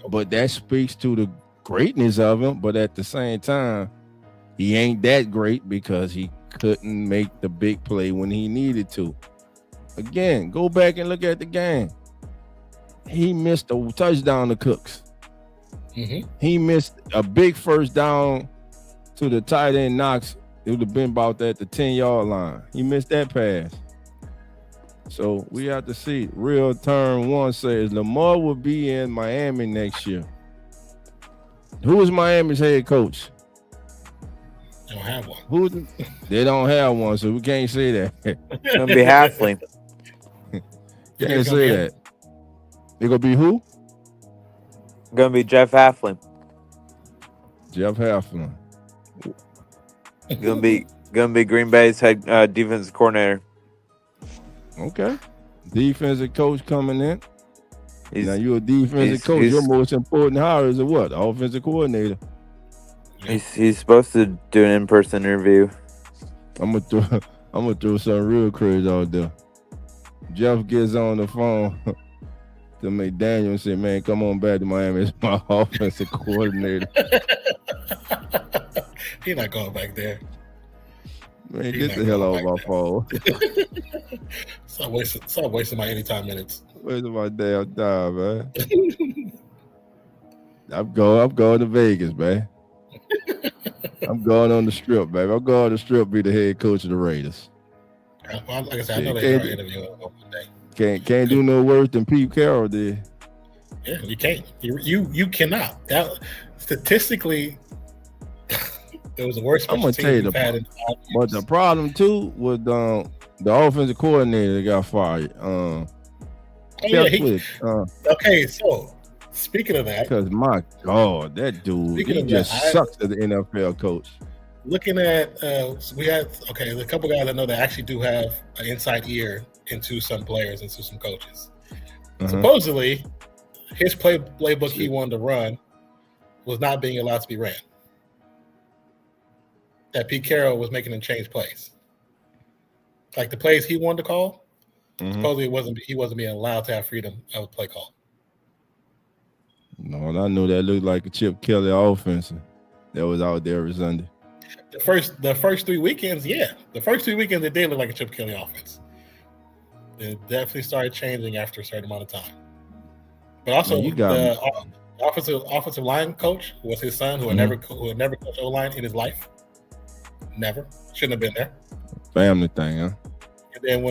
But that speaks to the greatness of him. But at the same time, he ain't that great because he couldn't make the big play when he needed to. Again, go back and look at the game. He missed a touchdown to Cooks. He missed a big first down to the tight end Knox. It would have been about at the 10-yard line. He missed that pass. So we have to see. Real Turn 1 says Lamar will be in Miami next year. Who is Miami's head coach? They don't have one. They don't have one, so we can't say that. It's gonna be Halfling. Can't say that. It gonna be who? Gonna be Jeff Halfling. Jeff Halfling. Gonna be Green Bay's head defensive coordinator. Okay. Defensive coach coming in. Now you're a defensive coach. he's- Your most important hire is a what? Offensive coordinator. He's supposed to do an in-person interview. I'm gonna throw something real crazy out there. Jeff gets on the phone to McDaniel and say, "Man, come on back to Miami. It's my offensive coordinator." He's not going back there. Man, get the hell out of my phone. Stop wasting my anytime minutes. Wasting my damn time, man. I'm going to Vegas, man. I'm going on the strip, baby. I'm going on the strip, be the head coach of the Raiders. Well, like I said, I know they are interviewing one day. Can't do no worse than Pete Carroll did. Yeah, you can't. You cannot. That statistically, it was the worst. I'm gonna tell you but the problem too was the offensive coordinator that got fired. Okay, so speaking of that, because my God, that dude, he just sucks as an NFL coach. Looking at, we had there's a couple guys I know that actually do have an inside ear into some players, into some coaches. Supposedly, his playbook he wanted to run was not being allowed to be ran. That Pete Carroll was making him change plays, like the plays he wanted to call. Supposedly, he wasn't being allowed to have freedom of play call. No, and I knew that looked like a Chip Kelly offense that was out there every Sunday. The first 3 weekends, yeah. The first 3 weekends, it did look like a Chip Kelly offense. It definitely started changing after a certain amount of time. But also, the offensive line coach was his son, who had never coached O-line in his life. Never. Shouldn't have been there. Family thing, huh? And then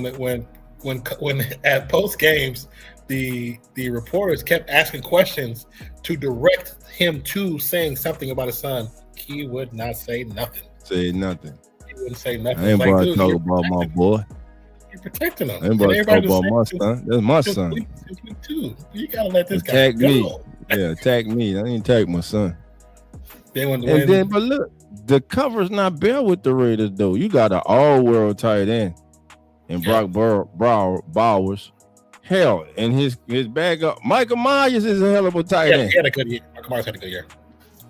when at post games, the reporters kept asking questions to direct him to saying something about his son, he would not say nothing. Say nothing. He wouldn't say nothing. I ain't about to talk about my boy. You're protecting him. I ain't about to talk about my son. That's my son. Me too. You gotta let this guy attack go. Me. Yeah, attack me. I ain't attack my son. Then but look, the cover's not bare with the Raiders though. You got an all-world tight end and Brock Bowers. Hell, and his backup, Michael Myers is a hell of a tight end. He had a good year. Michael Myers had a good year.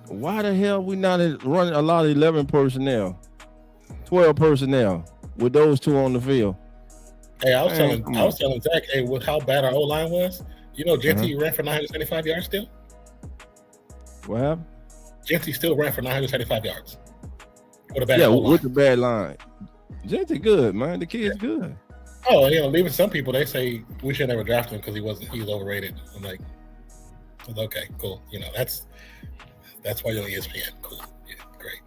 Why the hell we not running a lot of 11 personnel, 12 personnel with those two on the field? Hey, I was telling Zach, with how bad our O-line was, Genty ran for 975 yards still. What happened? Genty still ran for 975 yards. With a bad O-line. With the bad line. Genty good, man. The kid's good. Oh, leaving some people, they say we should never draft him because he's overrated. I'm like, okay, cool. That's why you're on ESPN. Cool. Yeah, great.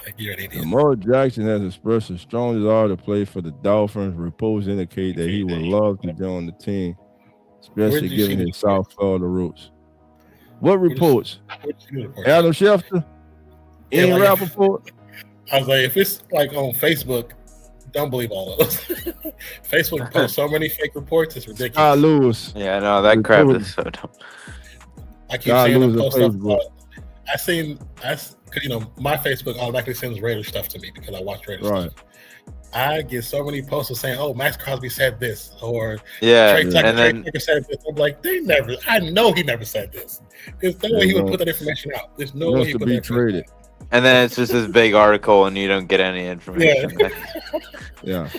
Like, you're an idiot. Lamar Jackson has expressed a strong desire to play for the Dolphins. Reports indicate that he would love to join the team, especially given his South Florida roots. What reports? Adam Schefter? Ian Rappaport? I was like, if it's like on Facebook, don't believe all of those. Facebook posts so many fake reports, it's ridiculous. Lewis. Yeah, no, that crap is so dumb. I keep seeing them post stuff. Because my Facebook automatically sends Raider stuff to me because I watch Raider stuff. I get so many posts saying, "Oh, Max Crosby said this," or Trey Tucker said this. I'm like, I know he never said this. There's no way he would put that information out. There's no way he would put that information out. And then it's just this big article, and you don't get any information. Yeah.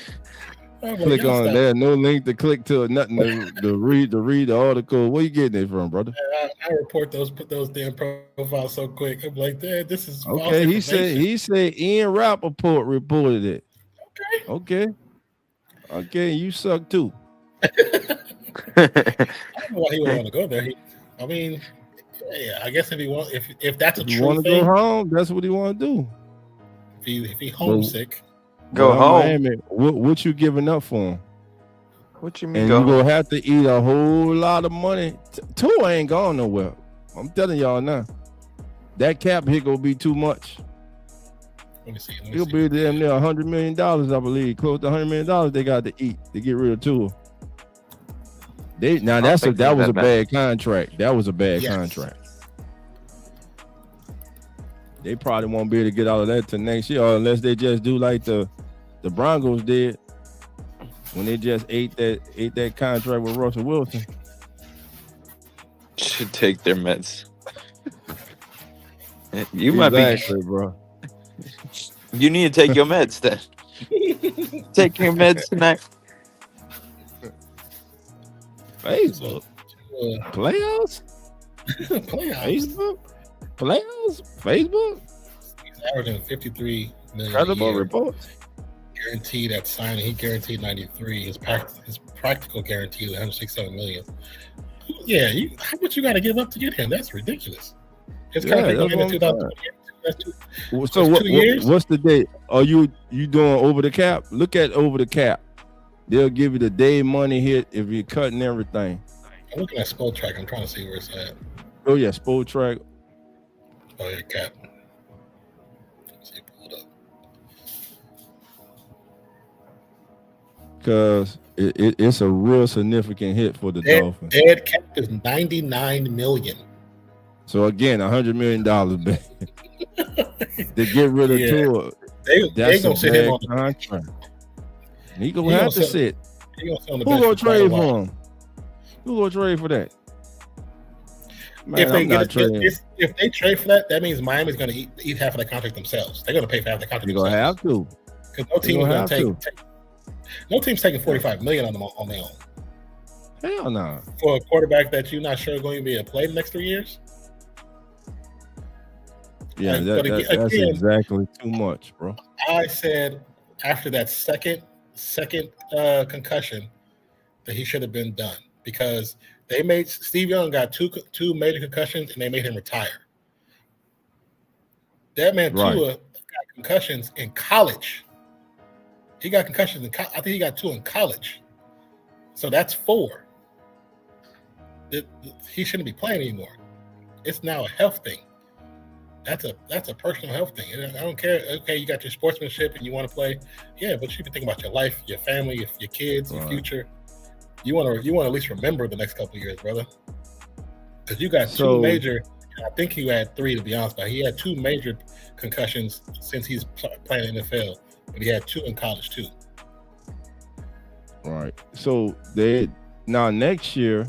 Click on there. No link to click to, nothing to read the article. Where you getting it from, brother? I report put those damn profiles so quick. I'm like, this is okay. He said Ian Rappaport reported it. Okay. You suck too. I don't know why he would want to go there. I guess if that's a true thing, go home. That's what he want to do. If he homesick. Go home. Miami, what you giving up for him? What you mean? And you're gonna have to eat a whole lot of money. Tua ain't going nowhere. I'm telling y'all now. That cap hit gonna be too much. Let me see. He'll be damn near $100 million, I believe. Close to $100 million they got to eat to get rid of Tua. That was a bad contract. That was a bad contract. They probably won't be able to get out of that till next year, unless they just do like the Broncos did when they just ate that contract with Russell Wilson. Should take their meds. You might be, bro. You need to take your meds then. Take your meds tonight. Facebook playoffs. Facebook. He's averaging 53 million. Credible reports. Guaranteed at signing. He guaranteed 93. His practical guarantee is 167 million. Yeah, how much you got to give up to get him? That's ridiculous. His contract going into 2020. So what's the date? Are you doing over the cap? Look at over the cap. They'll give you the day money hit if you're cutting everything. I'm looking at Sport Track. I'm trying to see where it's at. Oh yeah, Sport Track. Oh yeah, cap. Let's see, pull it up. Because it's a real significant hit for the Dolphins. Dead cap is 99 million. So again, $100 million back to get rid of Tua. They gonna sit him on the contract. He gonna have to sit. Who gonna trade for him? Who gonna trade for that? Man, if they trade for that, that means Miami's gonna eat half of the contract themselves. They're gonna pay for half the contract. They're gonna have to. Because no team's taking $45 million on their own. Hell no. For a quarterback that you're not sure is going to be able to play the next 3 years. Yeah, that's exactly too much, bro. I said after that second concussion that he should have been done because they made Steve Young got two major concussions and they made him retire. That man Tua got concussions in college. He got concussions I think he got 2 in college. So that's 4. He shouldn't be playing anymore. It's now a health thing. That's a personal health thing. I don't care. Okay, you got your sportsmanship and you want to play. Yeah, but you can think about your life, your family, your kids, your future. You want to at least remember the next couple of years, brother. Because you got 2 major. I think he had 3 to be honest, but he had 2 major concussions since he's playing NFL. But he had 2 in college too. Right. So now next year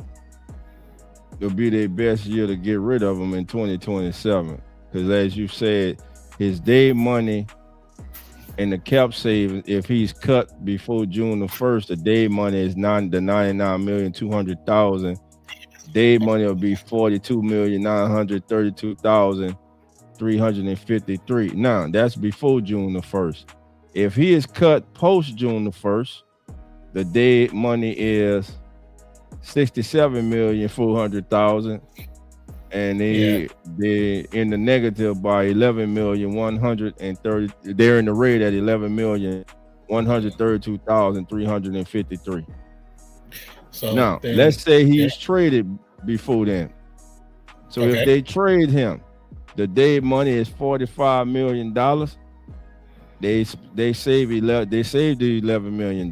it'll be their best year to get rid of him in 2027. Because as you said, his day money and the cap savings, if he's cut before June the 1st, the day money is the $99,200,000. Day money will be $42,932,353. Now that's before June the 1st. If he is cut post June the 1st, the day money is $67,400,000. and they in the negative by 11,130. They're in the red at 11,132,353. So now, then, let's say he's traded before then. So Okay. if they trade him, the day money is $45 million. They save the $11 million.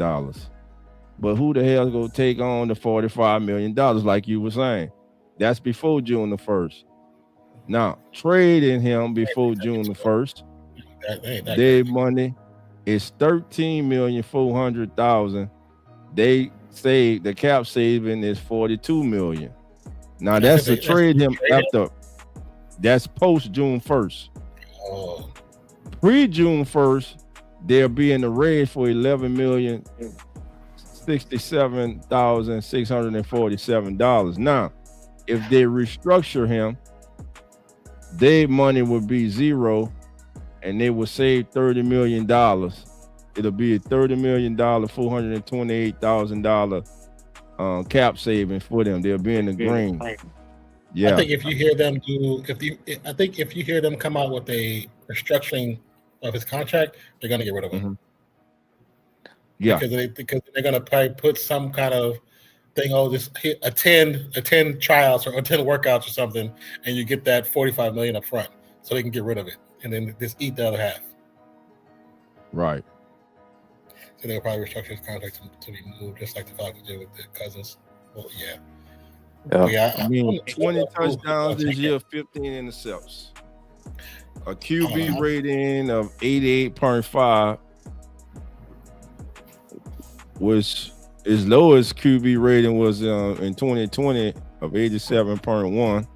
But who the hell is gonna take on the $45 million? Like you were saying, that's before June the 1st. Now trading him before June the 1st, their money is $13,400,000. They say the cap saving is $42 million. Now that's to trade him after. That's post June 1st. Oh. Pre June 1st, they'll be in the red for $11,067,647. Now, if they restructure him, their money would be zero, and they will save $30 million. It'll be a $30 million, $428,000 cap saving for them. They'll be in the green. Yeah, I think if you hear them if you hear them come out with a restructuring of his contract, they're going to get rid of him. Yeah, because they're going to probably put some kind of thing. Oh, just attend tryouts or attend workouts or something, and you get that $45 million up front, so they can get rid of it, and then just eat the other half. Right. So they'll probably restructure his contract to be moved, just like the Falcons did with the Cousins. Well, yeah. Yeah. I mean, 20 touchdowns this year, 15 intercepts. A QB rating of 88.5, which his lowest QB rating was in 2020 of 87.1.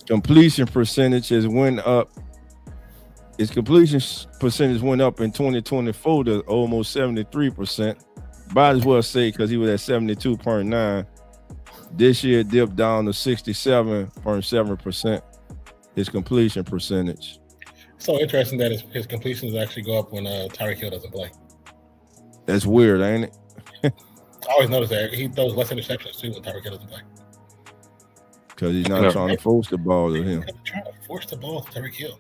Completion percentage has went up. His completion percentage went up in 2024 to almost 73%. Might as well say because he was at 72.9. This year dipped down to 67.7%. His completion percentage. So interesting that his completions actually go up when Tyreek Hill doesn't play. That's weird, ain't it? I always notice that he throws less interceptions too when Tyreek Hill doesn't play. Because he's not trying to force the ball to him. Trying to force the ball to Tyreek Hill.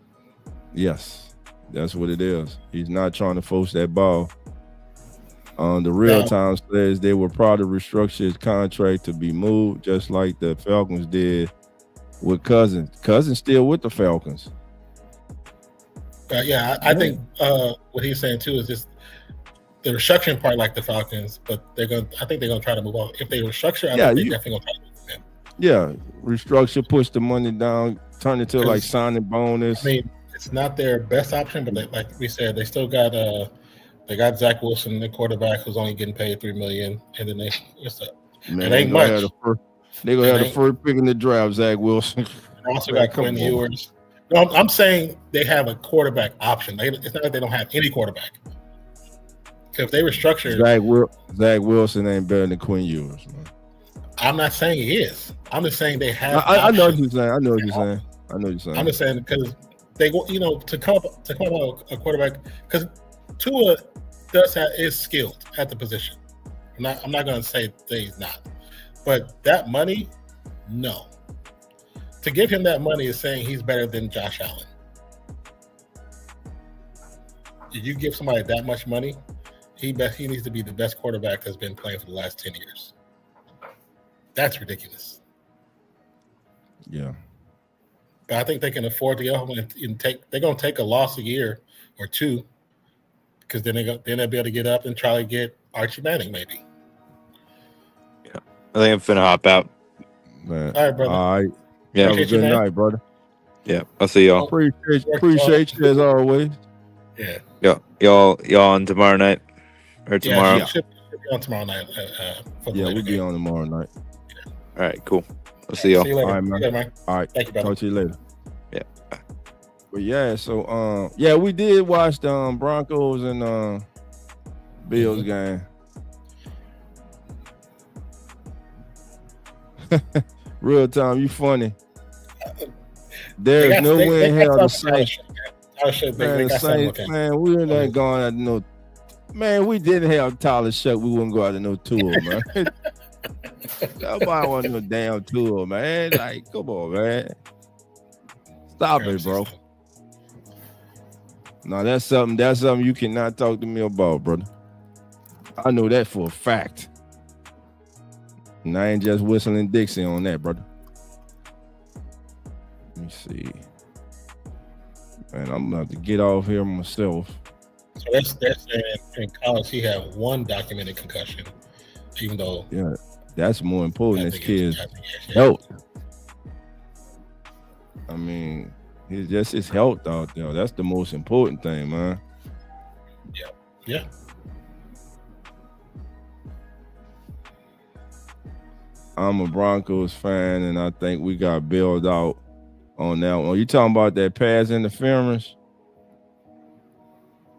Yes, that's what it is. He's not trying to force that ball. The Real Time says they were proud to restructure his contract to be moved, just like the Falcons did with Cousins. Cousins still with the Falcons. I think what he's saying too is just the restructuring part, like the Falcons, but I think they're gonna try to move on. If they restructure, I think they're definitely gonna try to move him. Yeah, restructure, push the money down, turn it to like signing bonus. I mean, it's not their best option, but like we said, they still got they got Zach Wilson, the quarterback, who's only getting paid $3 million, and then it ain't much. They're gonna have the first pick in the draft, Zach Wilson. They also got Quinn Ewers. No, I'm saying they have a quarterback option. It's not like they don't have any quarterback. So if they restructure, Zach Wilson ain't better than Quinn Ewers, man. I'm not saying he is. I'm just saying they have. I know what you're saying. I'm just saying because they go, to come up a quarterback, because Tua is skilled at the position. I'm not going to say that he's not, but that money, no. To give him that money is saying he's better than Josh Allen. If you give somebody that much money, he needs to be the best quarterback that's been playing for the last 10 years. That's ridiculous. Yeah. But I think they can afford to go and they're going to take a loss a year or two, because then they'll be able to get up and try to get Archie Manning, maybe. Yeah. I think I'm finna hop out. Man. All right, brother. All right. Yeah. Have a good night, brother. Yeah. I'll see y'all. Appreciate you as always. Yeah. Yeah. Y'all on tomorrow night or tomorrow? Yeah, should be on tomorrow night. We'll be on tomorrow night. All right. Cool. I'll see y'all. See you later. All right, man. All right. Thank you, brother. Talk to you later. Yeah. But yeah, so we did watch the Broncos and Bills game. Real Time, you funny. There's no way in hell the Saints. Man, we ain't going out no. Man, we didn't have Tyler Shuck. We wouldn't go out to no tour, man. Nobody want no damn tour, man. Like, come on, man. Stop it, bro. No, that's something you cannot talk to me about, brother. I know that for a fact. And I ain't just whistling Dixie on that, brother. Let me see. Man, I'm about to get off here myself. So that's saying in college he had one documented concussion, even though that's more important as kids' health. I mean, it's just his health out there. That's the most important thing, man. Yeah. I'm a Broncos fan, and I think we got bailed out on that one. You talking about that pass interference?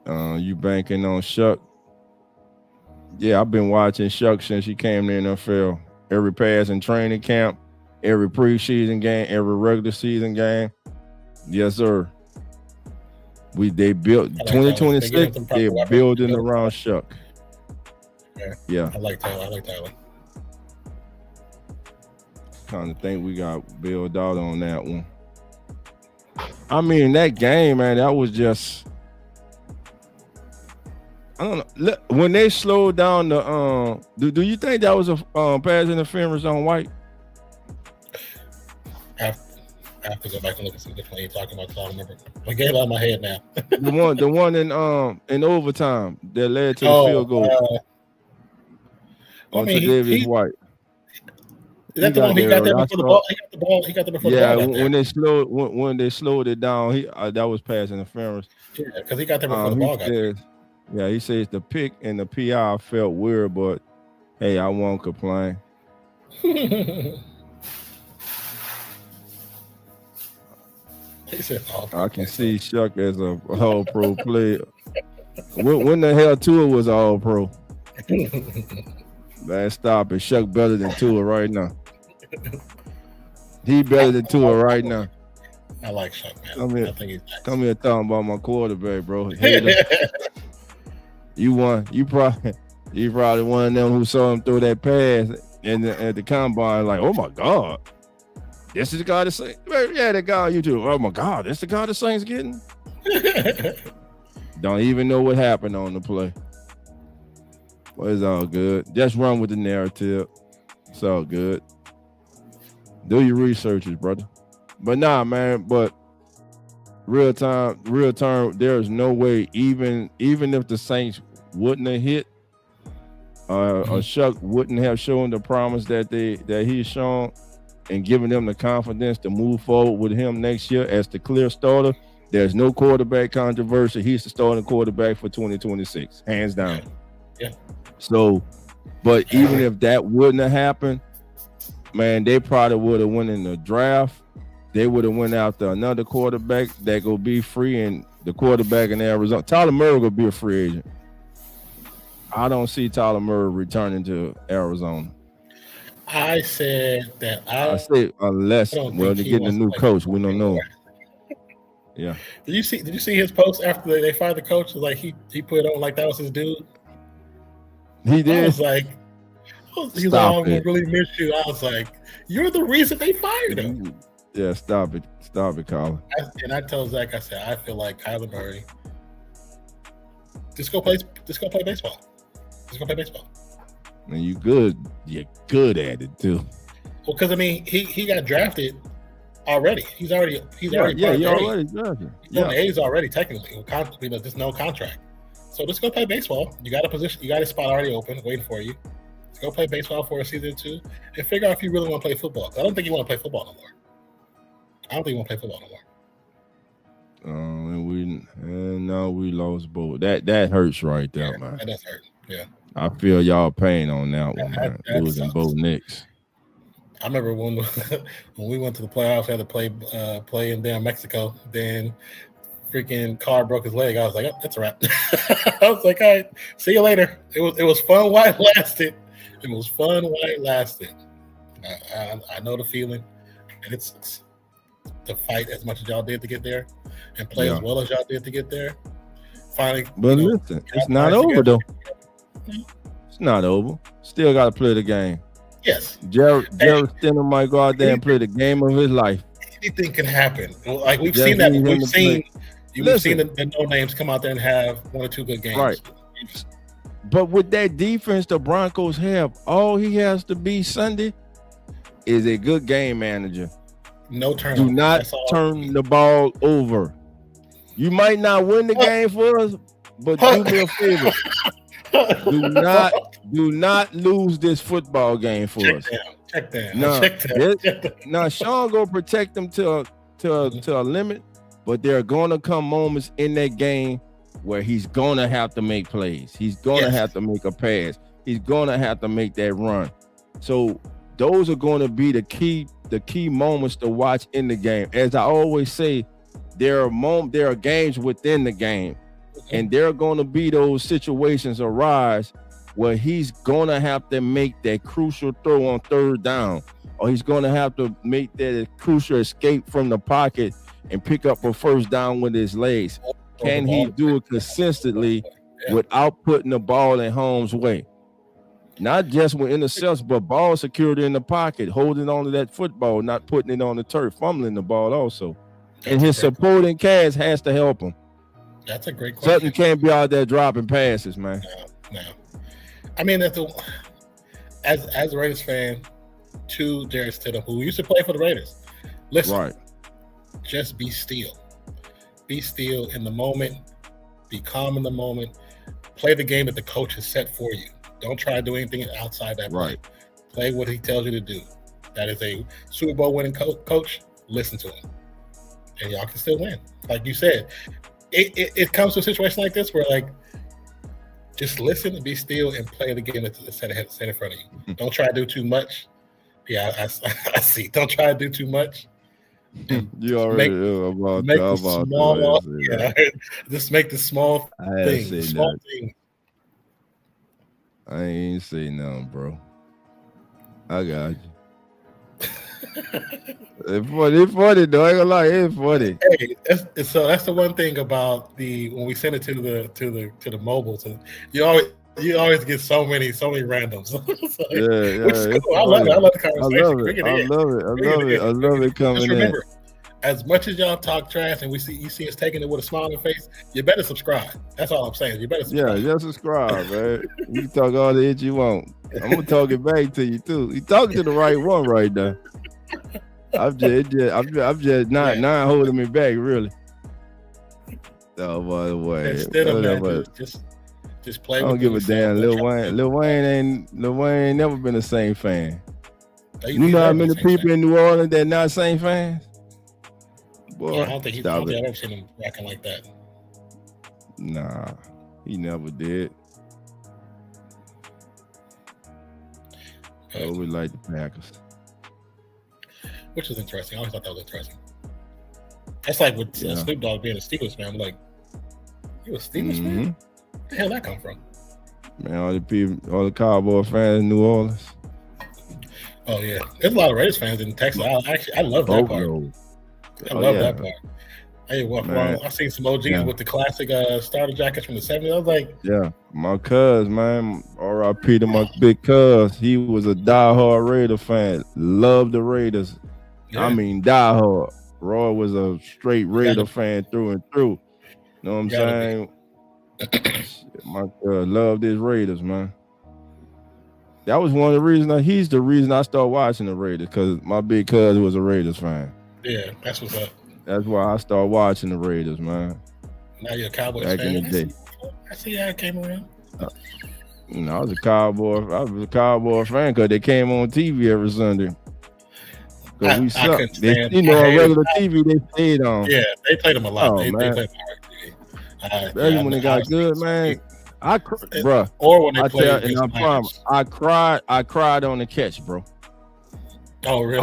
You banking on Shuck? Yeah, I've been watching Shuck since he came to the NFL. Every pass in training camp, every preseason game, every regular season game. Yes, sir. They built 2026. They're building around Shuck. Yeah. I like Tyler. Kind of think we got bailed out on that one. I mean, that game, man, that was just, I don't know. Look, when they slowed down the do you think that was a pass interference on White? I have to go back and look at some different you're talking about. I don't remember. I get it out of my head now. the one in overtime that led to the field goal. Davis White. Is that the one he got there before the ball? He got there before the ball. Yeah, when they slowed it down, that was pass interference. Yeah, because he got there before the ball got there. Yeah, he says the pick and the PI felt weird, but hey, I won't complain. I can see Shuck as a All Pro player. When the hell Tua was All Pro? Man, stop it. Shuck better than Tua right now. He better than Tua right now. I like Shuck, man. Come here talking about my quarterback, bro. You probably one of them who saw him throw that pass at the combine, like, oh my God. This is the guy the Saints. Yeah, that guy on YouTube. Oh my God, this the guy the Saints getting? Don't even know what happened on the play. Well, it's all good. Just run with the narrative. It's all good. Do your researches, brother. But nah, man. But real term. There's no way. Even if the Saints wouldn't have hit, or Shuck wouldn't have shown the promise that he's shown, and giving them the confidence to move forward with him next year as the clear starter. There's no quarterback controversy. He's the starting quarterback for 2026, hands down. Yeah. So, but even if that wouldn't have happened, man, they probably would have won in the draft. They would have went after another quarterback that go be free, and the quarterback in Arizona, Tyler Murray will be a free agent. I don't see Tyler Murray returning to Arizona. I said that I say unless they're getting a new coach, we don't know. Yeah. Did you see his post after they fired the coach? Like he put it on like that was his dude. He did. I was like, he's like, I'm gonna really miss you. I was like, you're the reason they fired him. Yeah, stop it, Colin. I told Zach, I said, I feel like Kyler Murray. Just go play baseball. And you're good at it too. Well, because I mean, he got drafted already. He's already drafted. He's on the A's already, technically. There's no contract. So just go play baseball. You got a position, you got a spot already open, waiting for you. Just go play baseball for a season or two, and figure out if you really want to play football. I don't think you want to play football no more. And we lost both. That hurts right there, man. That does hurt. Yeah. I feel y'all pain on that one, man. Losing both Knicks. I remember when we went to the playoffs, had to play in damn Mexico. Then freaking Carr broke his leg. I was like, oh, that's a wrap. I was like, all right, see you later. It was fun while it lasted. I know the feeling, and it's to fight as much as y'all did to get there, and play as well as y'all did to get there. Finally, but listen, it's not over though. It's not over. Still got to play the game. Yes, Jared Stidham might go out there and play the game of his life. anything can happen. Like we've Just seen that. need him We've to seen Listen. the no names come out there and have 1 or 2 good games. Right. But with that defense the Broncos have, all he has to be Sunday is a good game manager. No turnover. Do not turn the ball over. You might not win the game for us, but do me a favor. Do not lose this football game for us. Check that. Now Sean gonna protect them to a limit, but there are gonna come moments in that game where he's gonna have to make plays. He's gonna have to make a pass. He's gonna have to make that run. So those are gonna be the key moments to watch in the game. As I always say, there are games within the game, and there are gonna be those situations arise where he's gonna have to make that crucial throw on 3rd down, or he's gonna have to make that crucial escape from the pocket and pick up a 1st down with his legs. Can he do it consistently without putting the ball in harm's way? Not just with intercepts, but ball security in the pocket, holding on to that football, not putting it on the turf, fumbling the ball also. And his supporting cast has to help him. That's a great question. Sutton can't be out there dropping passes, man. No. I mean, as a Raiders fan, to Jared Stidham, who used to play for the Raiders, listen, just be still. Be still in the moment. Be calm in the moment. Play the game that the coach has set for you. Don't try to do anything outside that play. Play what he tells you to do. That is a Super Bowl winning coach. Listen to him, and y'all can still win. Like you said, it comes to a situation like this where, like, just listen and be still and play the game that's set in front of you. Don't try to do too much. Yeah, I see. Don't try to do too much. You already know about just make the small thing. I ain't say nothing, bro. I got you. It's funny though. I ain't gonna lie, it's funny. Hey, so that's the one thing about when we send it to the mobile. You always get so many randoms. Which is cool. I love the conversation. I love it coming in. As much as y'all talk trash and you see us taking it with a smile on the face, you better subscribe. That's all I'm saying. You better subscribe. Yeah, just subscribe, man. You can talk all the shit you want. I'm gonna talk it back to you too. You talking to the right one right now. I'm just not holding me back, really. Oh, by the way, instead of that, just play. I don't give a damn. Lil Wayne ain't never been a Saint fan. You know how many people in New Orleans that not Saint fans? Boy, I don't think I've ever seen him acting like that. Nah, he never did. I always like the Packers. Which is interesting. I always thought that was interesting. That's like with Snoop Dogg being a Steelers fan. I'm like, you a Steelers fan? Where the hell that come from? Man, all the Cowboy fans in New Orleans. Oh yeah, there's a lot of Raiders fans in Texas. I love that part. I love that part. Hey, walk around. I seen some OGs with the classic starter jackets from the 70s. I was like, my cuz, man, R.I.P. to my big cuz. He was a diehard Raider fan. Loved the Raiders. I mean, diehard. Roy was a straight Raider fan through and through. You know what I'm saying? My cuz loved his Raiders, man. That was one of the reasons. He's the reason I started watching the Raiders, because my big cuz was a Raiders fan. Yeah, that's what's up. That's why I started watching the Raiders, man. Now you're a Cowboys fan. Back in the day. I see how it came around. I was a Cowboy fan because they came on TV every Sunday. Because we sucked. On regular TV, they stayed on. Yeah, they played them a lot. They played them on TV. Especially when they got good, man. Bro. Or when they played. I cried on the catch, bro. Oh, really?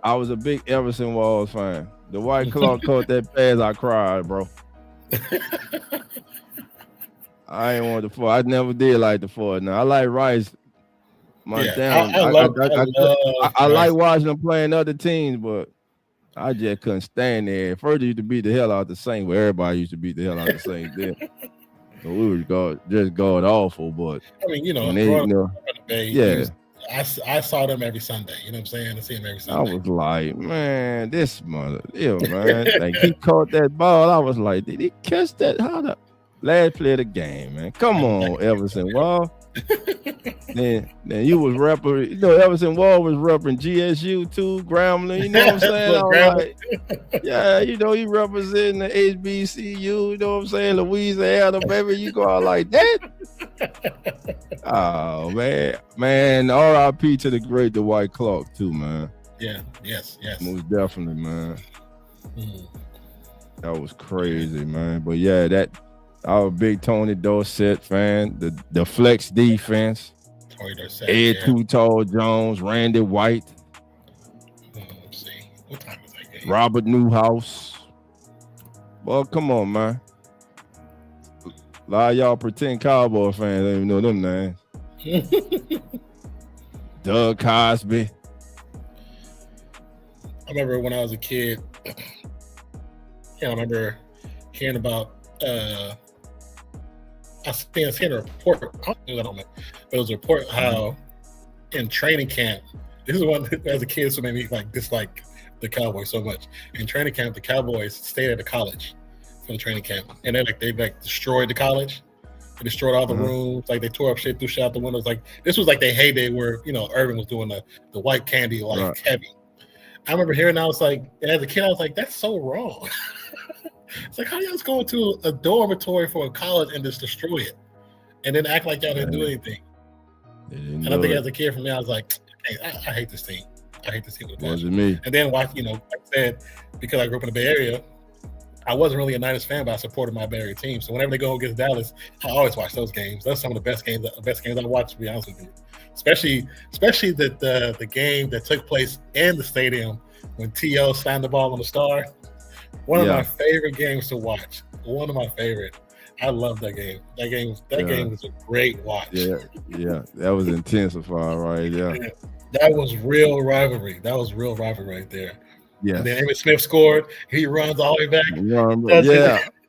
I was a big Everson Walls fan. The White Claw caught that pass, I cried, bro. I ain't want the 4. I never did like the 4. Now I like Rice. I like watching them playing other teams, but I just couldn't stand there. At first, they used to beat the hell out the Saints, where everybody used to beat the hell out the Saints there. So we were just god awful, but I mean, I saw them every Sunday. You know what I'm saying? I see them every I Sunday. was like, man, this mother, man. Like he caught that ball. I was like, did he catch that? How the last play of the game, man? Come on, Everson Wall. then you was repping, Everson Wall was repping GSU too, Grambling. You know what I'm saying? I was like, yeah, he representing the HBCU. You know what I'm saying? Louisiana, baby. You go out like that. Oh man, RIP to the great Dwight Clark too, man. Yeah, yes. Most definitely, man. That was crazy, man. But yeah, I was a big Tony Dorsett fan. The flex defense. Tony Dorsett, Ed Too Tall Jones, Randy White. Let's see. What time is that game? Robert Newhouse. Well, come on, man. A lot of y'all pretend Cowboy fans don't even know them names. Doug Cosby. I remember when I was a kid, I remember hearing about I seen a report. I don't know, but it was a report how in training camp, this is one as a kid, so made me dislike the Cowboys so much. In training camp, the Cowboys stayed at the college for the training camp, and then they destroyed the college. They destroyed all the rooms. Like they tore up shit, threw shit out the windows. Like this was like the heyday where Irvin was doing the white candy heavy. I remember hearing, I was like, and as a kid, I was like, that's so wrong. It's like, how y'all just go into a dormitory for a college and just destroy it, and then act like y'all didn't do anything? And I think as a kid, for me, I was like, hey, I hate this team. I hate this team with a passion. Me. And then watch, like I said, because I grew up in the Bay Area, I wasn't really a Niners fan, but I supported my Bay Area team. So whenever they go against Dallas, I always watch those games. That's some of the best games I watched, to be honest with you. Especially the game that took place in the stadium when T.O. signed the ball on the star. One of my favorite games to watch. One of my favorite. I love that game. That game was a great watch. Yeah. That was intensified, right? Yeah. That was real rivalry. Right there. Yeah. And then Emmitt Smith scored. He runs all the way back. Yeah.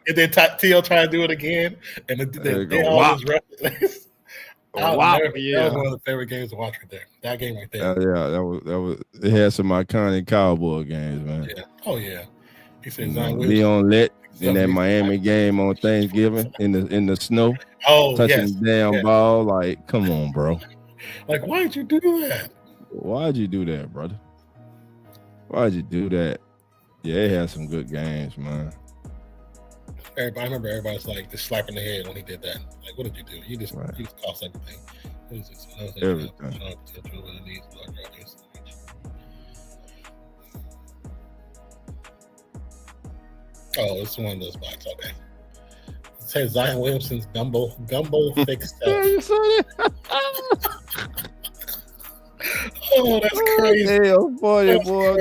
And then T.O. tried to do it again. And they always ref it. That was one of the favorite games to watch right there. That game right there. That was. It had some iconic Cowboy games, man. Yeah. Oh yeah. He said Leon Lett in that Miami game on Thanksgiving in the snow. Oh, touching the damn ball. Like, come on, bro. Like, why'd you do that? Why'd you do that, brother? Why'd you do that? Yeah, it had some good games, man. I remember everybody's like just slapping the head when he did that. Like, what did you do? You just cost everything. What is this? Everything. Oh, it's one of those boxes. Okay. It says Zion Williamson's gumbo thick stuff. Oh, that's crazy. Boy. Boy.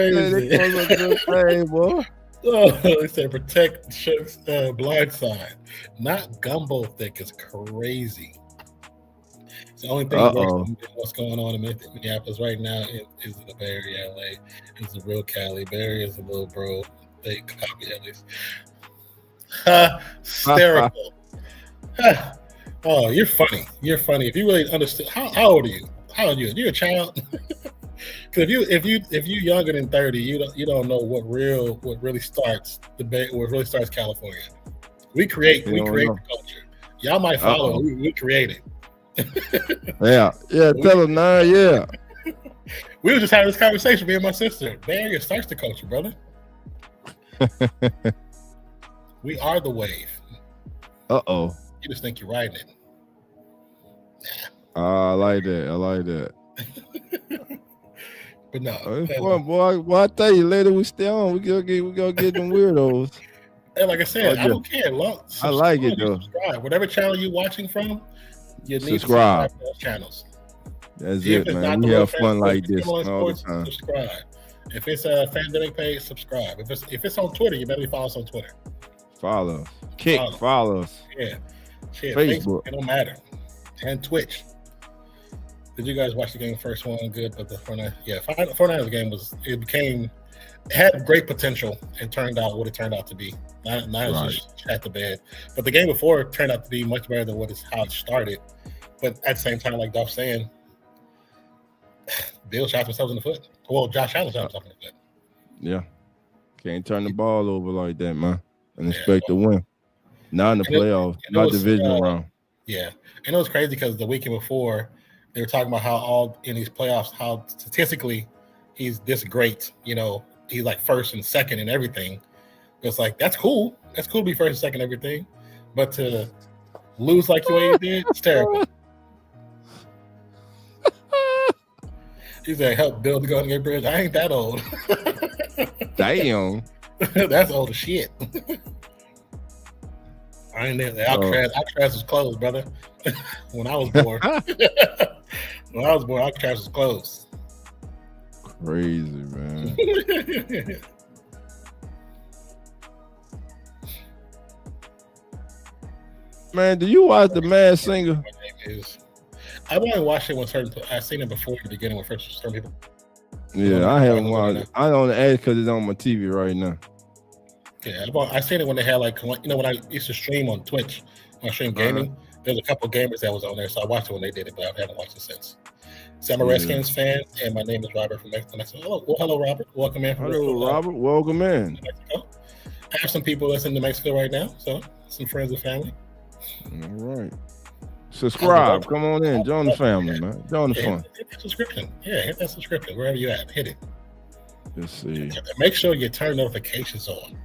Oh, they said protect Chuck's blind side. Not gumbo thick is crazy. It's the only thing what's going on in Minneapolis right now is the Bay Area, LA. It's the real Cali. Bay Area is a little bro. They copy at least. Hysterical. Oh, you're funny. If you really understood, how old are you? You're a child. Because if you younger than 30, you don't know what really starts California. We create the culture. Y'all might follow. We create it. Yeah. Tell them now. Yeah. We were just having this conversation, me and my sister. Bay Area starts the culture, brother. We are the wave. You just think you're riding it. I like that. But no, it's fun, boy. Well, I tell you, later we stay on. We gonna get them weirdos. And like I said, I don't care. I like it though. Subscribe. Whatever channel you're watching from, you need subscribe to those channels. That's it, man. We have fun like this all the time. Subscribe. If it's a Fandemic page, subscribe. If it's on Twitter, you better follow us on Twitter. Follow us. Follow us. Yeah. Shit, Facebook. It don't matter. And Twitch. Did you guys watch the game first one? Good, but the 49ers game had great potential and turned out what it turned out to be. Niners just at the bed. But the game before turned out to be much better than how it started. But at the same time, like Duff's saying, Bill shot themselves in the foot. Well, Josh Allen shot himself in the foot. Yeah. Can't turn the ball over like that, man, and expect to win. Not in the playoffs, not divisional round. Yeah. And it was crazy because the weekend before, they were talking about how all in these playoffs, how statistically he's this great. You know, he's like first and second and everything. It's like, that's cool. That's cool to be first and second and everything. But to lose like the way he did, it's terrible. He's like, help build the Golden Gate Bridge. I ain't that old. Damn. That's old as shit. I ain't there. Alcatraz was closed, brother. When I was born. When I was born, Alcatraz was closed. Crazy, man. Man, do you watch The Masked Singer? I've only watched it when I've seen it before in the beginning when first certain people. Yeah, I haven't watched it. I don't ask because it's on my TV right now. Yeah, I've seen it when they had when I used to stream on Twitch, when I stream gaming. There's a couple of gamers that was on there, so I watched it when they did it, but I haven't watched it since. So I'm a Redskins fan, and my name is Robert from Mexico. Hello, Robert. Welcome in. Hello, Robert. Welcome in. Mexico. I have some people listening to Mexico right now, so some friends and family. All right. Subscribe. Come on in. Join the family, man. Join the fun. Hit that subscription. Yeah, hit that subscription wherever you at. Hit it. Let's see. Make sure you turn notifications on.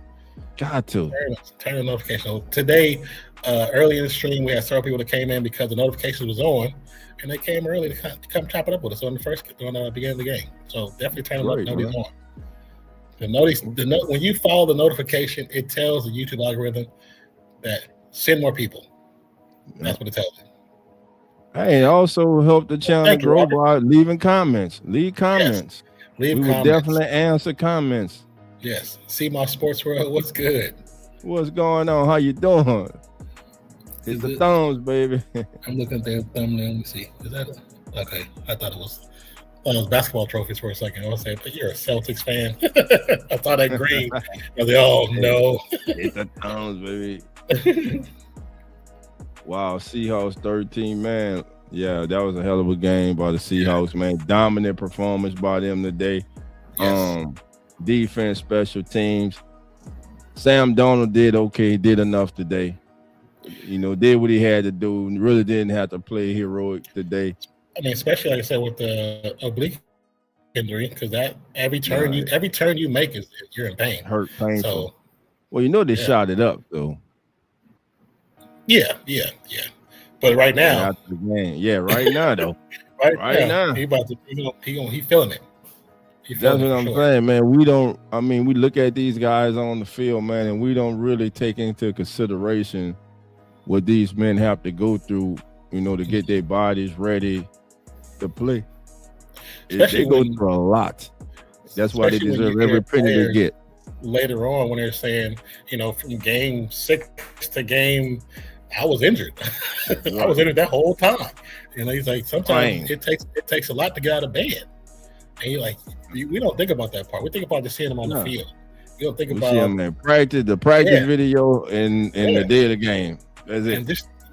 Got to. Turn the notification on. Today, early in the stream, we had several people that came in because the notification was on, and they came early to come chop it up with us on the beginning of the game. So definitely turn the notice on. When you follow the notification, it tells the YouTube algorithm that send more people. That's what it tells you. Hey, also help the channel grow by leaving comments. Leave comments. Yes. We will definitely answer comments. Yes. See my sports world. What's good? What's going on? How you doing? It's the thumbs, baby. I'm looking at the thumbnail. Let me see. Is that okay? I thought it was basketball trophies for a second. I was saying, but you're a Celtics fan. I thought that green. I was like, oh no. It's the thumbs, baby. Wow, Seahawks 13, man. Yeah, that was a hell of a game by the Seahawks, man. Dominant performance by them today. Yes. Defense, special teams. Sam Darnold did okay, did enough today. You know, did what he had to do. Really didn't have to play heroic today. I mean, especially like I said with the oblique injury, because that every turn you make is you're in pain. Hurt, painful. So, well, you know they shot it up though. Yeah. But right now, after the game. Right now though. right now, he feeling it. That's what I'm saying, man. We look at these guys on the field, man, and we don't really take into consideration what these men have to go through, you know, to get their bodies ready to play. They go through a lot. That's why they deserve every penny they get. Later on, when they're saying, you know, from game 6 to game, I was injured. I was injured that whole time. You know, he's like, sometimes it takes a lot to get out of bed. And you're like, we don't think about that part. We think about just seeing them on the field. You don't think about them practice video and the day of the game. That's it. And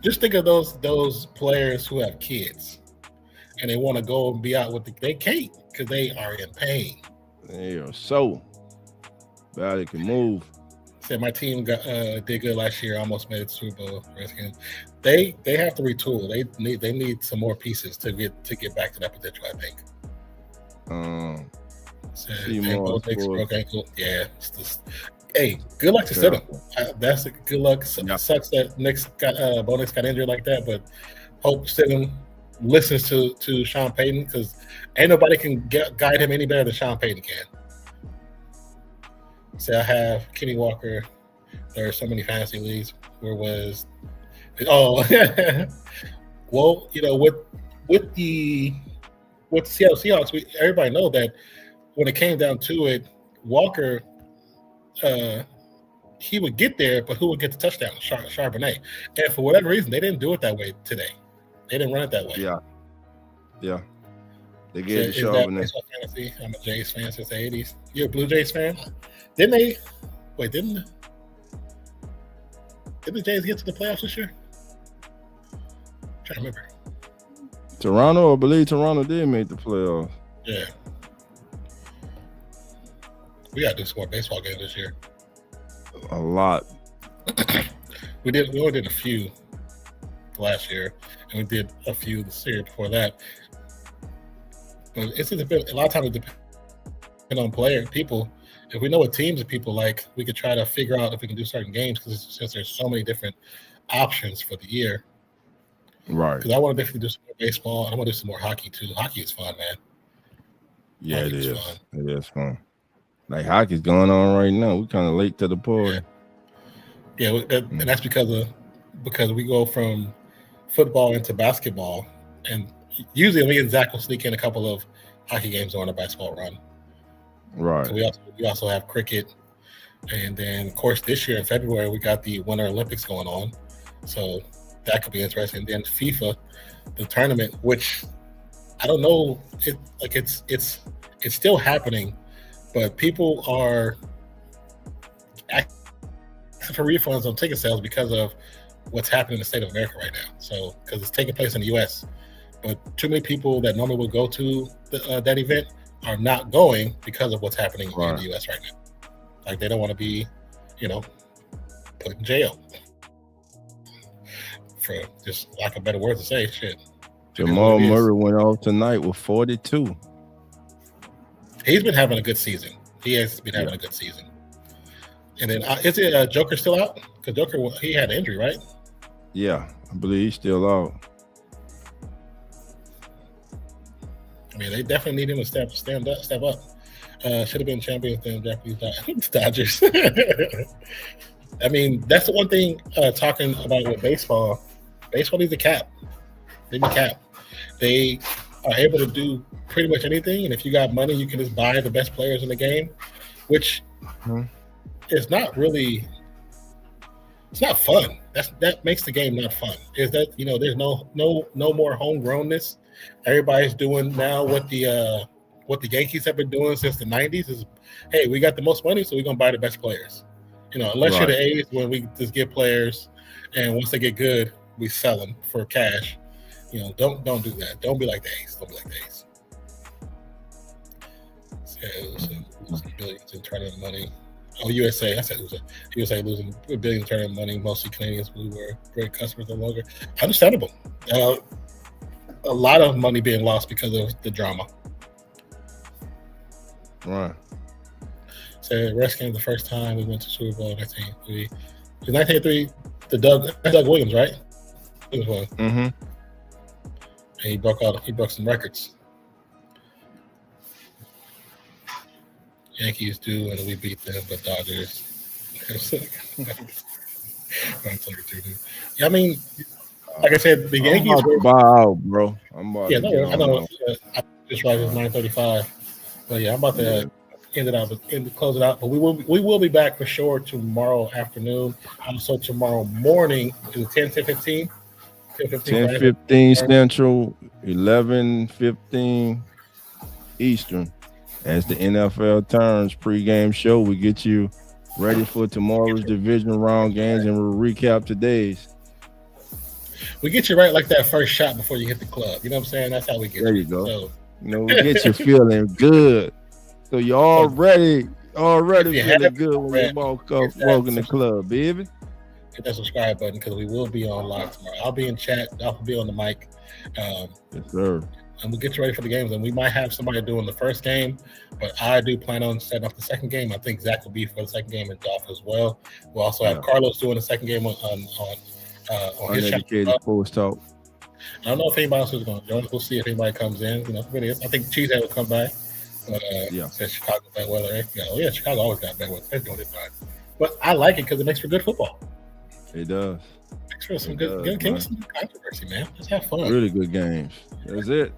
just think of those players who have kids and they want to go and be out with they can't because they are in pain. They are so bad they can move. Said my team did good last year, almost made it to Super Bowl. Redskins. They have to retool. They need some more pieces to get back to that potential, I think. Yeah. Hey, good luck to Stidham. That's a good luck. Sucks that Bo Nix got injured like that, but hope Stidham listens to Sean Payton because ain't nobody can guide him any better than Sean Payton can. So I have Kenny Walker. There are so many fantasy leagues. Well, you know, with the Seattle Seahawks, everybody know that when it came down to it, Walker, he would get there, but who would get the touchdown? Charbonnet. And for whatever reason, they didn't do it that way today. They didn't run it that way. Yeah. They gave it to Charbonnet. I'm a Jays fan since the 80s. You're a Blue Jays fan? Didn't they? Wait, didn't the Jays get to the playoffs this year? I'm trying to remember. Toronto, I believe Toronto did make the playoffs. Yeah. We got to do some more baseball games this year. A lot. We only did a few last year, and we did a few the year before that. But it's a lot of times it depends on people. If we know what teams and people like, we could try to figure out if we can do certain games because since there's so many different options for the year. Right. Because I want to definitely do some more baseball. And I want to do some more hockey too. Hockey is fun, man. Yeah, it is. It is fun. Like hockey's going on right now. We're kind of late to the party. Yeah, and that's because we go from football into basketball, and usually me and Zach will sneak in a couple of hockey games on a basketball run. Right. So we also have cricket, and then of course this year in February we got the Winter Olympics going on, so that could be interesting. And then FIFA, the tournament, which I don't know, it's still happening, but people are asking for refunds on ticket sales because of what's happening in the state of America right now. So because it's taking place in the U.S., but too many people that normally would go to that event are not going because of what's happening in the U.S. right now. Like they don't want to be, put in jail. For just lack of better words to say, shit. Jamal Murray went off tonight with 42. He's been having a good season. He has been having a good season. And then is it Joker still out? Because Joker, he had an injury, right? Yeah, I believe he's still out. I mean, they definitely need him to step up. Should have been champions than Japanese Dodgers. I mean, that's the one thing talking about with baseball. Baseball needs a cap. They need a cap. They are able to do pretty much anything, and if you got money, you can just buy the best players in the game, which is not really. It's not fun. That makes the game not fun. Is that there's no more homegrownness. Everybody's doing now what the Yankees have been doing since the 90s is, hey, we got the most money, so we're gonna buy the best players. Unless you're the A's, when we just get players, and once they get good, we sell them for cash. Don't do that. Don't be like the A's. Don't be like the A's. Losing billions in tournament money. Oh, USA. I said USA losing billions in tournament money. Mostly Canadians who were great customers no longer. Understandable. A lot of money being lost because of the drama. Right. So Redskins the first time we went to Super Bowl in 1983. It was 1983. The Doug Williams, right? Mm-hmm. And he broke some records. Yankees do, and we beat them, but Dodgers. I mean, like I said, the Yankees were buy out, bro. I'm about I to know. I just right it's 9:35, but yeah, I'm about to close it out. But we will be back for sure tomorrow afternoon. Also tomorrow morning is 10:15. 10:15 Central, 11:15 Eastern. As the NFL turns pregame show, we get you ready for tomorrow's division round games, and we'll recap today's. We get you right like that first shot before you hit the club. You know what I'm saying? That's how we get there you. You go. So, we get you feeling good. So you're already feeling good when you walk in the club, baby. Hit that subscribe button because we will be on live tomorrow. I'll be in chat. I'll be on the mic. Yes, sir. And we'll get you ready for the games. And we might have somebody doing the first game, but I do plan on setting up the second game. I think Zach will be for the second game and Dolph as well. We'll also have Carlos doing the second game on his Uneducated Sports Talk. I don't know if anybody else is going to join us. We'll see if anybody comes in. Really, I think Cheesehead will come by. But since Chicago bad weather, Chicago always got bad weather. They're doing it fine. But I like it because it makes for good football. It does. Makes for some good controversy, man. Let's have fun. Really good games. That's it.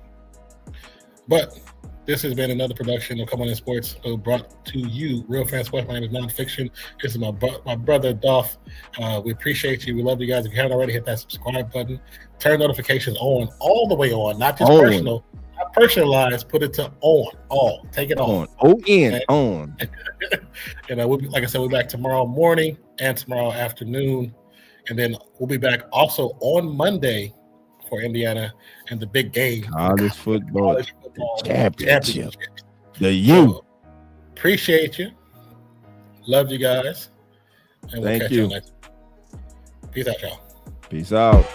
But this has been another production of Come On In Sports, brought to you, Real Fans Sports. My name is Nonpfixion. This is my brother, Dolph. We appreciate you. We love you guys. If you haven't already, hit that subscribe button. Turn notifications on, all the way on, not just personal. Not personalized, put it to on, all. Take it on. On. And like I said, we'll be back tomorrow morning and tomorrow afternoon. And then we'll be back also on Monday for Indiana and the big game. College football, College football championship. The U. So, appreciate you. Love you guys. And we'll Thank catch you. y'all next. Peace out, y'all. Peace out.